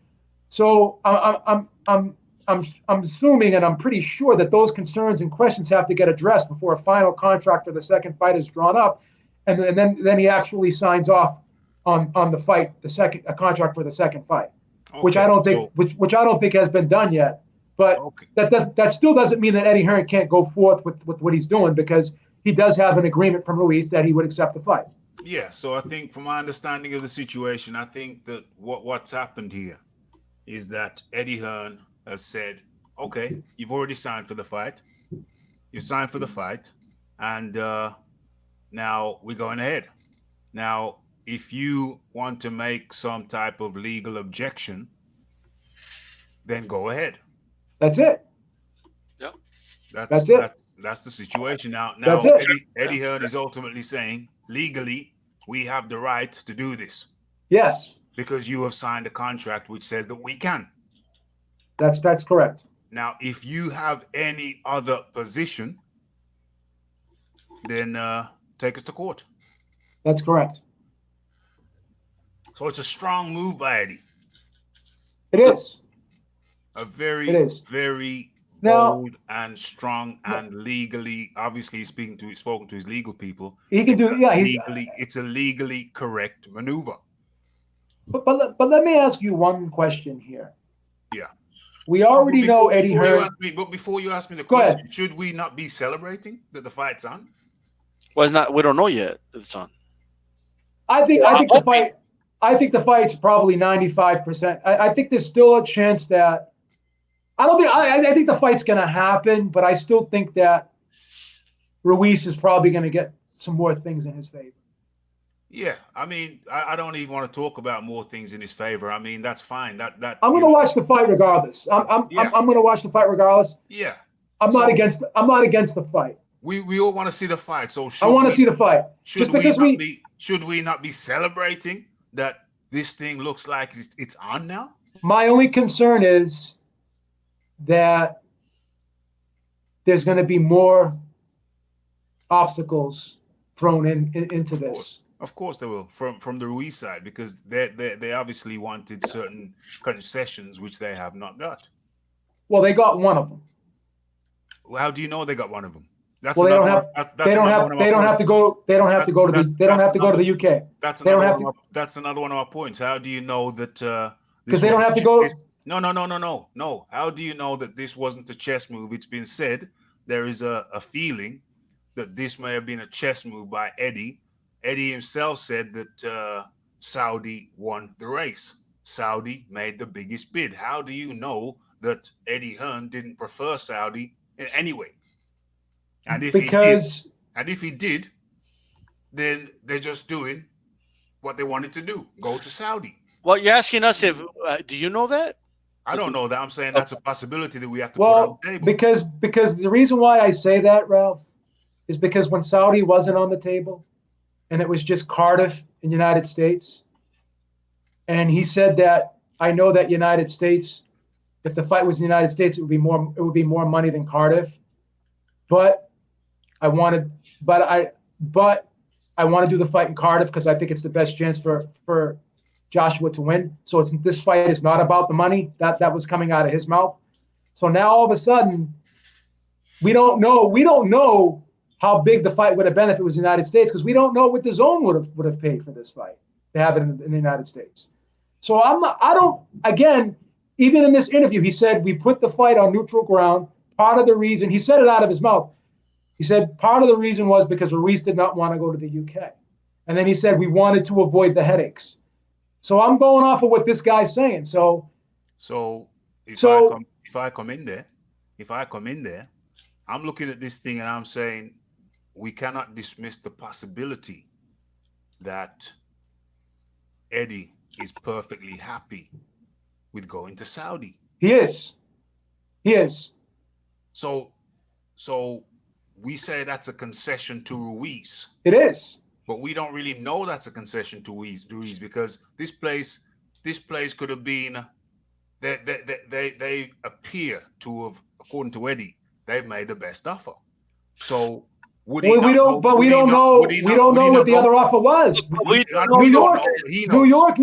So I'm assuming, and I'm pretty sure that those concerns and questions have to get addressed before a final contract for the second fight is drawn up, and then he actually signs off on the fight, a contract for the second fight, which I don't think has been done yet. But that still doesn't mean that Eddie Hearn can't go forth with what he's doing, because he does have an agreement from Ruiz that he would accept the fight. Yeah. So I think, from my understanding of the situation, I think that what's happened here is that Eddie Hearn has said, okay, you've already signed for the fight. You signed for the fight, and now we're going ahead. Now, if you want to make some type of legal objection, then go ahead. That's it. Yep. That's it. That's the situation. Now Eddie Hearn is ultimately saying, legally, we have the right to do this. Yes. because you have signed a contract which says that we can. That's correct. Now, if you have any other position, then take us to court. That's correct. So it's a strong move by Eddie. It is. A very, very bold and strong and legally, obviously spoken to his legal people. He can do, yeah. It's a legally correct maneuver. But let me ask you one question here. Yeah. We already know Eddie Hearn. But before you ask me the question, should we not be celebrating that the fight's on? Well, it's not. We don't know yet if it's on. I think the fight. I think the fight's probably 95%. I think there's still a chance that. I think the fight's going to happen, but I still think that Ruiz is probably going to get some more things in his favor. Yeah, I mean, I don't even want to talk about more things in his favor. I mean, that's fine. That's I'm going to watch the fight regardless. I'm going to watch the fight regardless. Yeah, I'm not against the fight. We all want to see the fight. So I want to see the fight. Just because should we not be celebrating that this thing looks like it's on now? My only concern is that there's going to be more obstacles thrown into this. Of course they will, from the Ruiz side, because they obviously wanted certain concessions which they have not got. Well, they got one of them. Well, how do you know they got one of them? They don't have to go to the UK. That's another one of our points. How do you know that? Because they don't have to go. No. How do you know that this wasn't a chess move? It's been said there is a feeling that this may have been a chess move by Eddie. Eddie himself said that Saudi won the race. Saudi made the biggest bid. How do you know that Eddie Hearn didn't prefer Saudi in any way? And if he did, then they're just doing what they wanted to do: go to Saudi. Well, you're asking us if do you know that? I don't know that. I'm saying that's a possibility that we have to put on the table. Because the reason why I say that, Ralph, is because when Saudi wasn't on the table, and it was just Cardiff in the United States, and he said that I know that United States, if the fight was in the United States, it would be more money than Cardiff, but I want to do the fight in Cardiff because I think it's the best chance for Joshua to win. So this fight is not about the money. That was coming out of his mouth. So now all of a sudden, we don't know how big the fight would have been if it was the United States, because we don't know what the zone would have paid for this fight to have it in the United States. So again, even in this interview, he said we put the fight on neutral ground. Part of the reason, he said it out of his mouth. He said part of the reason was because Ruiz did not want to go to the UK. And then he said we wanted to avoid the headaches. So I'm going off of what this guy's saying. If I come in there, I'm looking at this thing and I'm saying we cannot dismiss the possibility that Eddie is perfectly happy with going to Saudi. He is. So we say that's a concession to Ruiz. It is. But we don't really know that's a concession to Ruiz because this place could have been. They appear to have, according to Eddie, they've made the best offer. So we don't know what the other offer was. New York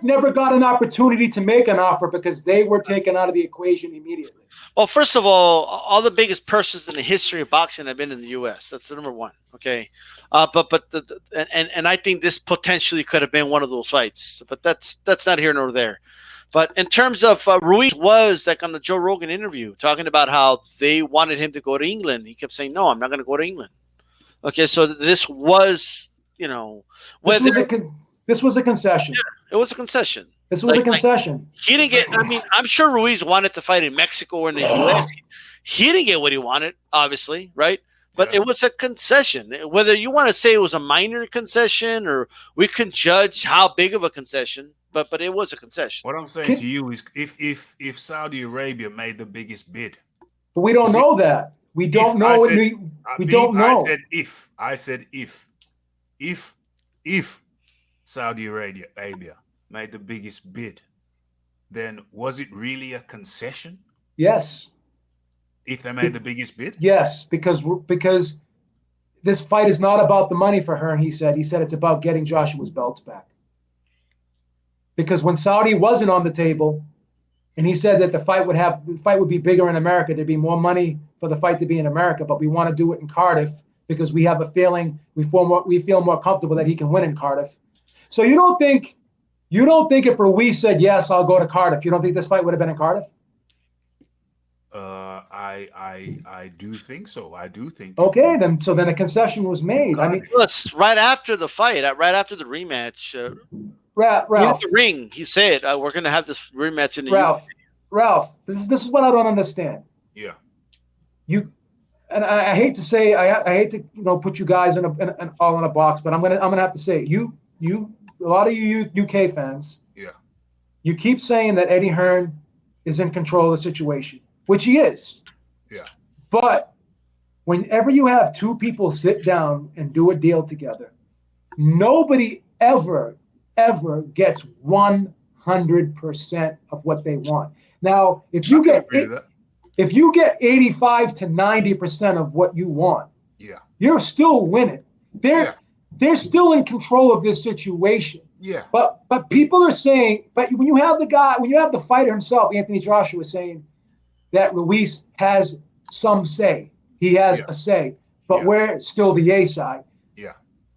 never got an opportunity to make an offer because they were taken out of the equation immediately. Well, first of all the biggest purses in the history of boxing have been in the U.S. That's the number one. Okay, but I think this potentially could have been one of those fights, but that's not here nor there. But in terms of Ruiz was like on the Joe Rogan interview talking about how they wanted him to go to England. He kept saying, "No, I'm not going to go to England." Okay, so this was, this was a concession. Yeah, it was a concession. This was a concession. He didn't get. I mean, I'm sure Ruiz wanted to fight in Mexico or in the U.S. He didn't get what he wanted, obviously, right? But it was a concession. Whether you want to say it was a minor concession or we can judge how big of a concession, but it was a concession. What I'm saying to you is, if Saudi Arabia made the biggest bid, but we don't know that. We don't know. We don't know. I said if Saudi Arabia made the biggest bid, then was it really a concession? Yes. If they made the biggest bid? Yes, because this fight is not about the money for Hearn, he said. He said it's about getting Joshua's belts back. Because when Saudi wasn't on the table, and he said that the fight would be bigger in America, there'd be more money for the fight to be in America, but we want to do it in Cardiff because we have a feeling we feel more comfortable that he can win in Cardiff. So you don't think if Ruiz said yes, I'll go to Cardiff, you don't think this fight would have been in Cardiff? I do think so. I do think. Okay, then a concession was made. I mean, plus, right after the fight, right after the rematch, Ralph, the ring, he said, "We're going to have this rematch in the Ralph, this is what I don't understand. Yeah. And I hate to say, I hate to put you guys in all in a box, but I'm gonna have to say you a lot of you UK fans. Yeah. You keep saying that Eddie Hearn is in control of the situation, which he is. Yeah. But whenever you have two people sit down and do a deal together, nobody ever gets 100% of what they want. Now, if you get 85 to 90% of what you want, yeah, you're still winning. They're still in control of this situation. Yeah. But people are saying, but when you have the fighter himself, Anthony Joshua, saying that Ruiz has some say, he has a say, but we're still the A side. Yeah.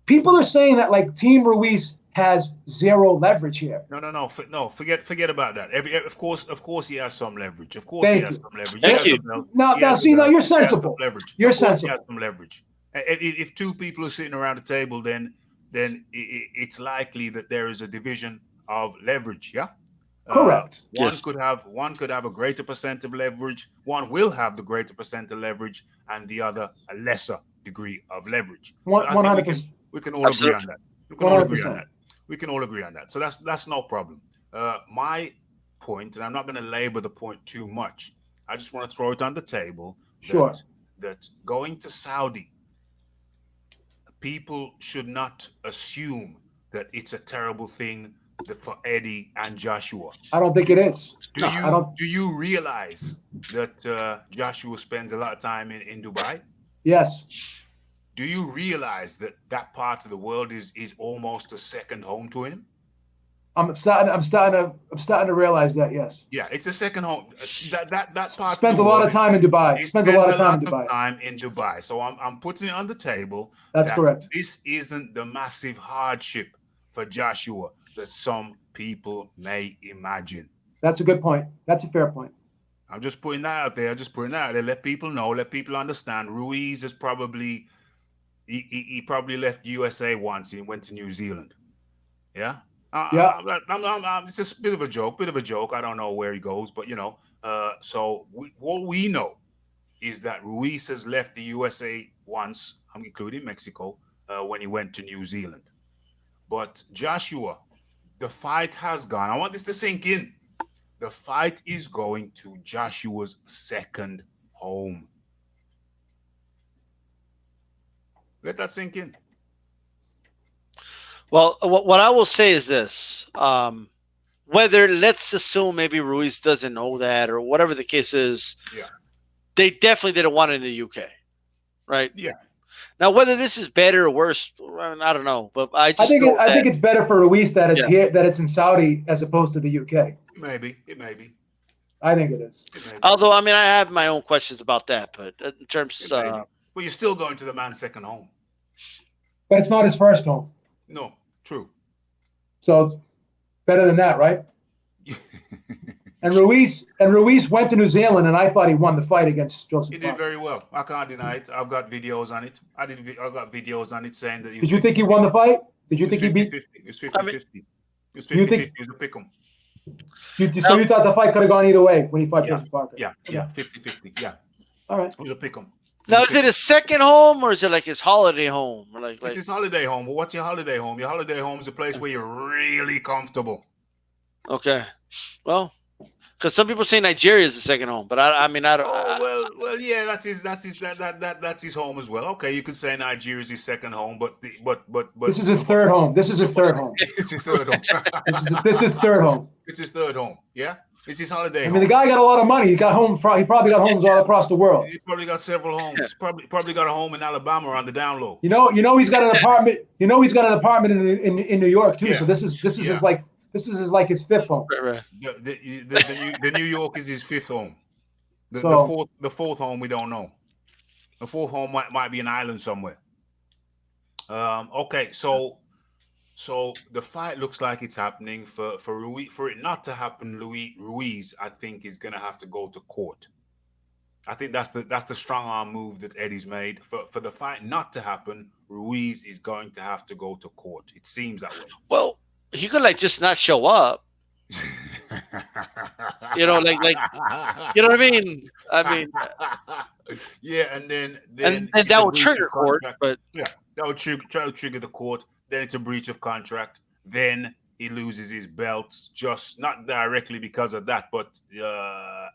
People are saying that like Team Ruiz has zero leverage here. No. Forget about that. Of course, he has some leverage. Of course, Thank he has you. some leverage. Thank you. Now, you're sensible. You're sensible. He has some leverage. If two people are sitting around the table, then it's likely that there is a division of leverage. Yeah. Correct. One could have a greater percent of leverage. One will have the greater percent of leverage, and the other a lesser degree of leverage. 100%. We can all agree on that. We can 100%. all agree on that. We can all agree on that. So that's no problem. My point, and I'm not going to labor the point too much. I just want to throw it on the table. Sure. That going to Saudi, people should not assume that it's a terrible thing for Eddie and Joshua. I don't think it is. Do you realize that Joshua spends a lot of time in Dubai? Yes. Do you realize that part of the world is almost a second home to him? I'm starting to realize that. Yes. Yeah, it's a second home. That part spends a lot of time in Dubai. Spends a lot of time in Dubai. So I'm putting it on the table. That's correct. This isn't the massive hardship for Joshua that some people may imagine. That's a good point. That's a fair point. I'm just putting that out there. Let people know. Let people understand. Ruiz is probably. He probably left USA once and went to New Zealand. Yeah? It's just a bit of a joke. I don't know where he goes, but so what we know is that Ruiz has left the USA once, including Mexico, when he went to New Zealand. But Joshua, the fight has gone. I want this to sink in. The fight is going to Joshua's second home. Let that sink in. Well, what I will say is this. Whether, let's assume maybe Ruiz doesn't know that or whatever the case is, they definitely didn't want it in the UK, right? Yeah. Now, whether this is better or worse, I don't know. But I think it's better for Ruiz that it's here, that it's in Saudi as opposed to the UK. It may be. I think it is. Although, I mean, I have my own questions about that, but in terms of... Well, you're still going to the man's second home. But it's not his first home. No, true. So it's better than that, right? And Ruiz went to New Zealand, and I thought he won the fight against Joseph. He did very well. I can't deny it. I've got videos on it. I've got videos on it saying that. Did you think he won the fight? Did you think he beat? It was 50-50. It was 50-50. It was a pick 'em. So you thought the fight could have gone either way when he fought Joseph Parker? Yeah, 50-50. Yeah. All right. It was a pick 'em. Now, is it his second home or is it like his holiday home? It's his holiday home. Well, what's your holiday home? Your holiday home is a place where you're really comfortable. Okay. Well, Because some people say Nigeria is the second home, but I mean, I don't. Well, yeah, that's his home as well. Okay, you could say Nigeria is his second home, but this is his third home. This is his third home. It's his third home. this is third home. It's his third home. Yeah, it's his holiday. I mean, the guy got a lot of money. He got home. He probably got homes all across the world. He probably got several homes. Probably got a home in Alabama on the down low. You know, he's got an apartment. You know, he's got an apartment in New York too. Yeah. So this is his fifth home. Right. The New York is his fifth home. The fourth home we don't know. The fourth home might be an island somewhere. Okay, so the fight looks like it's happening. For Ruiz, for it not to happen, Ruiz, I think, is gonna have to go to court. I think that's the strong arm move that Eddie's made. For the fight not to happen, Ruiz is going to have to go to court. It seems that way. Well, he could just not show up. You know, like you know what I mean? Yeah, and then that would trigger court, but yeah, that would trigger the court. Then it's a breach of contract. Then he loses his belts, just not directly because of that, but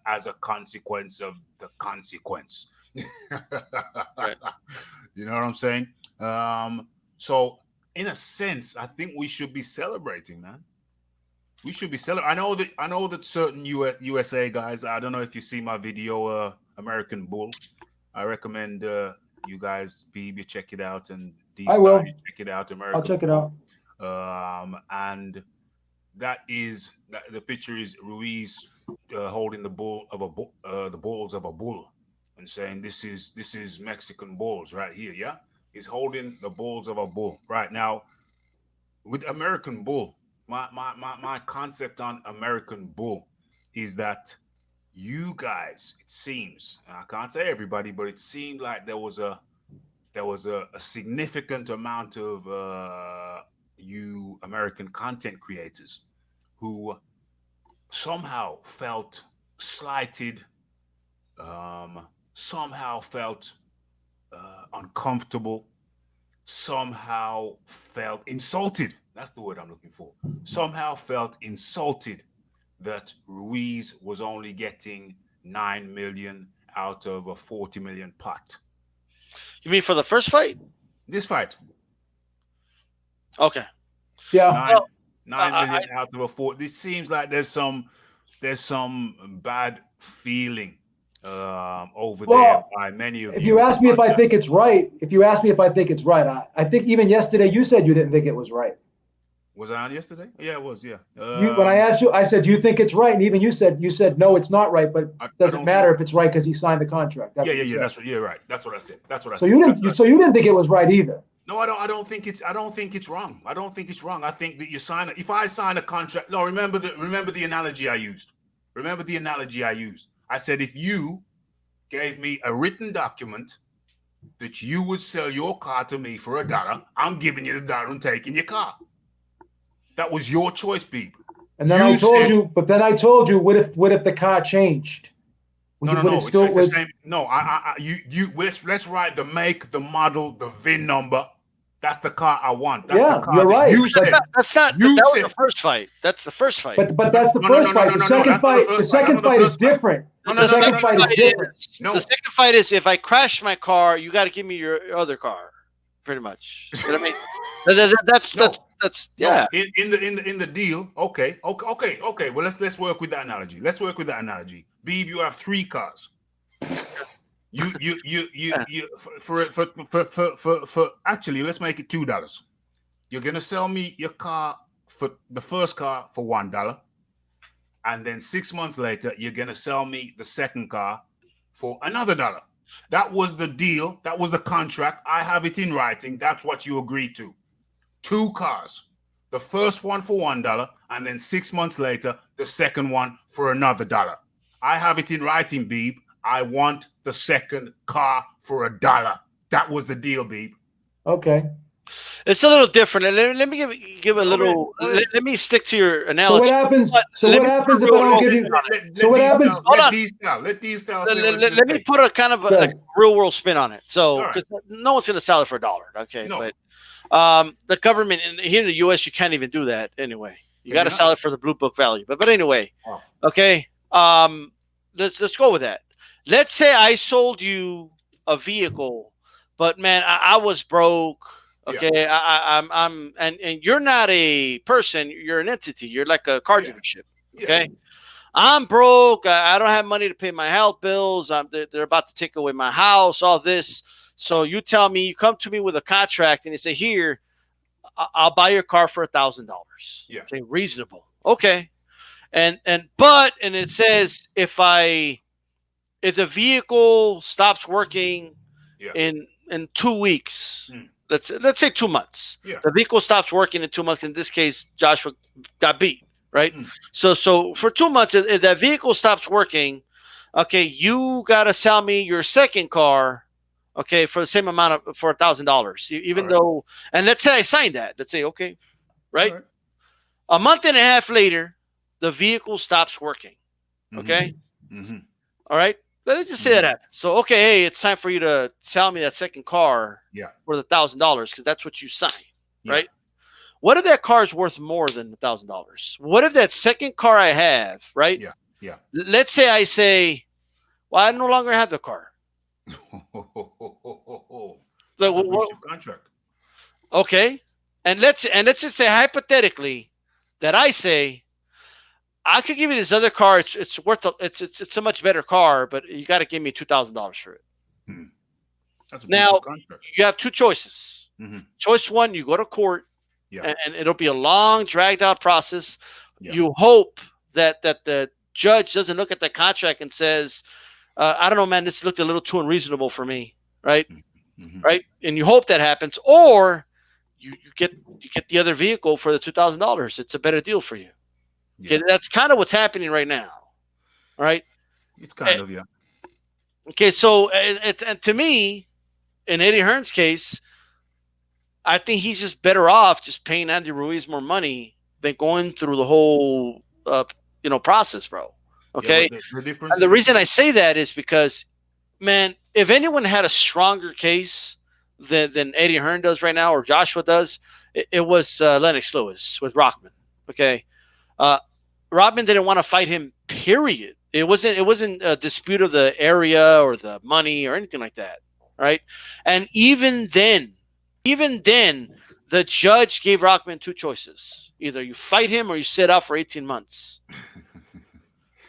as a consequence of the consequence. Right. You know what I'm saying? So in a sense, I think we should be celebrating, man. We should be celebrating. I know that certain USA guys. I don't know if you see my video, American Bull. I recommend you guys you check it out, and I will check it out. American. I'll check it out. And the picture is Ruiz holding the balls of a bull, and saying this is Mexican bulls right here. Yeah, he's holding the balls of a bull right now. With American Bull, my concept on American Bull is that you guys, it seems, I can't say everybody, but it seemed like there was a significant amount of you American content creators who somehow felt slighted, somehow felt uncomfortable, somehow felt insulted. That's the word I'm looking for. Somehow felt insulted that Ruiz was only getting 9 million out of a 40 million pot. You mean for the first fight? This fight. Okay. Yeah. 9 million out of a 40. This seems like there's some bad feeling over there by many of you. If you ask me if I think it's right, I think even yesterday you said you didn't think it was right. Was I on yesterday? Yeah, it was. Yeah. When I asked you, I said, "Do you think it's right?" And even you said, "No, it's not right." But it doesn't matter if it's right because he signed the contract. That's That's what. Yeah, right. That's what I said. So you didn't think it was right either. No, I don't think it's wrong. I don't think it's wrong. I think that if I sign a contract. No, remember the analogy I used. I said, if you gave me a written document that you would sell your car to me for $1, I'm giving you the $1 and taking your car. That was your choice, Beeb. And then I told you, what if the car changed? It's the same. No, let's write the make, the model, the VIN number. That's the car I want. That's the car you're right. You said. That was the first fight. That's the first fight. But that's the first fight. The second fight is different. The second fight is different. The second fight is if I crash my car, you got to give me your other car, pretty much. You know what I mean? That's yeah. In the deal. Okay. Well, let's work with that analogy. Beeb, you have 3 cars. You for actually, let's make it $2. You're gonna sell me your car for the first car for $1, and then 6 months later, you're gonna sell me the second car for another $1. That was the deal. That was the contract. I have it in writing. That's what you agreed to. 2 cars. The first one for $1, and then 6 months later, the second one for another $1. I have it in writing, Beeb. I want the second car for $1. That was the deal, Beeb. Okay. It's a little different. Let me give a little. Let me stick to your analogy. So what happens if I don't give you? So what happens? Let these styles. Let me put a kind of a real world spin on it. So because no one's going to sell it for $1. Okay, no. But the government here in the U.S. you can't even do that anyway. You got to sell it for the blue book value. But anyway, okay. Let's go with that. Let's say I sold you a vehicle, but man, I was broke. Okay, Yeah. I'm and you're not a person. You're an entity. You're like a car dealership. Okay. Yeah. I'm broke. I don't have money to pay my health bills. They're about to take away my house, all this. So you tell me, you come to me with a contract and you say, here, I'll buy your car for $1,000. Yeah. Okay, reasonable. Okay. And it says if the vehicle stops working in 2 weeks, let's say 2 months. Yeah. The vehicle stops working in 2 months. In this case, Joshua got beat. Right. So for 2 months, if that vehicle stops working, okay, you gotta sell me your second car, okay, for the same amount for $1,000. Even though, and let's say I signed that. Let's say, okay, right? A month and a half later, the vehicle stops working. Okay. All right. Let's just say that happens. So okay, hey, it's time for you to sell me that second car for the $1,000 because that's what you signed, right? What if that car is worth more than $1,000? What if that second car I have, right? Yeah. Let's say I say, well, I no longer have the car. That's a breach of contract. Okay. And let's just say hypothetically that I say, I could give you this other car. It's worth it's a much better car, but you got to give me $2,000 for it. That's a breach now of contract. You have two choices. Choice one, you go to court. And it'll be a long, dragged out process. You hope that the judge doesn't look at the contract and says, I don't know, man, this looked a little too unreasonable for me. Right. Right. And you hope that happens. Or you get the other vehicle for the $2,000. It's a better deal for you. Okay, that's kind of what's happening right now. All right. It's kind of, Okay. So and to me, in Eddie Hearn's case, I think he's just better off just paying Andy Ruiz more money than going through the whole, process, bro. Okay. The difference. And the reason I say that is because, man, if anyone had a stronger case than Eddie Hearn does right now, or Joshua does, it was Lennox Lewis with Rockman. Okay. Rockman didn't want to fight him, period. It wasn't a dispute of the area or the money or anything like that. Right. And even then, the judge gave Rockman two choices. Either you fight him or you sit out for 18 months.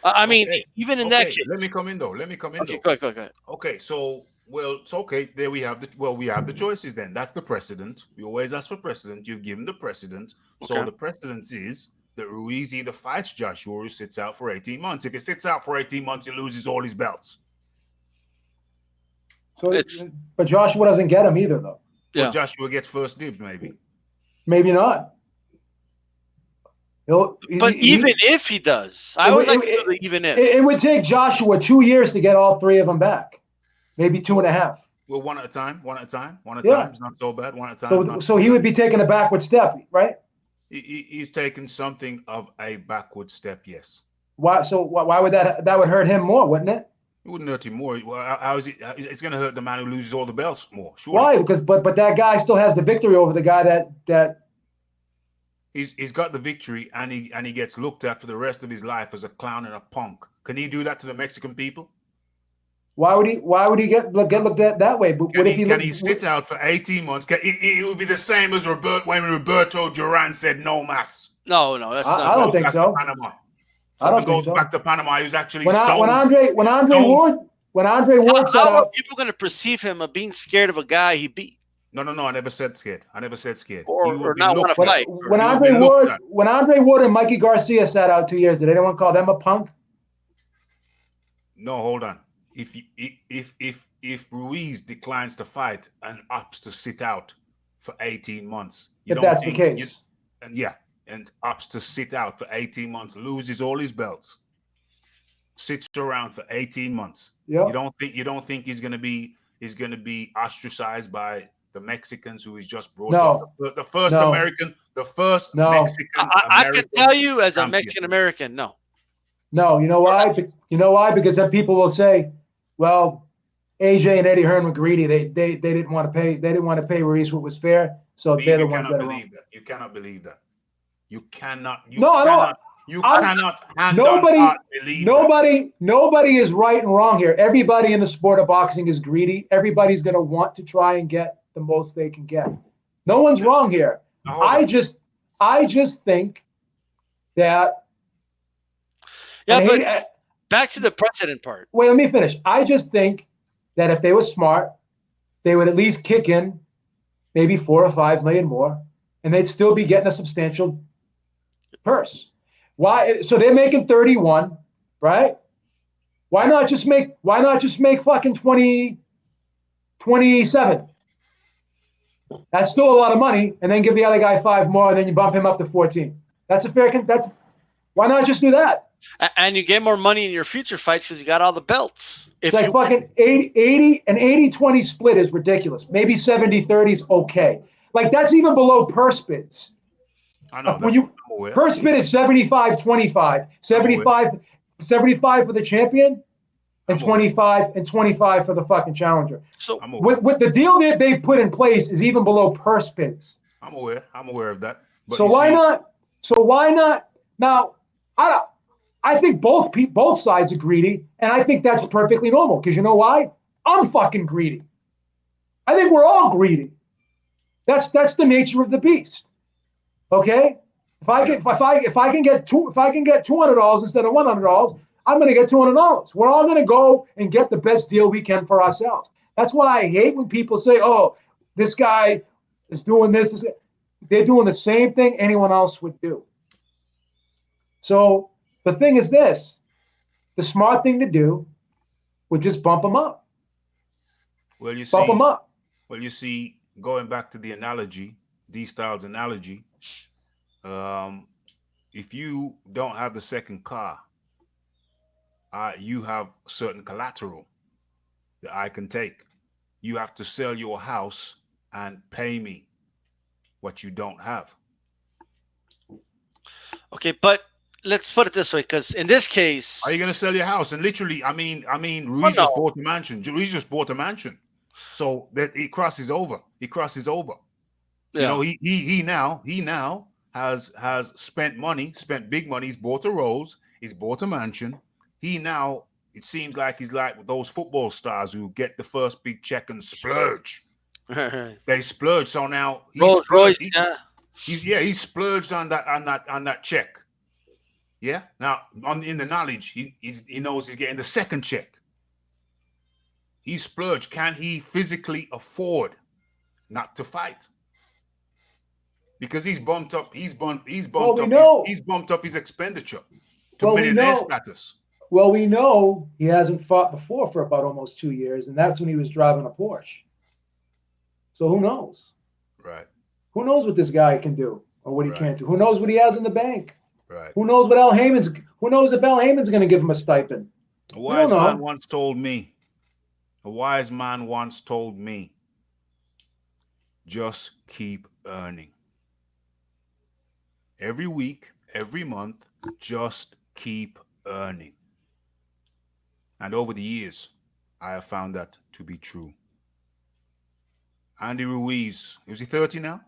I mean, even in that case. Let me come in, though. Okay, go ahead. Okay, so, it's okay. There we have the choices then. That's the precedent. We always ask for precedent. You've given the precedent. Okay. So the precedent is that Ruiz either fights Joshua or sits out for 18 months. If he sits out for 18 months, he loses all his belts. So, but Joshua doesn't get him either, though. Well, Joshua gets first dibs, maybe. Maybe not. Even if he does, even if. It would take Joshua 2 years to get all three of them back. Maybe 2.5. Well, one at a time. It's not so bad. One at a time. So he would be taking a backward step, right? He's taken something of a backward step, yes. Why? So why would that would hurt him more, wouldn't it? It wouldn't hurt him more. Well, how is it? It's going to hurt the man who loses all the belts more. Surely. Why? Because but that guy still has the victory over the guy that. He's got the victory, and he gets looked at for the rest of his life as a clown and a punk. Can he do that to the Mexican people? Why would he get looked at that way? But can he sit out for 18 months? It would be the same as when Roberto Duran said no mas. No, that's not. I don't think so. I don't think so. Back to Panama, he was actually when Andre Ward said, how are people going to perceive him of being scared of a guy he beat? No. I never said scared. Or not want to fight. When Andre Ward and Mikey Garcia sat out 2 years, did anyone call them a punk? No, hold on. If Ruiz declines to fight and opts to sit out for 18 months, if that's the case, and opts to sit out for 18 months, loses all his belts, sits around for 18 months. Yep. You don't think he's gonna be ostracized by the Mexicans who he's just brought up? The first Mexican. I can tell you as a Mexican American, no. No, you know why? Because then people will say, well, AJ and Eddie Hearn were greedy. They didn't want to pay. They didn't want to pay Ruiz what was fair. So they're the ones that are wrong. You cannot believe that. You cannot. You cannot hand nobody, on heart believe that. nobody is right and wrong here. Everybody in the sport of boxing is greedy. Everybody's going to want to try and get the most they can get. No one's wrong here. I just think that. Yeah, but back to the precedent part. Wait, let me finish. I just think that if they were smart, they would at least kick in maybe 4 or 5 million more, and they'd still be getting a substantial purse. Why? So they're making 31, right? Why not just make fucking 27? That's still a lot of money, and then give the other guy 5 more, and then you bump him up to 14. That's a fair. Why not just do that? And you get more money in your future fights because you got all the belts. It's like fucking 80, an 80-20 split is ridiculous. Maybe 70-30 is okay. Like that's even below purse bids. I know. When purse bid is 75-25, 75 for the champion, and 25 for the fucking challenger. So with the deal that they've put in place is even below purse bids. I'm aware of that. But why not? Now, I think both sides are greedy, and I think that's perfectly normal. Because you know why? I'm fucking greedy. I think we're all greedy. That's the nature of the beast. Okay? If I can get $200 instead of $100, I'm going to get $200. We're all going to go and get the best deal we can for ourselves. That's why I hate when people say, "Oh, this guy is doing this." They're doing the same thing anyone else would do. So the thing is this: the smart thing to do would just bump them up. Well, bump them up. Well, you see, going back to the analogy, D-Styles analogy, if you don't have the second car, you have certain collateral that I can take. You have to sell your house and pay me what you don't have. Okay, but let's put it this way, because in this case, are you going to sell your house? And literally, I mean, Ruiz just bought a mansion. Ruiz just bought a mansion, so that it crosses over. He crosses over. Yeah. You know, he now has spent big money. He's bought a Rolls. He's bought a mansion. He now, it seems like he's like those football stars who get the first big check and splurge. They splurge. So now Ruiz, he splurged on that check. Yeah. Now in the knowledge, he knows he's getting the second check. He splurged. Can he physically afford not to fight? Because he's bumped up his expenditure to millionaire status. Well, we know he hasn't fought before for about almost 2 years, and that's when he was driving a Porsche. So who knows? Right. Who knows what this guy can do or what he can't do? Who knows what he has in the bank? Right. Who knows if Al Heyman's going to give him a stipend? A wise man once told me, just keep earning. Every week, every month, just keep earning. And over the years, I have found that to be true. Andy Ruiz, is he 30 now?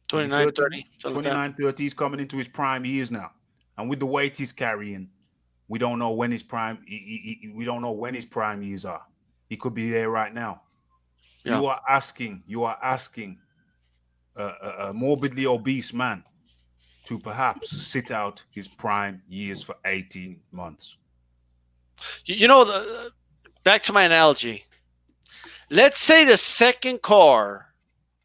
29, 30. 29, 30. He's coming into his prime years now. And with the weight he's carrying, we don't know when his prime. We don't know when his prime years are. He could be there right now. Yeah. You are asking a morbidly obese man to perhaps sit out his prime years for 18 months. You know, back to my analogy. Let's say the second car,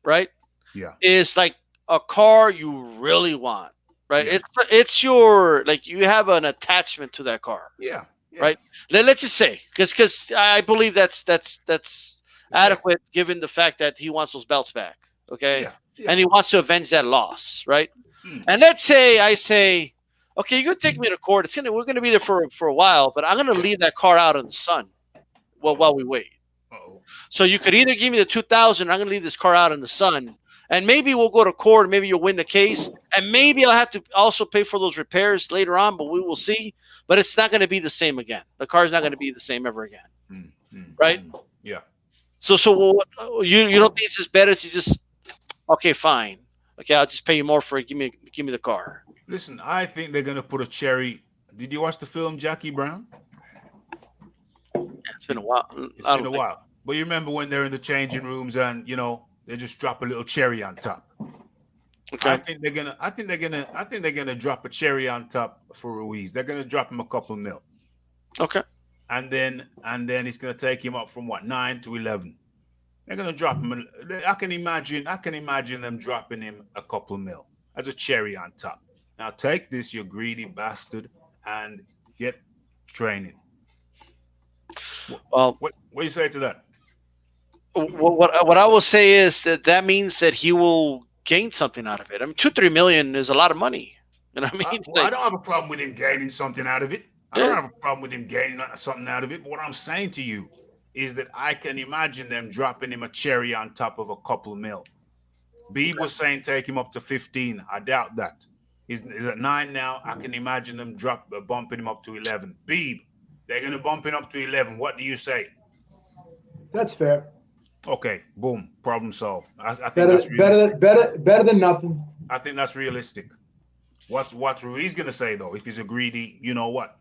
right? Yeah. Is like a car you really want, right? Yeah. It's your, like, you have an attachment to that car. Yeah. Right. Let's just say, because I believe that's adequate given the fact that he wants those belts back. Okay. Yeah. And he wants to avenge that loss, right? And let's say I say, okay, you're gonna take me to court. We're gonna be there for a while, but I'm gonna leave that car out in the sun while we wait. Uh-oh. So you could either give me the $2,000, I'm gonna leave this car out in the sun, and maybe we'll go to court, maybe you'll win the case, and maybe I'll have to also pay for those repairs later on, but we will see. But it's not gonna be the same again. The car's not gonna be the same ever again. Right? Yeah. So you don't think it's just better to just, okay, fine. Okay, I'll just pay you more for it. Give me the car. Listen, I think they're gonna put a cherry. Did you watch the film Jackie Brown? It's been a while. It's been a while. But you remember when they're in the changing rooms and they just drop a little cherry on top. Okay. I think they're gonna drop a cherry on top for Ruiz. They're gonna drop him a couple mil. Okay. And then it's gonna take him up from 9 to 11. They're gonna drop him. I can imagine them dropping him a couple mil as a cherry on top. Now take this, you greedy bastard, and get training. Well, what do you say to that? What I will say is that means that he will gain something out of it. I mean, 2-3 million is a lot of money. You know what I mean? I don't have a problem with him gaining something out of it. I don't have a problem with him gaining something out of it. But what I'm saying to you is that I can imagine them dropping him a cherry on top of a couple mil. Beeb was saying take him up to 15. I doubt that. He's at 9 now. I can imagine them bumping him up to 11. Beeb, they're going to bump him up to 11. What do you say? That's fair. Okay, boom, problem solved. I think better than nothing. I think that's realistic. What's Ruiz gonna say though? If he's a greedy, you know what?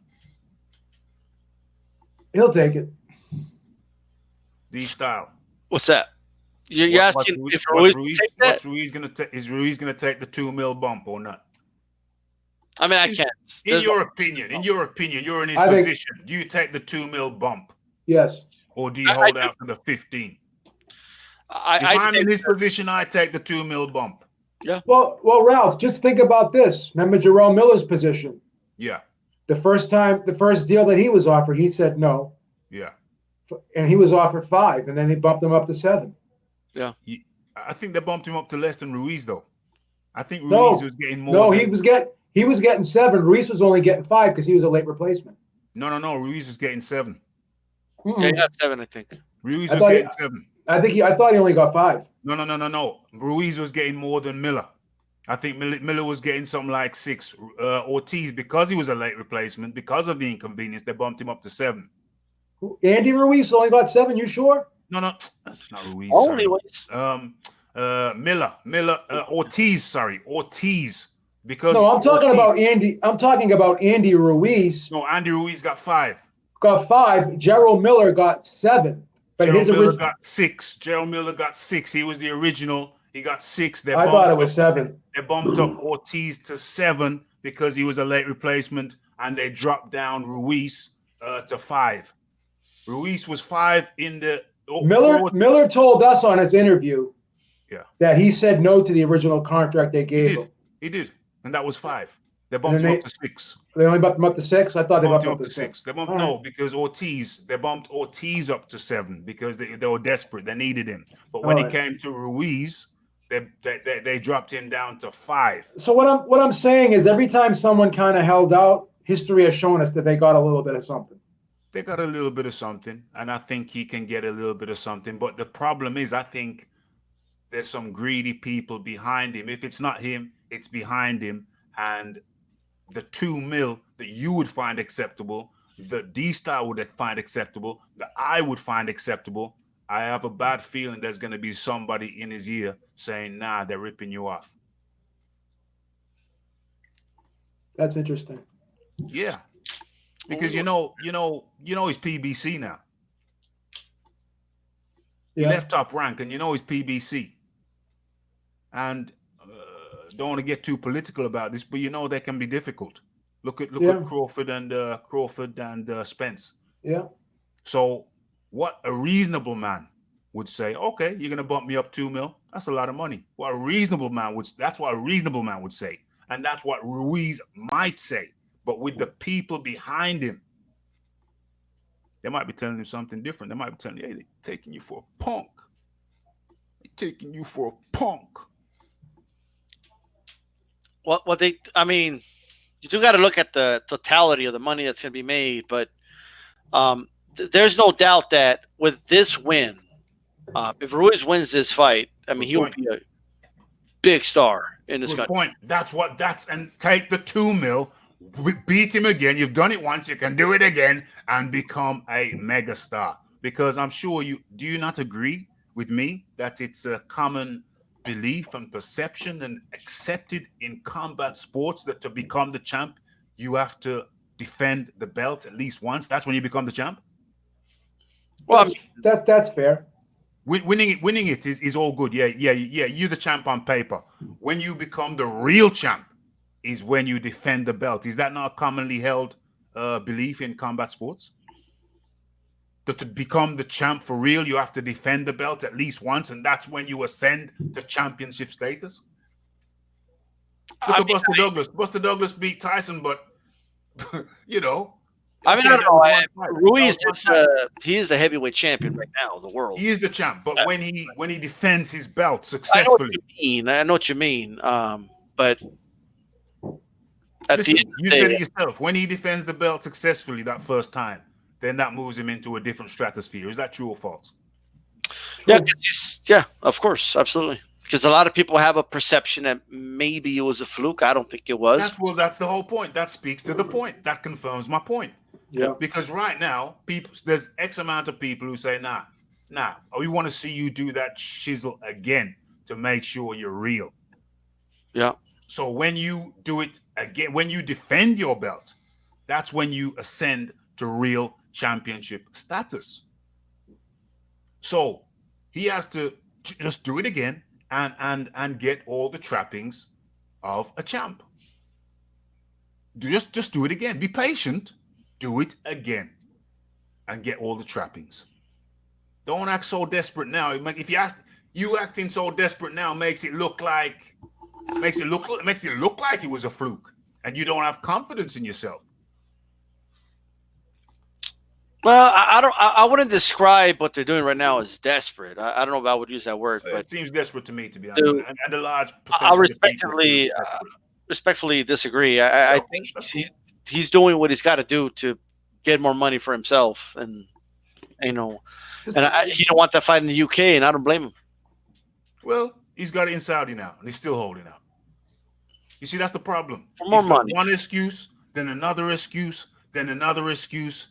He'll take it. D style. What's that? You're asking if Ruiz take that? What's Ruiz gonna take? Is Ruiz gonna take the 2 mil bump or not? I mean, I can't. In your opinion, you're in his position. Do you take the 2 mil bump? Yes. Or do you hold out for the 15? If I'm in his position, I take the 2 mil bump. Yeah. Well, Ralph, just think about this. Remember Jerome Miller's position? Yeah. The first deal that he was offered, he said no. Yeah. And he was offered 5, and then they bumped him up to 7. Yeah. I think they bumped him up to less than Ruiz, though. I think Ruiz was getting more. No, he was getting 7. Ruiz was only getting 5 because he was a late replacement. No. Ruiz was getting 7. Yeah, he got 7, I think. Ruiz was getting 7. I thought he only got 5. No. Ruiz was getting more than Miller. I think Miller was getting something like 6. Ortiz, because he was a late replacement, because of the inconvenience, they bumped him up to 7. Andy Ruiz only got 7. You sure? No, not Ruiz. Only Miller, Ortiz. Sorry, Ortiz. Because no, I'm talking about Andy. I'm talking about Andy Ruiz. No, Andy Ruiz got 5. Got 5. Gerald Miller got 7. But Gerald Miller got 6. Gerald Miller got 6. He was the original. He got 6. I thought it was 7. They bumped up Ortiz to 7 because he was a late replacement, and they dropped down Ruiz to 5. Ruiz was 5 in the Miller told us on his interview that he said no to the original contract they gave him. He did. And that was 5. They bumped him up to 6. They only bumped him up to 6? I thought they bumped him up to 6. They bumped because they bumped Ortiz up to 7 because they were desperate. They needed him. But when he came to Ruiz, they dropped him down to 5. So what I'm saying is every time someone kind of held out, history has shown us that they got a little bit of something. They got a little bit of something, and I think he can get a little bit of something. But the problem is, I think there's some greedy people behind him. If it's not him, it's behind him. And the 2 mil that you would find acceptable, the D-Star would find acceptable, that I would find acceptable, I have a bad feeling there's going to be somebody in his ear saying, nah, they're ripping you off. That's interesting. Yeah. Because you know he's PBC now. He left Top Rank, and he's PBC. And don't want to get too political about this, but they can be difficult. Look at Crawford and Spence. Yeah. So what a reasonable man would say, okay, you're gonna bump me up 2 mil. That's a lot of money. That's what a reasonable man would say. And that's what Ruiz might say. But with the people behind him, they might be telling him something different. They might be telling you, hey, they're taking you for a punk. They're taking you for a punk. You do got to look at the totality of the money that's going to be made, but there's no doubt that with this win, if Ruiz wins this fight, he will be a big star in this country. And take the 2 mil, beat him again. You've done it once, you can do it again and become a mega star. Because I'm sure do you not agree with me that it's a common belief and perception and accepted in combat sports that to become the champ, you have to defend the belt at least once? That's when you become the champ? Well, that's fair. Winning it is all good. Yeah. You're the champ on paper. When you become the real champ is when you defend the belt. Is that not a commonly held belief in combat sports? That to become the champ for real, you have to defend the belt at least once, and that's when you ascend to championship status. Look at Buster Douglas. Buster Douglas beat Tyson, but you know. I mean, I don't know. Ruiz he is the heavyweight champion right now of the world. He is the champ, but when he defends his belt successfully, I know what you mean. But listen, you said it yourself. When he defends the belt successfully that first time, then that moves him into a different stratosphere. Is that true or false? Yeah, of course, absolutely. Because a lot of people have a perception that maybe it was a fluke. I don't think it was. That's the whole point. That speaks to the point. That confirms my point. Yeah. Because right now, there's X amount of people who say, nah, we want to see you do that shizzle again to make sure you're real. Yeah. So when you do it again, when you defend your belt, that's when you ascend to real championship status. So he has to just do it again and get all the trappings of a champ. Just do it again. Be patient. Do it again and get all the trappings. Don't act so desperate now. If you acting so desperate now makes it look like it was a fluke, and you don't have confidence in yourself. Well, I wouldn't describe what they're doing right now as desperate. I don't know if I would use that word, but it seems desperate to me, to be honest. And a large percentage. I'll respectfully disagree. I think he's doing what he's got to do to get more money for himself, and he don't want that fight in the UK, and I don't blame him. Well, he's got it in Saudi now, and he's still holding out. You see, that's the problem. For more money. One excuse, then another excuse, then another excuse.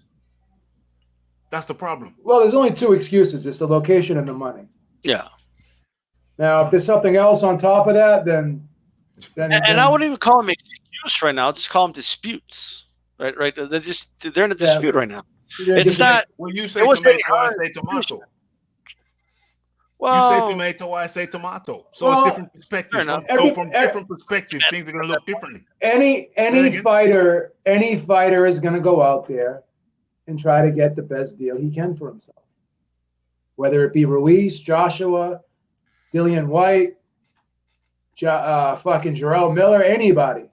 That's the problem. Well, there's only two excuses. It's the location and the money. Yeah. Now, if there's something else on top of that, then I wouldn't even call them excuse right now. I'll just call them disputes. Right. They're in a dispute right now. It's not. When you say tomato, I say tomato. Well, you say tomato, I say tomato. So it's different perspectives. From different perspectives, things are going to look differently. Any fighter is going to go out there and try to get the best deal he can for himself. Whether it be Ruiz, Joshua, Dillian White, fucking Jarrell Miller, anybody.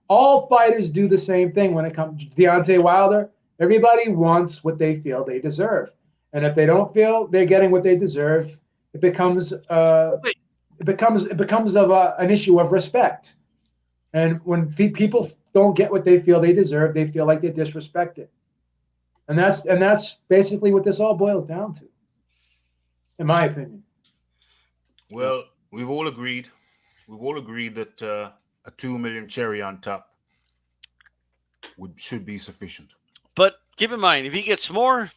All fighters do the same thing when it comes to Deontay Wilder. Everybody wants what they feel they deserve. And if they don't feel they're getting what they deserve, it becomes an issue of respect. And when people don't get what they feel they deserve, they feel like they're disrespected. And that's basically what this all boils down to, in my opinion. Well, we've all agreed that a 2 million cherry on top should be sufficient. But keep in mind, if he gets more,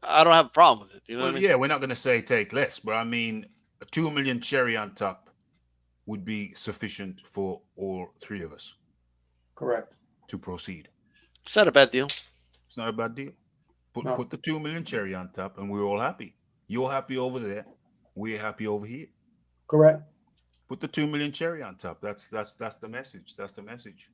I don't have a problem with it. You know what I mean? Yeah, we're not going to say take less, but I mean, a 2 million cherry on top would be sufficient for all three of us. Correct. To proceed. It's not a bad deal. It's not a bad deal. Put the 2 million cherry on top, and we're all happy. You're happy over there. We're happy over here. Correct. Put the 2 million cherry on top. That's the message. That's the message.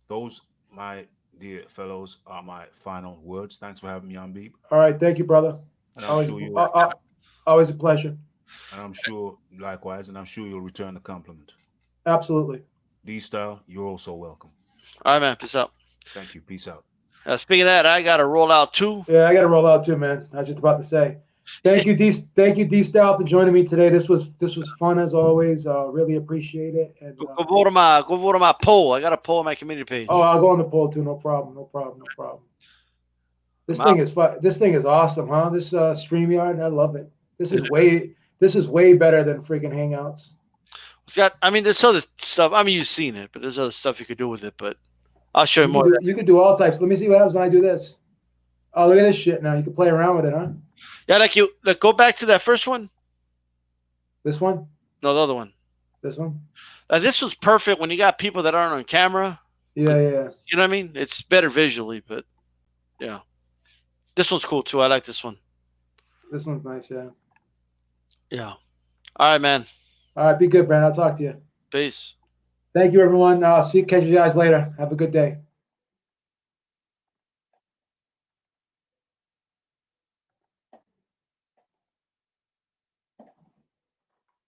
Those, my dear fellows, are my final words. Thanks for having me on, Beeb. All right, thank you, brother. Always a pleasure. And I'm sure, likewise, and I'm sure you'll return the compliment. Absolutely. D-Style, you're also welcome. All right, man. Peace out. Thank you. Peace out. Speaking of that, I got to roll out too. Yeah, I got to roll out too, man. I was just about to say. Thank you, D-Style, for joining me today. This was fun as always. Really appreciate it. And go vote on my poll. I got a poll on my community page. Oh, I'll go on the poll too. No problem. This thing is fun. This thing is awesome, huh? This StreamYard, I love it. This is way better than freaking Hangouts. There's other stuff. I mean, you've seen it, but there's other stuff you could do with it. But I'll show you more. You could do all types. Let me see what happens when I do this. Oh, look at this shit now. You can play around with it, huh? Yeah, go back to that first one. This one? No, the other one. This one? This was perfect when you got people that aren't on camera. Yeah, yeah. You know what I mean? It's better visually, but yeah. This one's cool too. I like this one. This one's nice, yeah. Yeah. All right, man. All right, be good, Brandon. I'll talk to you. Peace. Thank you, everyone. Catch you guys later. Have a good day.